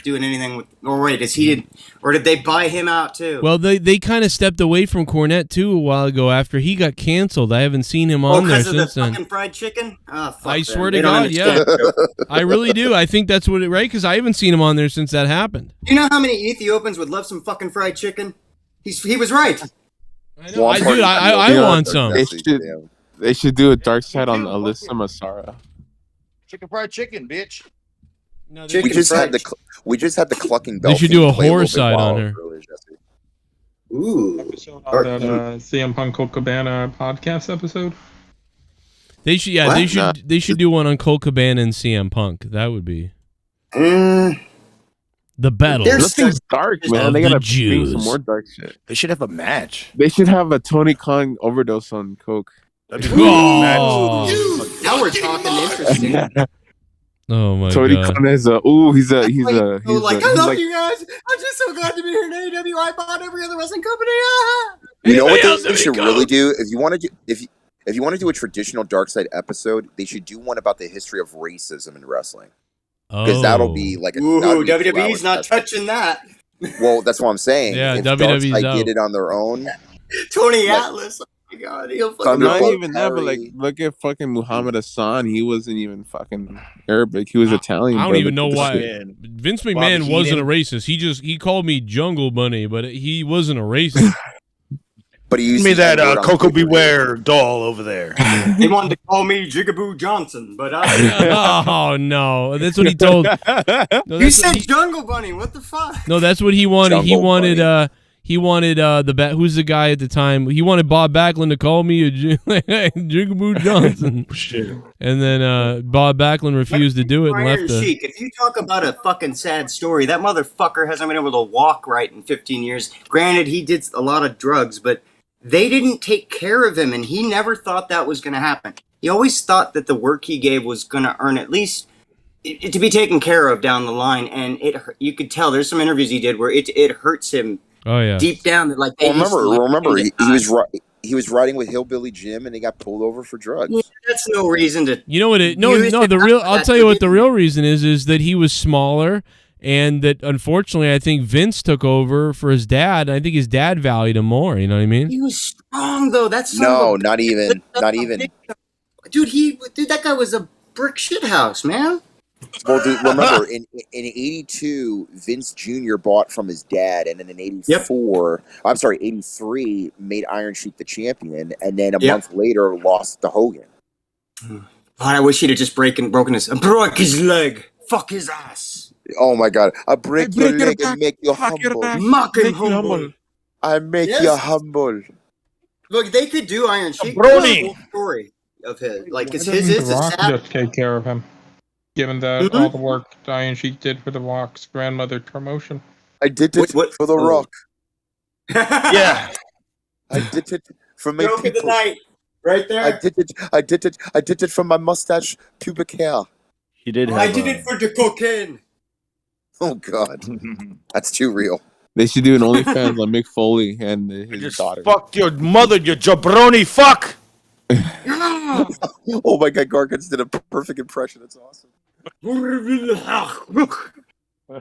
doing anything with. Or wait, did they buy him out too? Well, they kind of stepped away from Cornette too a while ago after he got canceled. I haven't seen him on there since then. Because of the fucking fried chicken? Oh, fuck I swear to God, yeah. I really do. I think that's what right? Because I haven't seen him on there since that happened. You know how many Ethiopians would love some fucking fried chicken? He was right. I know. I want some. They should do a Dark Side on Alyssa Masara. Chicken fried chicken, bitch. No, we just had the clucking bell. They should do a horror side on her. Ooh. Episode on that CM Punk Colt Cabana podcast episode. They should. Yeah, they should do one on Colt Cabana and CM Punk. That would be the battle. Nothing's dark, man. They gotta bring some Jews. more dark shit. They should have a match. They should have a Tony Khan overdose on coke. Oh. Now we're talking interesting. Oh my Tony God. Khan is I love you guys. I'm just so glad to be here in AEW. I bought every other wrestling company. You know what they should really do? If you want to do a traditional Dark Side episode, they should do one about the history of racism in wrestling. Because that'll be like WWE's not touching that. Well, that's what I'm saying. Yeah, if WWE's Dark Side out. did it on their own. Tony Atlas. Oh my God, he'll fucking Not even that, but like, look at fucking Muhammad Hassan. He wasn't even fucking Arabic. He was Italian. I don't even know why. Shit. Vince McMahon wasn't a racist. He called me Jungle Bunny, but he wasn't a racist. But he used me that Coco Beware doll over there. He wanted to call me Jigaboo Johnson, but Oh no, that's what he told. No, you said Jungle Bunny. What the fuck? No, that's what he wanted. Jungle He wanted who's the guy at the time? He wanted Bob Backlund to call me a Jigaboo Johnson. Shit. And then Bob Backlund refused to do it and left. Chic. If you talk about a fucking sad story, that motherfucker hasn't been able to walk right in 15 years. Granted, he did a lot of drugs, but they didn't take care of him, and he never thought that was going to happen. he always thought that the work he gave was going to earn at least to be taken care of down the line, and you could tell there's some interviews he did where it hurts him. Oh yeah, deep down that like. Remember, he was riding with Hillbilly Jim, and he got pulled over for drugs. Yeah, that's no reason to. You know what? The real. I'll tell you what the real reason is that he was smaller, and that unfortunately, I think Vince took over for his dad. And I think his dad valued him more. You know what I mean? He was strong though. That's not even. Dude, that guy was a brick shit house, man. Well, dude, remember in '82, Vince Jr. bought from his dad, and then in '83, made Iron Sheik the champion, and then a month later lost to Hogan. God, I wish he'd have just broke his leg. Fuck his ass. Oh my God! I break your leg and make you humble. Mock him humble. I make you humble. Look, they could do Iron Sheik. Whole story of his, like, because his is The Rock sad. just take care of him. Given that all the work Iron Sheik did for the Rock's grandmother promotion. I did it for the Rock. Yeah. I did it for my Joke people. of the night, right there. I did it for my mustache, pubic hair. He did. I did it for the cocaine. Oh God, that's too real. They should do an OnlyFans on Mick Foley and his daughter. Fuck your mother, you jabroni fuck. Oh my God, Gargans did a perfect impression. That's awesome.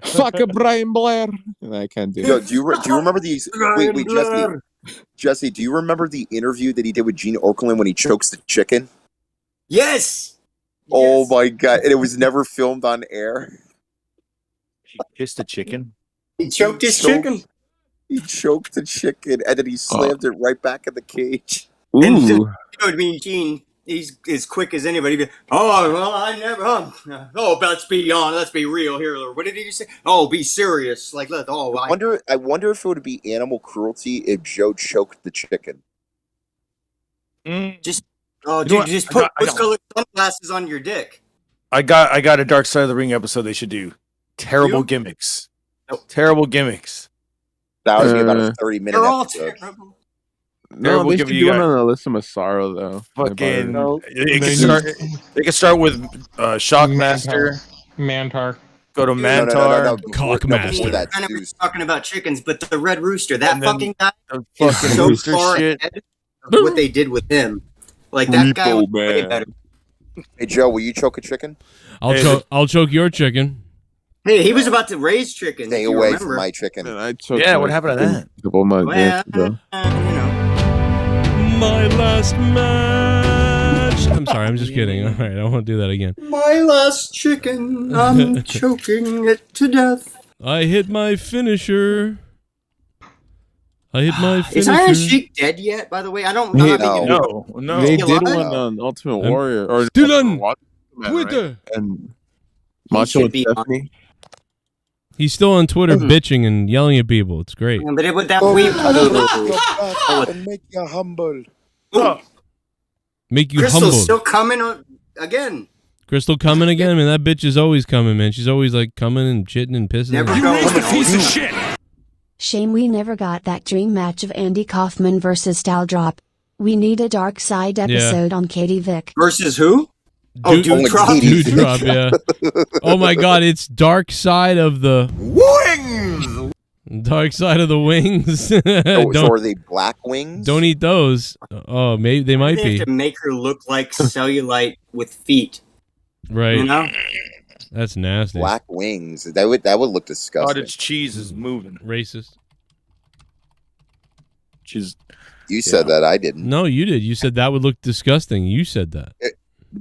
Fuck a Brian Blair. And I can't do Yo, it. do you remember these? Wait, Jesse, do you remember the interview that he did with Gene Okerlund when he chokes the chicken? Yes. Oh my God, and it was never filmed on air. He kissed a chicken. He choked his chicken. He choked the chicken, and then he slammed it right back in the cage. And you know, I mean, Gene, he's as quick as anybody. Oh, well, I never. Oh, let's be honest. Let's be real here. What did he say? Oh, be serious. Like, I wonder if it would be animal cruelty if Joe choked the chicken. Just put rose-colored sunglasses on your dick. I got a Dark Side of the Ring episode they should do. Terrible gimmicks. Terrible gimmicks. That would be about a 30-minute They're all episode. terrible. No, they should do one on Alyssa Massaro though. Fucking. They could start with Shockmaster. Mantar. Go to Mantar. No, Cockmaster. I know we're talking about chickens, but the Red Rooster, that fucking guy, fucking is so rooster far shit. ahead of what they did with him. Like, that guy was way better. Hey Joe, will you choke a chicken? I'll choke your chicken. Hey, he was about to raise chickens. Stay away from my chicken. Yeah, what happened to that? A couple months ago. My last match. I'm sorry, I'm just kidding. All right, I won't do that again. My last chicken, I'm choking it to death. I hit my finisher. Is Iron Sheik dead yet, by the way? I don't know. No. They did one on Ultimate Warrior. Or still on Twitter. Right? And Macho and Stephanie. He's still on Twitter bitching and yelling at people. It's great. But it would that and make you humble. Make you Crystal's humble. still coming again. Crystal coming again? I mean, that bitch is always coming, man. She's always like coming and shitting and pissing. Never piece of shit. Shame we never got that dream match of Andy Kaufman versus Style Drop. We need a Dark Side episode on Katie Vick. Versus who? Dude Drop, yeah. Oh my God, it's Dark Side of the Wings. Dark Side of the Wings. So are they black wings? Don't eat those. Oh, maybe they might be. Have to make her look like cellulite with feet. Right. You know? That's nasty. Black wings. That would look disgusting. Cottage cheese is moving. Racist. You said that. I didn't. No, you did. You said that would look disgusting. You said that.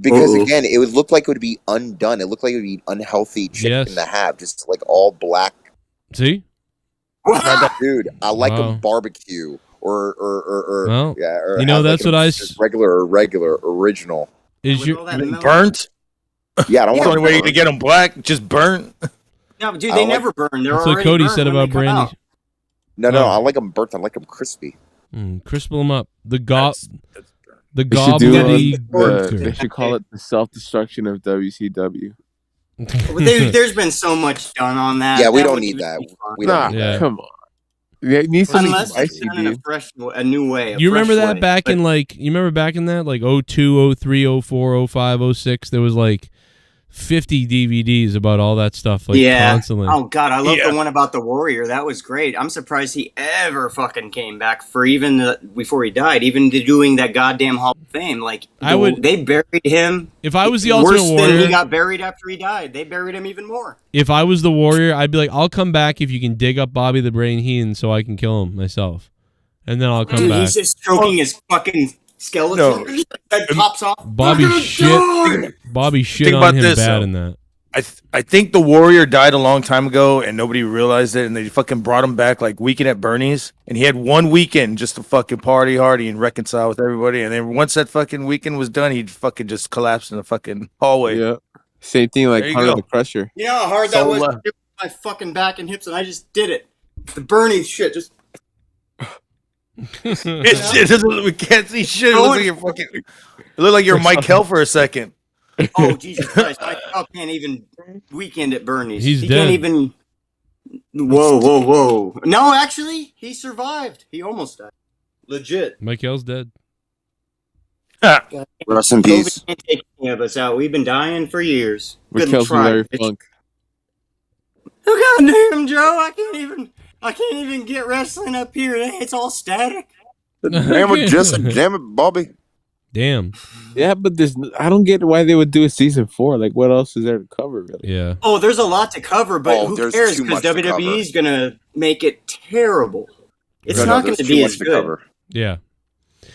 Because again, it would look like it would be undone. It looked like it would be unhealthy chicken to have, just like all black. See, dude, I like them barbecue or well, yeah. Or you know, that's what I regular original. Is your burnt? Yeah, I don't want. The only way to get them black, just burnt. No, dude, they never burn. They're that's what Cody said about brandy. No, I like them burnt. I like them crispy. Crispy them up. The They should call it the self-destruction of WCW. There's been so much done on that. Yeah, we That don't would need even that. be fun. We don't need that. Come on. Yeah, it needs something Unless it's spicy, done in a new way. You remember that back in in like, you remember back in that like 02, 03, 04, 05, 06, there was like 50 DVDs about all that stuff like constantly. Oh god, I love the one about the Warrior. That was great. I'm surprised he ever fucking came back for even before he died, even to doing that goddamn Hall of Fame. Like they buried him. If I was the Ultimate worse Warrior, than he got buried after he died. They buried him even more. if I was the Warrior, I'd be like, I'll come back if you can dig up Bobby the Brain Heenan so I can kill him myself, and then I'll come Dude, back. he's just stroking his fucking skeleton. That pops off. Bobby shit Think on about him this, bad though. in that. I think the Warrior died a long time ago and nobody realized it, and they fucking brought him back like Weekend at Bernie's, and he had one weekend just to fucking party hardy and reconcile with everybody, and then once that fucking weekend was done, he'd fucking just collapse in the fucking hallway. Yeah. Same thing like There you Hunter go. the Crusher. You know how hard that was to do with my fucking back and hips, and I just did it. The Bernie shit, just We can't see shit. It looks like you're fucking. It looked like you're Mike Kell for a second. oh Jesus Christ! I can't even weekend at Bernie's. He's he dead. Can't even. Whoa! No, actually, he survived. He almost died. Legit. Michael's dead. Rest in peace. COVID can't take any of us out. We've been dying for years. Good Mikhail's try. Larry Funk. Oh goddamn, Joe! I can't even get wrestling up here. It's all static. Damn it, Jesse. Damn it, Bobby. Damn. Yeah, but I don't get why they would do a season 4. Like, what else is there to cover, really? Yeah. Oh, there's a lot to cover, but who there's cares? too Because much to WWE's gonna make it terrible. It's No, not there's going to too be much as to good. cover. Yeah.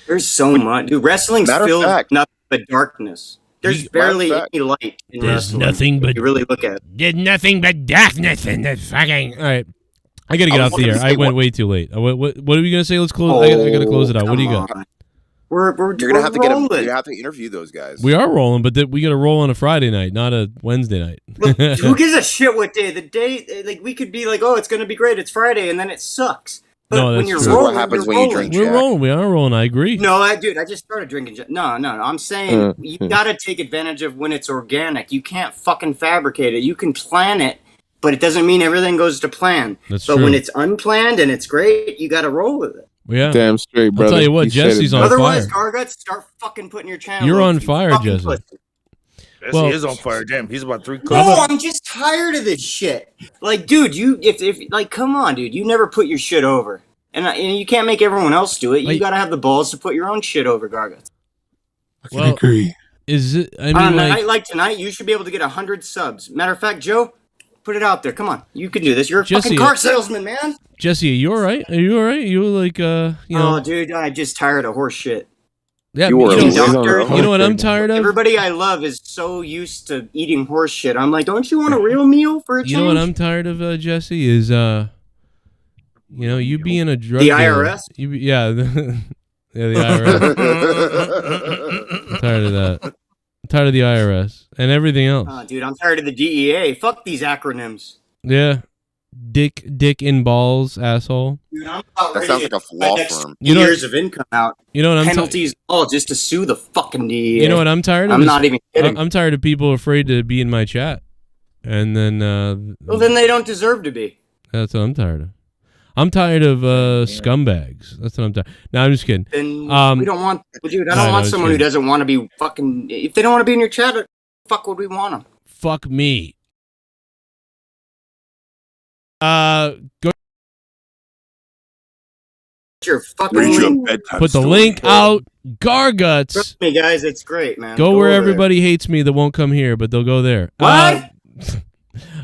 There's so much, dude. Wrestling's Matter of filled with fact- nothing but darkness. There's barely any light in There's wrestling. nothing but if you really look at it. There's nothing but darkness in the fucking. All right, I gotta get I off was the air. gonna I say went what- way too late. What are we gonna say? Let's close. I gotta close it out. What do you got? We're You're gonna have to rolling. you have to interview those guys. We are rolling, but we gotta roll on a Friday night, not a Wednesday night. Who gives a shit what day? The day, like we could be like, oh, it's going to be great. It's Friday, and then it sucks. But No, when that's you're true. rolling, What happens you're when you rolling. drink We're Jack? rolling. We are rolling. I agree. No, dude, I just started drinking. No. I'm saying you got to take advantage of when it's organic. You can't fucking fabricate it. You can plan it, but it doesn't mean everything goes to plan. That's but true. when it's unplanned and it's great, you got to roll with it. Yeah. Damn straight, brother. I'll tell you what, He said Jesse's it. on Otherwise, fire. Garguts, start fucking putting your channel. You're up, on you fire, fucking Jesse. pussy. Jesse Well- is on fire, damn. He's about 3 No, cups. I'm just tired of this shit. Like, dude, if like, come on, dude, you never put your shit over, and you can't make everyone else do it. You Like- got to have the balls to put your own shit over, Garguts. Well, agree. is it? I On a mean, night like tonight, you should be able to get 100 subs. Matter of fact, Joe, put it out there. Come on, you can do this. You're a Jesse, fucking car salesman, man. Jesse, are you all right? Are you all right? You like, you know? Oh, dude, I'm just tired of horse shit. Yeah, You you were know, a doctor. you know what I'm tired of? Everybody I love is so used to eating horse shit. I'm like, don't you want a real meal for a change? You know what I'm tired of, Jesse? Is you know, you being a drug The dealer. IRS? Yeah, the IRS. I'm tired of that. I'm tired of the IRS and everything else. Dude, I'm tired of the DEA. Fuck these acronyms. Yeah, dick in balls, asshole. Dude, I'm about That ready sounds to like a get law my next firm. You know- years of income out. You know what I'm penalties all just to sue the fucking DEA. You know what I'm tired of? I'm is- not even kidding. I'm tired of people afraid to be in my chat, and then Well, then they don't deserve to be. that's what I'm tired of. I'm tired of scumbags. That's what I'm tired. No, I'm just kidding. Then Um, we don't want, dude. I I don't know, want it's someone who true. doesn't want to be fucking. If they don't want to be in your chat, fuck would we want them? Fuck me. Go Your fucking Read your link. bedtime put the story. link out. Garguts. Trust me, guys, it's great, man. Go where over there. everybody hates me that won't come here, but they'll go there. What?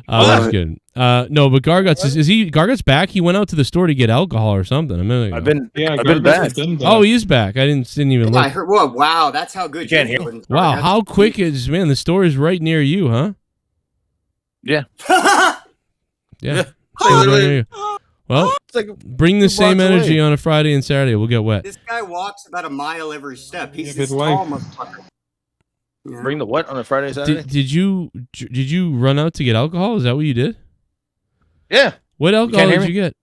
I'm just kidding. No, but Garguts is he Garguts back? He went out to the store to get alcohol or something a minute ago. I've been Garguts back. has been back. Oh, he is back. I didn't even Yeah, I look. heard. Whoa, wow, that's how good You can't you're hear. doing. Wow, how quick is man? The store is right near you, huh? Yeah. Yeah. Store's right near you. Well, It's like bring the 2 same blocks energy away. on a Friday and Saturday. We'll get wet. This guy walks about a mile every step. He's If this it's life. tall motherfucker. Yeah. Bring the what on a Friday, Saturday? Did you run out to get alcohol? Is that what you did? Yeah. What alcohol hear did me? you get?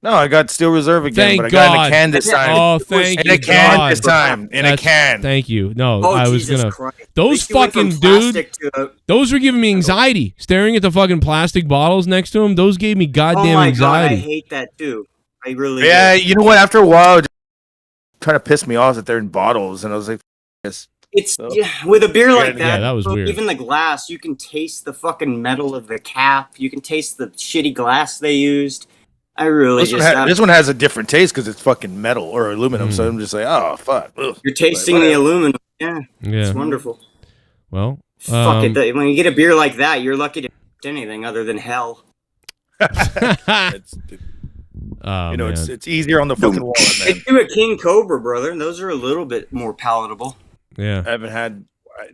No, I got Steel Reserve again, Thank but I God. got in a can this time. Oh, thank in you, a can God. this time. In a can. Thank you. No, Oh, I was Jesus gonna. Christ. Those At least you went from fucking dude. plastic to- Those were giving me anxiety. Staring at the fucking plastic bottles next to him. Those gave me Oh goddamn my anxiety. God, I hate that too. I really Yeah, do. you know what? After a while, it kind of pissed me off that they're in bottles, and I was like, "Yes." It's with a beer like that. that was weird. Even the glass, you can taste the fucking metal of the cap. You can taste the shitty glass they used. I really This one has a different taste because it's fucking metal or aluminum. So I'm just like, oh fuck. Ugh. You're tasting But the whatever. aluminum. Yeah, Yeah. it's wonderful. Well, Fuck it. When you get a beer like that, you're lucky to taste anything other than hell. Oh, You know, man. it's easier on the fucking wallet, man. They do a King Cobra, brother. Those are a little bit more palatable. Yeah. I haven't had.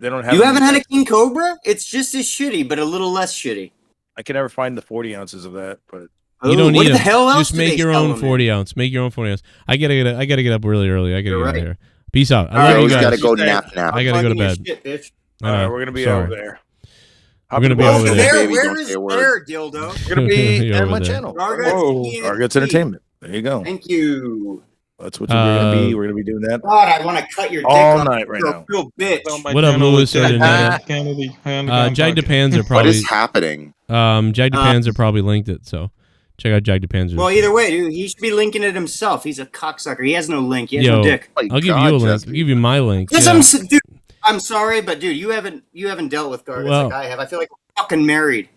They don't have. You them haven't in- had a King Cobra? It's just as shitty, but a little less shitty. I can never find the 40 ounces of that, but You don't what need the them. hell else Just do make they your sell own them in? 40 ounce. Make your own 40 ounce. I gotta get up really early. I gotta You're get out right. of here. Peace out. I All love right, you we guys. gotta go nap. I gotta go to Fucking your bed. shit, bitch. I know. we're gonna be Sorry. over there. We're gonna be Oh, over there. there, where is there, dildo? We're gonna be You're at over my there. channel. Gargant's Argot's Entertainment. There you go. Thank you. That's what we're gonna be. We're gonna be doing that God, I want to cut your dick all off. night right You're now. a real bitch. What up, Louis? Jag Jag DePanzer probably. What is happening? Jag DePanzer probably linked it, so check out Jag DePanzer. Well, either way, dude, he should be linking it himself. He's a cocksucker. He has no link. He has Yo, no dick. I'll give you a link. I'll give you my link. Yes, Yeah. dude, I'm sorry, but dude, you haven't dealt with Gargants Well- like I have. I feel like we're fucking married.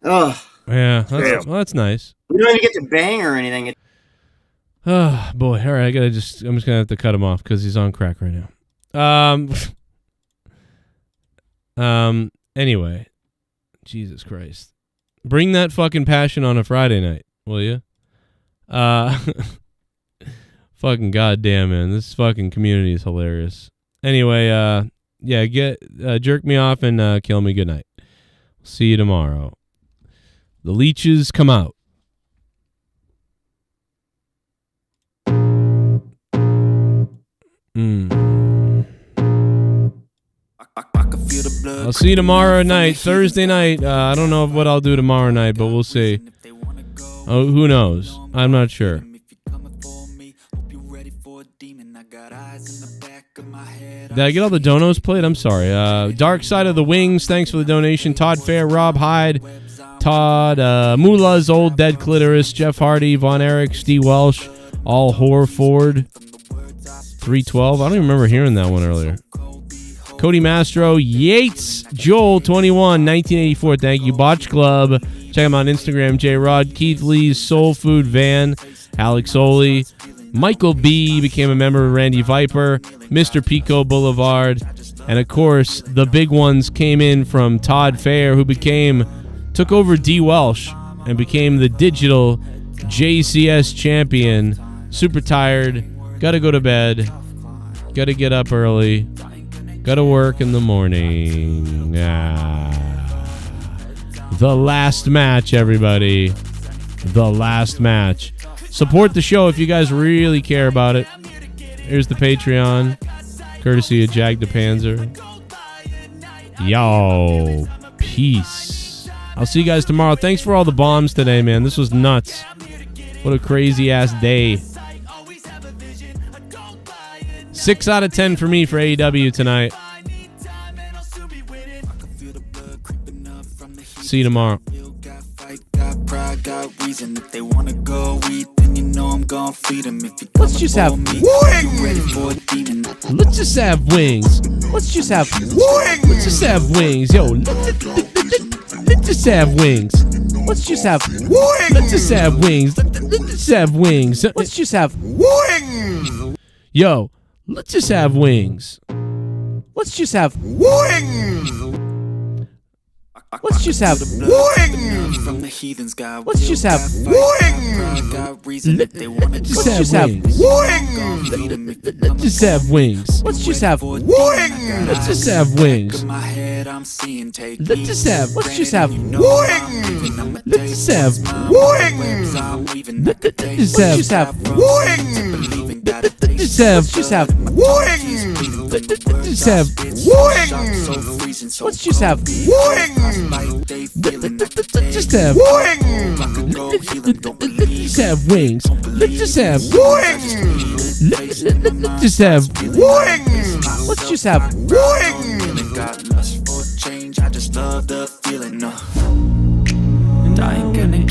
Ugh. Yeah, that's nice. We don't even get to bang or anything. Oh boy! All right, I'm just gonna have to cut him off because he's on crack right now. Anyway, Jesus Christ, bring that fucking passion on a Friday night, will you? Fucking goddamn, man, this fucking community is hilarious. Anyway, yeah, jerk me off and kill me. Good night. See you tomorrow. The leeches come out. I'll see you tomorrow night, Thursday night. I don't know what I'll do tomorrow night, but we'll see. Oh, who knows? I'm not sure. Did I get all the donos played? I'm sorry. Dark Side of the Wings, thanks for the donation. Todd Fair, Rob Hyde, Todd, Moolah's Old Dead Clitoris, Jeff Hardy, Von Erichs, D. Welsh, All Whore Ford, 312. I don't even remember hearing that one earlier. Cody Mastro, Yates, Joel, 21, 1984. Thank you. Botch Club. Check him out on Instagram. J. Rod, Keith Lee's Soul Food Van, Alex Oli. Michael B. became a member of Randy Viper, Mr. Pico Boulevard, and of course, the big ones came in from Todd Fair, who took over DWELSH and became the digital JCS champion. Super tired, gotta go to bed, gotta get up early, gotta work in the morning. The last match, everybody. The last match. Support the show if you guys really care about it. Here's the Patreon, courtesy of Jag DePanzer. Yo, peace. I'll see you guys tomorrow. Thanks for all the bombs today, man. This was nuts. What a crazy ass day. 6 out of 10 for me for AEW tonight. See you tomorrow. Got pride, got reason. If they wanna go eat, then you know I'm gon' feed them. If you Let's just have wings. Ready for a demon. Let's just have wings. Let's just have wings. Let's just have wings. Yo, let's just have wings. Let's just have wings. Let's just have wings. Let's just have wings. Let's just have wings. Yo, let's just have wings. Let's just have wings. Let's just have wings. From the heathens, God. Let's just have wings. Got reason. If they wanna Let's go just have wings. wings. Let's just have wings. Let's just have wings. Let's just have wings. My head, I'm seeing. Take Let's just have. Let's just have wings. Let's just have wings. Let's just have wings. Just have Just have wings. Let's have wings. Let's just have wings. Just have wings. Let's have wings. Let's just have wings. Let's just have wings. Let's just have wings. Got lust for change. I just love the feeling. And I ain't gonna